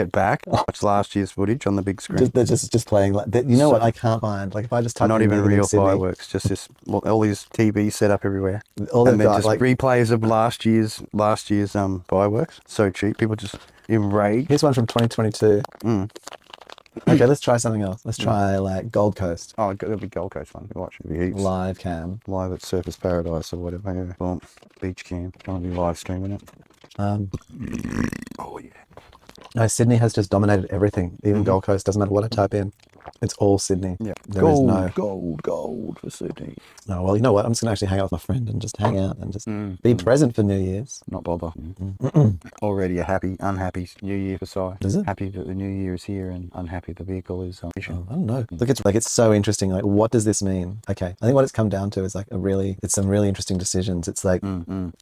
it back. Watch last year's footage on the big screen. They're just playing like that. You know what? I can't find. Like if I just type Not in even negative real Sydney, fireworks, just this all these TVs set up everywhere. all And they've they're got just like replays of last year's fireworks. So cheap. People just enraged. here's one from 2022. Okay, let's try something else. Let's try like Gold Coast Oh, it'll be Gold Coast one. Watch it. Be heaps. live cam. Live at Surface Paradise or whatever. Yeah. Boom. Beach camp. Trying to be live streaming it. Oh yeah. No, Sydney has just dominated everything. Even Gold Coast, doesn't matter what I type in. It's all Sydney. Yeah. There is no. gold for Sydney. No, well, you know what? I'm just gonna actually hang out with my friend and just hang out and just be present for New Year's. Not bother. Already a unhappy New Year for Si. Is it? Happy that the New Year is here and unhappy the vehicle is fishing. I don't know. Look, it's so interesting. Like, what does this mean? Okay, I think what it's come down to is like it's some really interesting decisions. It's like,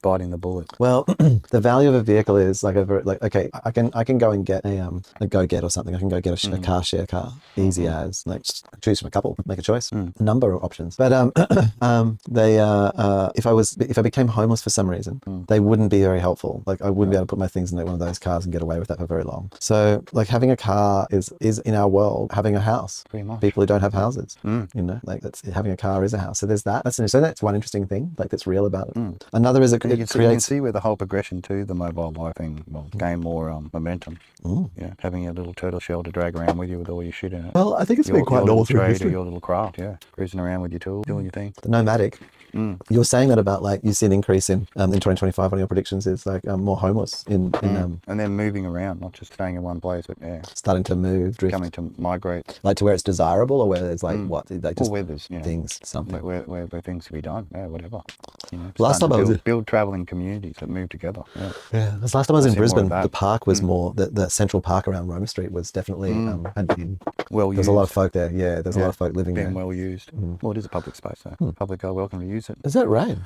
Biting the bullet. well, the value of a vehicle is like okay, I can go and get a go-get or something. I can go get a car share car, easy as like just choose from a couple, make a choice, number of options. But if I became homeless for some reason, they wouldn't be very helpful. Like I wouldn't be able to put my things in one of those cars and get away with that for very long. So like having a car is in our world having a house. Pretty much. People who don't have houses, you know, like having a car is a house. So there's that. So that's one interesting thing, like that's real about it. Another is You can see where the whole progression to the mobile life thing will gain more momentum. Yeah, having a little turtle shell to drag around with you with all your shit in it. Well, I think it's been quite normal through trade history. or your little craft. Yeah, cruising around with your tools, doing your thing. The nomadic. You're saying that about like you see an increase in 2025. One of your predictions is like more homeless in And then moving around, not just staying in one place, but starting to move, drift, coming to migrate. like to where it's desirable or where there's like what like Or just where there's things something. where things can be done. Yeah, whatever. You know, Last starting time I to was- build traveling communities that move together. Yeah. Yeah, this last time I was in see more of Brisbane, that. the park was more the central park around Roma Street was definitely had been. Well There's used. a lot of folk there. Yeah, there's a lot of folk living Being there. well used. Well, it is a public space, so public are welcome to use it. Is that rain?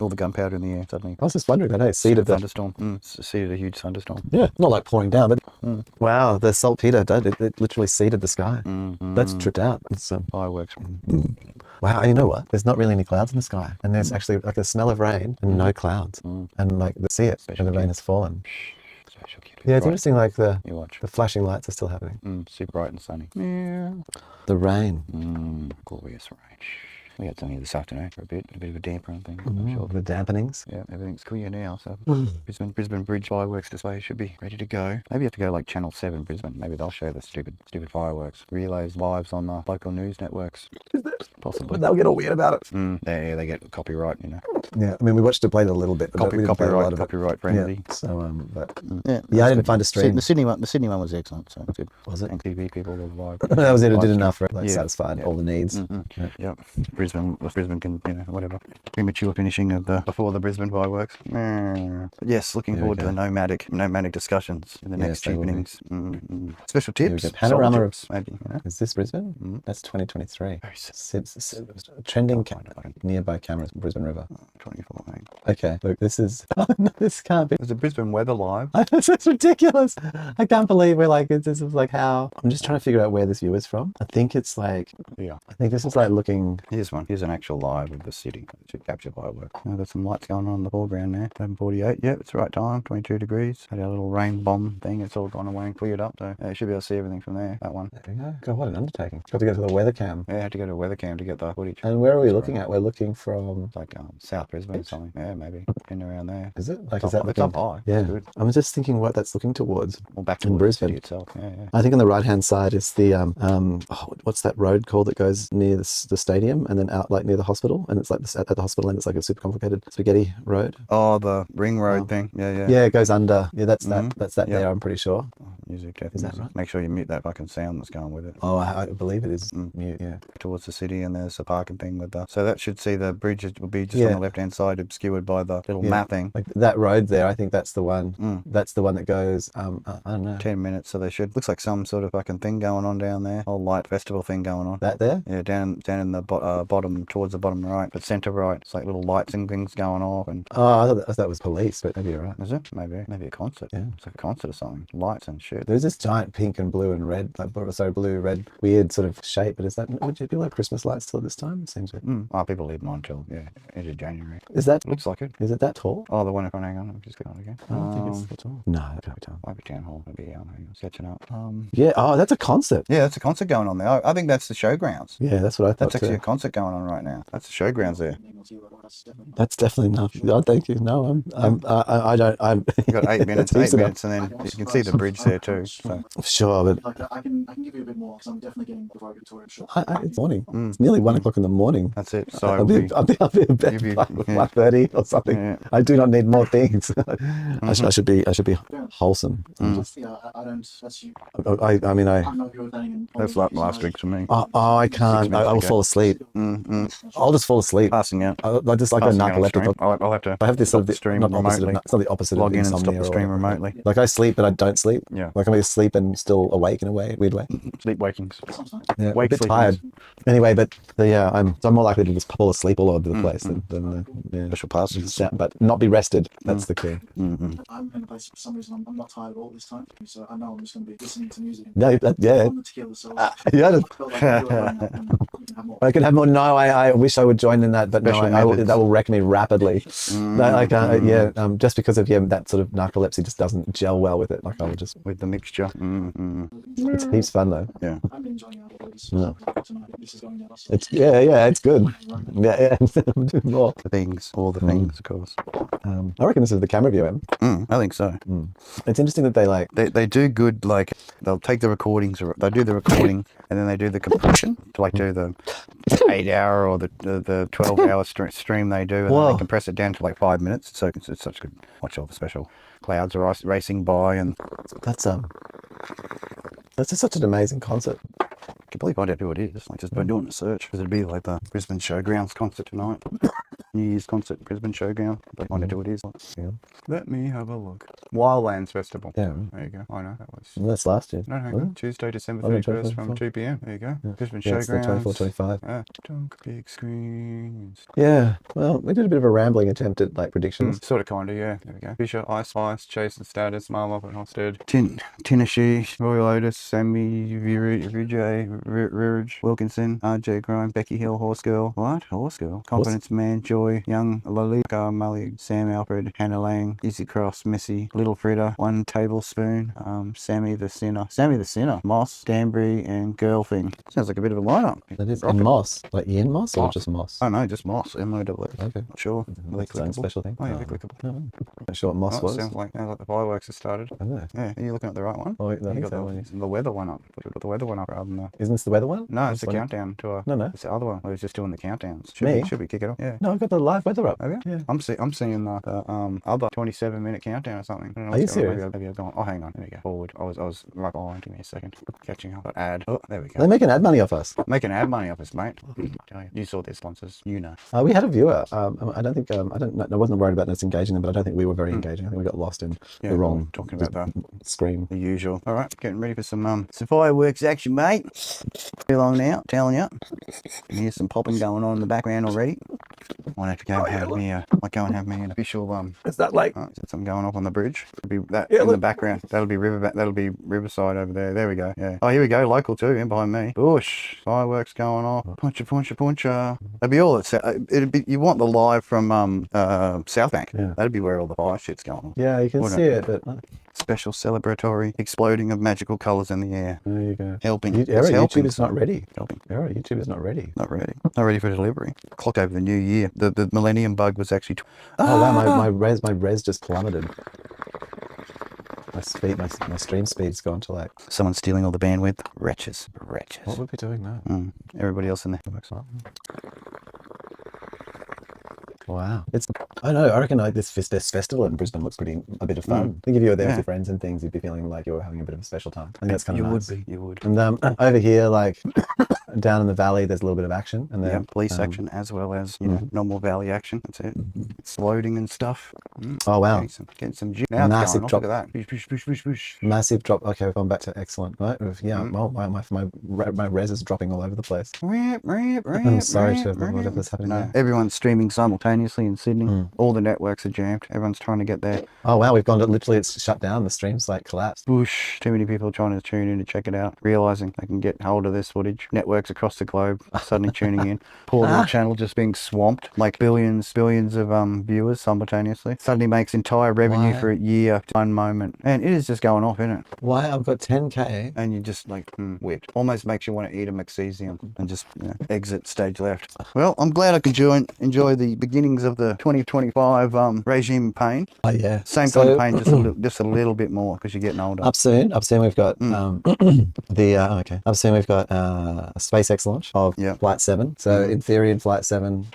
All the gunpowder in the air suddenly. I was just wondering that. Hey, seeded the Thunderstorm. Seeded a huge thunderstorm. yeah, not like pouring down, but wow, the saltpeter it literally seeded the sky. That's tripped out. It's Fireworks. wow. And you know what? There's not really any clouds in the sky, and there's actually like a smell of rain and no clouds, and like see it when the rain has fallen. Special kid. Yeah, it's Right. interesting. Like the You watch. flashing lights are still happening. Super bright and sunny. Yeah. The rain, Glorious rain. We had some here this afternoon for a bit of a damper and things. I'm sure. the dampenings. Yeah, everything's clear now. So Brisbane Bridge fireworks display should be ready to go. Maybe you have to go like Channel 7 Brisbane. Maybe they'll show the stupid fireworks. Relays lives on the local news networks. Possibly. They'll get all weird about it. They get copyright, you know. Yeah, I mean, we watched it played a little bit, but we didn't play a lot of it. Copyright friendly. Yeah. So, but Yeah, I didn't find a stream. The Sydney one was excellent. So good. Was it? And TV people were live. That was it. It Live did stream. enough for like Yeah. satisfied all the needs. Yep. Brisbane can, whatever. Premature finishing of before the Brisbane fireworks. But yes, looking There we forward to go. the nomadic discussions in the Yes, next they will be. cheapenings. Special Here we tips. go. Panorama solar of- tips, maybe. Is this Brisbane? That's 2023. Very sad. Trending Find it. nearby cameras, Brisbane River. 24. Mate. Okay, look, this is this can't be. There's a Brisbane weather live. This is ridiculous. I can't believe we're like this is like how I'm just trying to figure out where this view is from. I think it's like Yeah. I think this is like looking. Here's one. Here's an actual live of the city to capture fireworks. There's some lights going on in the foreground there. 11:48. Yep, it's the right time. 22 degrees. Had our little rain bomb thing. It's all gone away and cleared up. So you should be able to see everything from there. That one. There we go. God, what an undertaking. Got to go to the weather cam. Yeah, I had to go to a weather cam to get the footage. And where are we looking at? We're looking from. It's like South Brisbane or something. Yeah, maybe in around there. Is it like It's is that up, it's looking? up high. Yeah. It's good. I'm just thinking what that's looking towards. Well, back In to Brisbane. the city itself. Yeah. I think on the right hand side is the what's that road called that goes near the stadium and then out like near the hospital, and it's like at the hospital end it's like a super complicated spaghetti road. Oh, the ring road thing. Yeah. Yeah, it goes under. Yeah, that's that. That's that Yeah. there. I'm pretty sure. Music, definitely. Is that right? Make sure you mute that fucking sound that's going with it. Oh, I believe it is mute. Yeah. Towards the city, and there's a parking thing with the. So that should see the bridge will be just Yeah. on the left hand side, obscured by the little Yeah. map thing. Like that road there, I think that's the one. That's the one that goes. I don't know. 10 minutes, so they should. Looks like some sort of fucking thing going on down there. Whole light festival thing going on. That there. Yeah, down in the bottom, towards the bottom right, but centre right. It's like little lights and things going off, and Oh, I thought that was police, but maybe you're right. is it? Maybe a concert. Yeah. It's like a concert or something. Lights and shit. good. There's this giant pink and blue and red, like sorry, blue, red, weird sort of shape. But is that, would you be like Christmas lights till this time? It seems weird. Oh, people leave them on till into January. Is that, Looks like it. is it that tall? Oh, the one in front. Hang on, I'm just going on again. I don't think it's that tall. No, that can't be tall. Might be town hall. Maybe hang on, sketching up. Yeah. Oh, that's a concert. Yeah, that's a concert going on there. I think that's the showgrounds. Yeah, that's what I thought That's actually too. a concert going on right now. That's the showgrounds there. That's definitely not. Oh, thank you. No, I don't. I'm. You've got 8 minutes, That's 8 decent minutes, and then you can see the bridge there too. So Sure, but Like, I can give you a bit more because I'm definitely getting before I get to it. Sure. it's morning. It's nearly 1 o'clock in the morning. that's it. So I'll be in bed you'll be- by yeah. 1:30 or something. Yeah. I do not need more things. I should be wholesome. Yeah, I don't. That's you. I mean, I know if you're planning. that's like last week for me. I can't. I will ago. fall asleep. I'll just fall asleep. Passing out. I just like a Passing out on narcoleptic. stream. I'll have to. I have this sort of stream not opposite. remotely. It's not the opposite Log of in and stop insomnia the or stream whatever. remotely. Like I sleep, but I don't sleep. Yeah. Like I'm asleep and still awake in a weird way. Sleep wakings. Yeah, Wake a bit sleeping. tired. Anyway, but yeah, I'm more likely to just fall asleep all over the place than Special passes. but not be rested. That's the key. I'm in a place for some reason I'm not tired at all this time, so I know I'm just going to be listening to music. No, yeah. On the tequila, so Yeah, I felt like I can have more. I can have more. No, I wish I would join in that, but no, Special I will, methods. that will wreck me rapidly. Just because of that sort of narcolepsy just doesn't gel well with it. Like I will just. With the mixture. It's heaps fun though. Yeah. I've been enjoying it all this tonight. This is going down. It's it's good. Yeah, I'm doing more. The things, all the things, of course. I reckon this is the camera view, Em. I think so. It's interesting that they like. They do good, like, they'll take the recordings, or they do the recording, and then they do the compression to, like, do the 8-hour or the 12-hour stream they do, and then Whoa. they compress it down to, like, 5 minutes. So it's such good. Watch all the special clouds are racing by, and That's just such an amazing concert. you can probably find out who it is. Like, just by doing a search, because it'd be like the Brisbane Showgrounds concert tonight. New Year's concert, Brisbane Showground. But find out who it is. Yeah. Let me have a look. Wildlands Festival. Yeah. There you go. I know that was. That's last year. No, hang Was on. it? Tuesday, December Oh, no, 31st from 24. 2 p.m. There you go. Brisbane Yeah, it's the 24, Showgrounds. 25. Dunk, big screens. Yeah. Well, we did a bit of a rambling attempt at like predictions. Sort of, kind of, yeah. There we go. Fisher, Ice Spice, Jason Status, Marlop and Hosted. Tinashi, Royal Otis, Sammy, Vijay, Rirage, Wilkinson, RJ Grime, Becky Hill, Horse Girl. What? Horse Girl? Confidence Man, Joy, Young, Lalika, Mully, Sam Alfred, Hannah Lang, Izzy Cross, Missy, Little Fritter, One Tablespoon, Sammy the Sinner, Moss, Danbury, and Girl Thing. Sounds like a bit of a lineup. That is Rockin'. in Moss, like Ian Moss or Moss. just Moss? Oh no, just Moss. M-O-W. Okay. Not sure. Are they It's its own clickable? special thing. Oh yeah, Oh. they're clickable. No, not sure what Moss Oh, was. sounds like the fireworks have started. I don't know. Yeah, are you looking at the right one? Oh, I You think got so. the weather one up. You've got the weather one up rather than the... Isn't this the weather one? No, it's This the one? countdown to a... No. It's the other one. I was just doing the countdowns. Me? Should we kick it off? Yeah. No, I got the live weather up. Have you? Yeah. I'm seeing the other 27-minute countdown or something. I don't know Are you what's going on. serious? Maybe I've gone... Oh, hang on. There we go. Forward. I was right behind. Give me a second. Catching up. Ad. Oh, there we They go. make an ad money off us. Making ad money off us, mate. Tell you. You saw their sponsors. You know. We had a viewer. I don't think. I wasn't worried about us engaging them, but I don't think we were very engaging. I think we got lost in Yeah, the wrong. talking about the scream. usual. All right, getting ready for some fireworks action, mate. Too long now, telling you. You hear some popping going on in the background already. Might have to go and have me. Might go and have me an official. Is that like? Is that something going off on the bridge? It'll be that Yeah, in the look. background. That'll be Riverside over there. There we go. Yeah. Oh, here we go. Local too, in behind me. Bush fireworks going off. Puncha. That'd be all. It'd be. You want the live from South Bank. Yeah. That'd be where all the fire shit's going on. Yeah, you can Wouldn't see it, but Special celebratory exploding of magical colours in the air. there you go. Helping. Error, It's helping. YouTube is not ready. Helping. Error, YouTube is not ready. Not ready. Not ready for delivery. Clock over the new year. The Millennium Bug was actually... Oh wow, my res just plummeted. My stream speed's gone to like. Someone stealing all the bandwidth. Wretches. What would we be doing now? Everybody else in there. Wow, I know. I reckon like this festival in Brisbane looks a bit of fun. I think if you were there with your friends and things, you'd be feeling like you were having a bit of a special time. I think that's kind of nice. You would. And over here, like down in the valley, there's a little bit of action, and then police action as well as normal valley action. That's it. Exploding and stuff. Oh wow, Getting some now massive it's drop. going off. Look at that. Push. Massive drop. Okay, we've gone back to excellent. Right? Yeah. Well, my res is dropping all over the place. I'm sorry to whatever's happening No, there. everyone's streaming simultaneously. simultaneously in Sydney. All the networks are jammed. Everyone's trying to get there. Oh wow, we've gone to literally it's shut down. The stream's like collapsed. Whoosh, too many people trying to tune in to check it out, realizing they can get hold of this footage. Networks across the globe suddenly tuning in. Poor little channel just being swamped, like billions of viewers simultaneously. Suddenly makes entire revenue for a year, one moment. And it is just going off, isn't it? Why I've got 10k. And you just like whipped. Almost makes you want to eat a magnesium and just exit stage left. Well, I'm glad I could enjoy the beginnings of the 2025 regime pain. Oh yeah. Same kind of pain, just a little bit more because you're getting older. Up soon we've got Up soon we've got a SpaceX launch of Flight 7. So in theory, in Flight 7,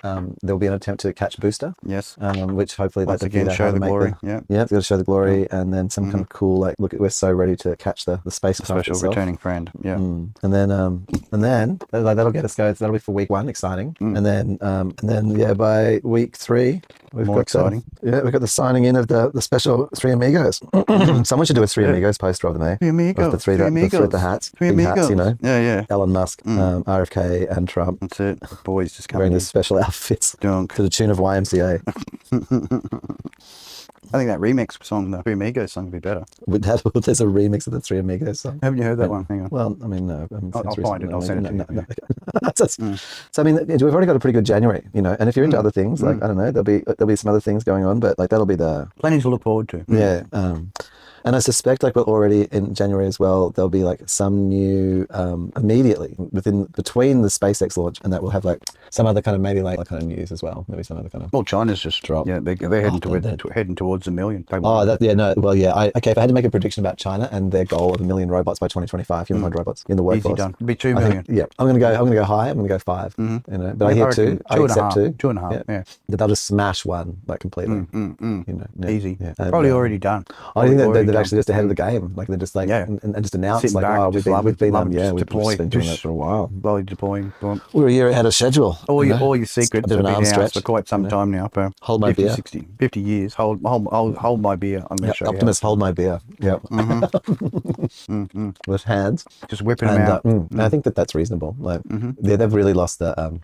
there'll be an attempt to catch booster. Yes. Which hopefully once again show the glory. Yeah, it's got to show the glory, and then some kind of cool like look. We're so ready to catch the spacecraft Special itself. returning friend. Yeah. And then that'll get us going. That'll be for week 1, exciting. And then by week 3 we've More got exciting. we've got the signing in of the special Three Amigos. Someone should do a Three Amigos poster of them, eh? Three Amigos. The three Amigos. with the hats, Three big hats, Amigos. you know. Yeah. Elon Musk, RFK, and Trump That's it. The boys just coming wearing in. the special outfits Dunk. to the tune of YMCA. I think that remix song, the Three Amigos song, would be better. There's a remix of the Three Amigos song. Haven't you heard that one? Hang on. Well, I mean, no. I'll find it. I'll send it to you. So I mean, we've already got a pretty good January, you know. And if you're into other things, like I don't know, there'll be some other things going on, but like that'll be the Plenty to look forward to. yeah. And I suspect like we're already in January as well. There'll be like some new immediately between the SpaceX launch and that we'll have like some other kind of maybe like kind of news as well. Maybe some other kind of. Well, China's just drop. Yeah, they're heading towards 1 million. If I had to make a prediction about China and their goal of 1 million robots by 2025, humanoid robots in the workforce. Easy done. It'd be 2 million. I'm gonna go high. I'm gonna go 5. You know, but I hear 2. I accept 2. 2.5. Yeah. But they'll just smash 1 like completely. You know, yeah, Easy. yeah. Probably already done. I think they're actually just ahead of the game. Like they're just like and just announce sitting like, back, oh, we've been deploy, been doing that for a while. Slowly deploying. We're a year ahead of schedule. All your secrets have been out for quite some time now. For hold my 50, beer. 60, 50 years. Hold my beer. I'm going to show you. Optimus, hold my beer. Yep. With hands. Just whipping them out. And I think that's reasonable. Like they've really lost the.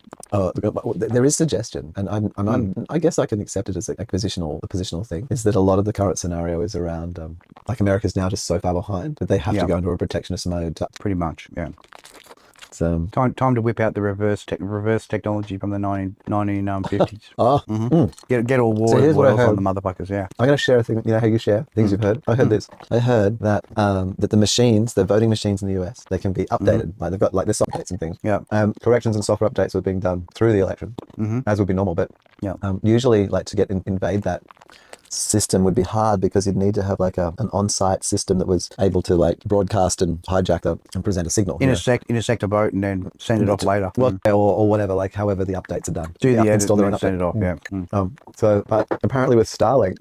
There is suggestion, and I guess I can accept it as a positional thing. Is that a lot of the current scenario is around like America's now just so far behind that they have to go into a protectionist mode. Pretty much, yeah. So time to whip out the reverse technology from the 1950s. Get all war worlds on the motherfuckers. Yeah. I'm going to share a thing. You know how you share things you've heard. I heard this. I heard that that the voting machines in the US, they can be updated. Like they've got like there's updates and things. Yeah. Corrections and software updates were being done through the election, as would be normal. But usually, like to invade that system would be hard because you'd need to have like an on-site system that was able to like broadcast and hijack and present a signal. Intersect a boat and then send it off later. Well, or whatever, like however the updates are done. Do the edit and then send it off, yeah. So, but apparently with Starlink,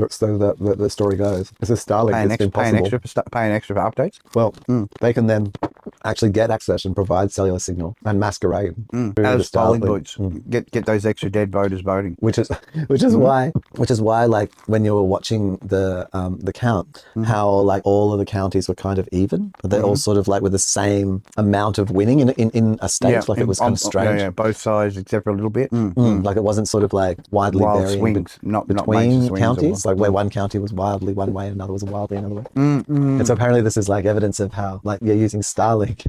so the story goes, is with Starlink it's been possible. Paying extra for updates? Well, they can then actually get access and provide cellular signal and masquerade. As Starlink boots. Get those extra dead voters voting. Which is why like when you were watching the count, how like all of the counties were kind of even. They all sort of like with the same amount of winning in a state. Like it was kind of strange. Yeah, both sides except for a little bit. Like it wasn't sort of like widely wild varying swings, not between swings counties. Like where one county was wildly one way and another was wildly another way. And so apparently this is like evidence of how like you're using Starlink,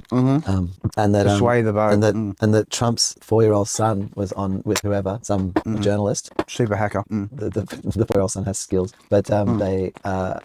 and that to sway the vote, and that Trump's 4-year-old son was on with whoever, some journalist, super hacker. The 4-year-old son has skills, but they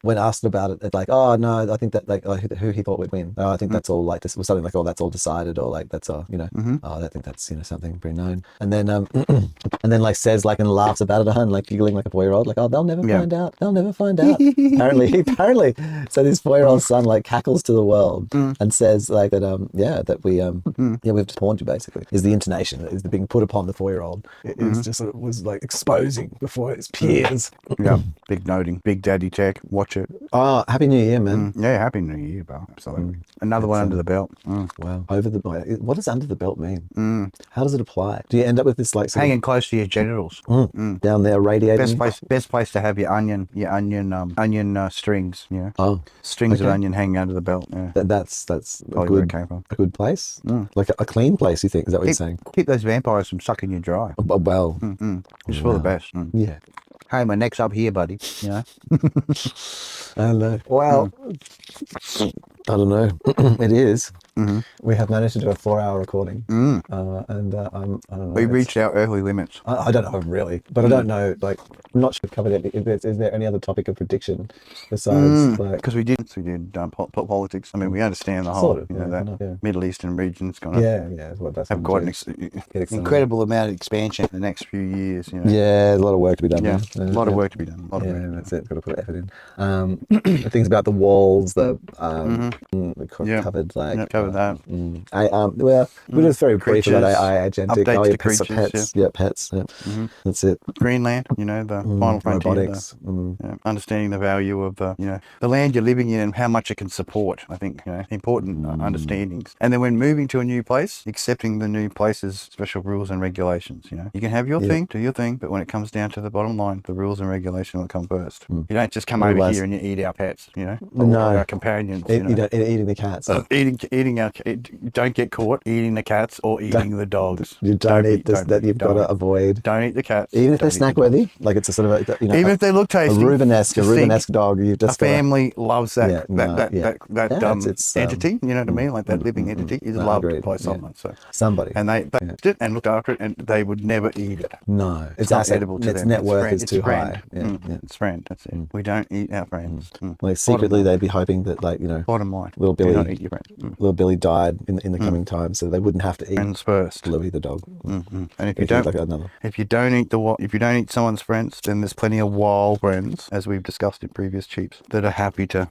when asked about it, it's like, oh no, I think that like who he thought would win. Oh, I think that's all like this was something like, oh, that's all decided, or like that's all, you know. Oh, I think that's, you know, something pretty known. And then and then like says like and laughs about it and like giggling like a 4-year-old, like, oh, they'll never find out. They'll never find out. apparently. So this 4-year-old son like cackles to the world and says like that that we've just pawned you basically. Is the intonation is the being put upon the 4-year-old. It is just it was like exposing before his peers. Yeah, big noting, big daddy tech. Watch it. Oh, happy New Year, man! Yeah, happy New Year, bro. Absolutely. Another one under the belt. Wow. What does under the belt mean? How does it apply? Do you end up with this like hanging close to your genitals? Down there, radiating. Best place to have your onion strings. Yeah. Oh, strings of onion hanging under the belt. Yeah. That's a where it good, came from. a good place, Mm. like a clean place. You think is that what you're saying? Keep those vampires from sucking you dry. Well, It's for the best. yeah. Hey, my neck's up here, buddy. You know. I don't know. Well, I don't know. It is. Mm-hmm. We have managed to do a 4-hour recording, Mm. I don't know. We it's- reached our early limits. I don't know really, but I don't know. Like, I'm not sure we've covered it. Is there any other topic of prediction besides like? Because we did politics. I mean, we understand the whole, Sort of, you know, yeah, that kind of, yeah. Middle Eastern region's going to Yeah, what that's have quite an excited. incredible amount of expansion in the next few years. You know. Yeah, there's a lot of work to be done. Yeah, there. a lot of Yeah. work to be done. A lot of Yeah, work. that's it. Got to put effort in. The things about the walls, we Yeah. covered like Yeah, covered that. We just very brief about Creatures, AI agentic. updates to Pets, creatures, pets. Yeah. That's it. Greenland, you know, the final frontier. Robotics. Understanding the value of the, you know, the land you're living in and how much it can support. I think, you know, important understandings. And then when moving to a new place, accepting the new place's special rules and regulations. You know, you can have your thing, do your thing, but when it comes down to the bottom line, the rules and regulations will come first. You don't just come over here and you eat our pets. You know, or our companions. Eating the cats. Eating our. Don't get caught eating the cats or eating the dogs. You don't eat this. That you've got to avoid. Don't eat the cats. Even if they're Don't eat snack the dogs. worthy, like it's a sort of a, you know, Even if they look a tasty, Rubenesque dog. You've a just gotta, family loves that it's, entity. You know what I mean? Like that living entity is loved agreed, by yeah. someone. So somebody. and they loved it and looked after it, and they would never eat it. No, It's not edible to its them. net It's worth friend. is It's too friend. high. Yeah, yeah. It's friend. That's it. We don't eat our friends. Like secretly, they'd be hoping that, like, you know, Bottom line, little do not Billy, eat your friends. little Billy died in the coming time, so they wouldn't have to eat Friends first. Louis the dog. And if you If don't, like another. if you don't eat someone's friends, then there's plenty of wild friends, as we've discussed in previous Cheeps, that are happy to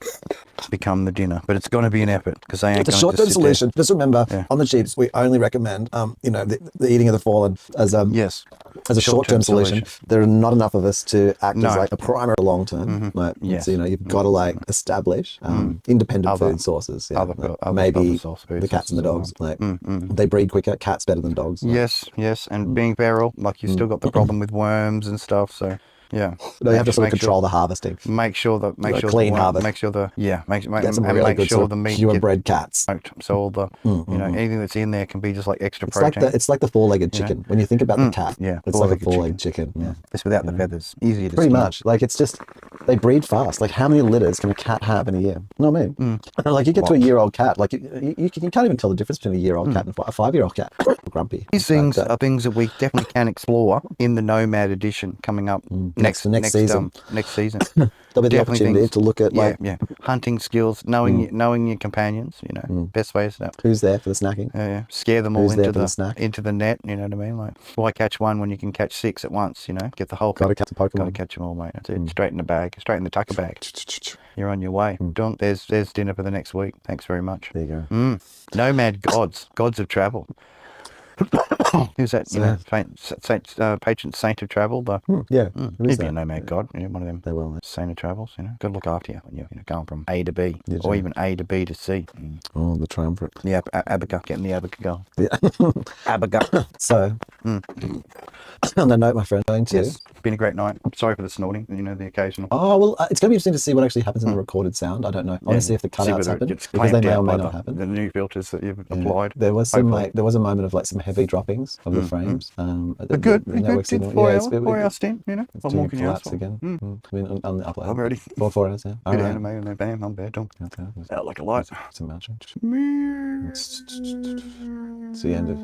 become the dinner. But it's going to be an effort because they ain't It's a going to short-term just sit there. solution. Just remember, on the Cheeps, we only recommend, you know, the eating of the fallen as Yes. as a short-term solution. There are not enough of us to act No. as like a primary long-term. Like, Yes. so, you know, you've got to like establish independent Other- food sources. Yeah. other maybe source food the cats and the sources dogs. as well. Like they breed quicker. Cats better than dogs. Like, Yes, and being feral, like you've still got the problem with worms and stuff. So yeah, no, you have to sort of Make control the harvesting. Make sure that clean harvest. Make sure the Get some and really make good sure sort the of meat purebred cats. smoked. So all the you know anything that's in there can be just like extra It's like protein. it's like the four-legged chicken. When you think about the cat, yeah, it's like a four-legged chicken. Yeah. Just without the feathers, easier to Pretty skin. much. Like, it's just, they breed fast. Like, how many litters can a cat have in a year? You know what I mean? Like, you get to a year-old cat, like, you can't even tell the difference between a year-old cat and a 5-year-old cat. Grumpy. These things are things that we definitely can explore in the Nomad edition coming up next season. Next season. There'll be the Definitely opportunity things- to look at, like, hunting skills, knowing your companions. You know, best ways to who's there for the snacking. scare them all Who's there into for the snack? into the net. You know what I mean? Like, why catch one when you can catch 6 at once? You know, get the whole. Got to catch a Got to Pokemon. catch them all, mate. That's it. Straight in the bag. Straight in the tucker bag. You're on your way. Don't. There's dinner for the next week. Thanks very much. There you go. Nomad gods of travel. Who's that? You know, patron saint of travel. The Yeah. Who is he'd be a that? nomad god. You know, one of them They will. Mate. saint of travels. You know, got to look after you when you're going from A to B, Yeah, or sure. even A to B to C. Oh, the triumvirate. The abaca, getting the abaca going. Yeah. Abaca. So, on that note, my friend, going to. Yes, been a great night. Sorry for the snorting. You know, the occasional. Oh, well, it's going to be interesting to see what actually happens in the recorded sound. I don't know. I want to see if the See cutouts whether it happen, gets because they clamped may or out may by not the happen. new filters that you've Yeah. applied. There was some Hopefully. like there was a moment of like some heavy droppings of the frames. But good. The Good. network Good signal. 4 Yeah, hour, 4 hour stint. You know, it's what doing more can you ask collapse for? again. I mean, on the upload. I'm ready. 4 hours. Yeah. All Good right. anime and then bam, I'm bad. Done. Okay. Out like a light. It's a match. It's the end of.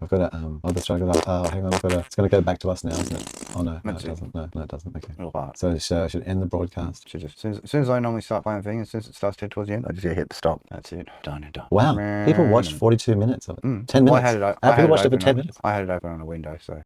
I've got to. I'll just try to go. Hang on. I've got to. It's going to go back to us now, isn't it? Oh no, That's it it. doesn't. No, it doesn't. Okay. Little part. So I should end the broadcast. Should just, as soon as I normally start playing the thing, as soon as it starts to head towards the end, I just hit the stop. That's it. Done and done. Wow, people watched 42 minutes of it. 10 minutes. Well, I had it, People watched it for open 10 on- minutes. I had it open on a window, so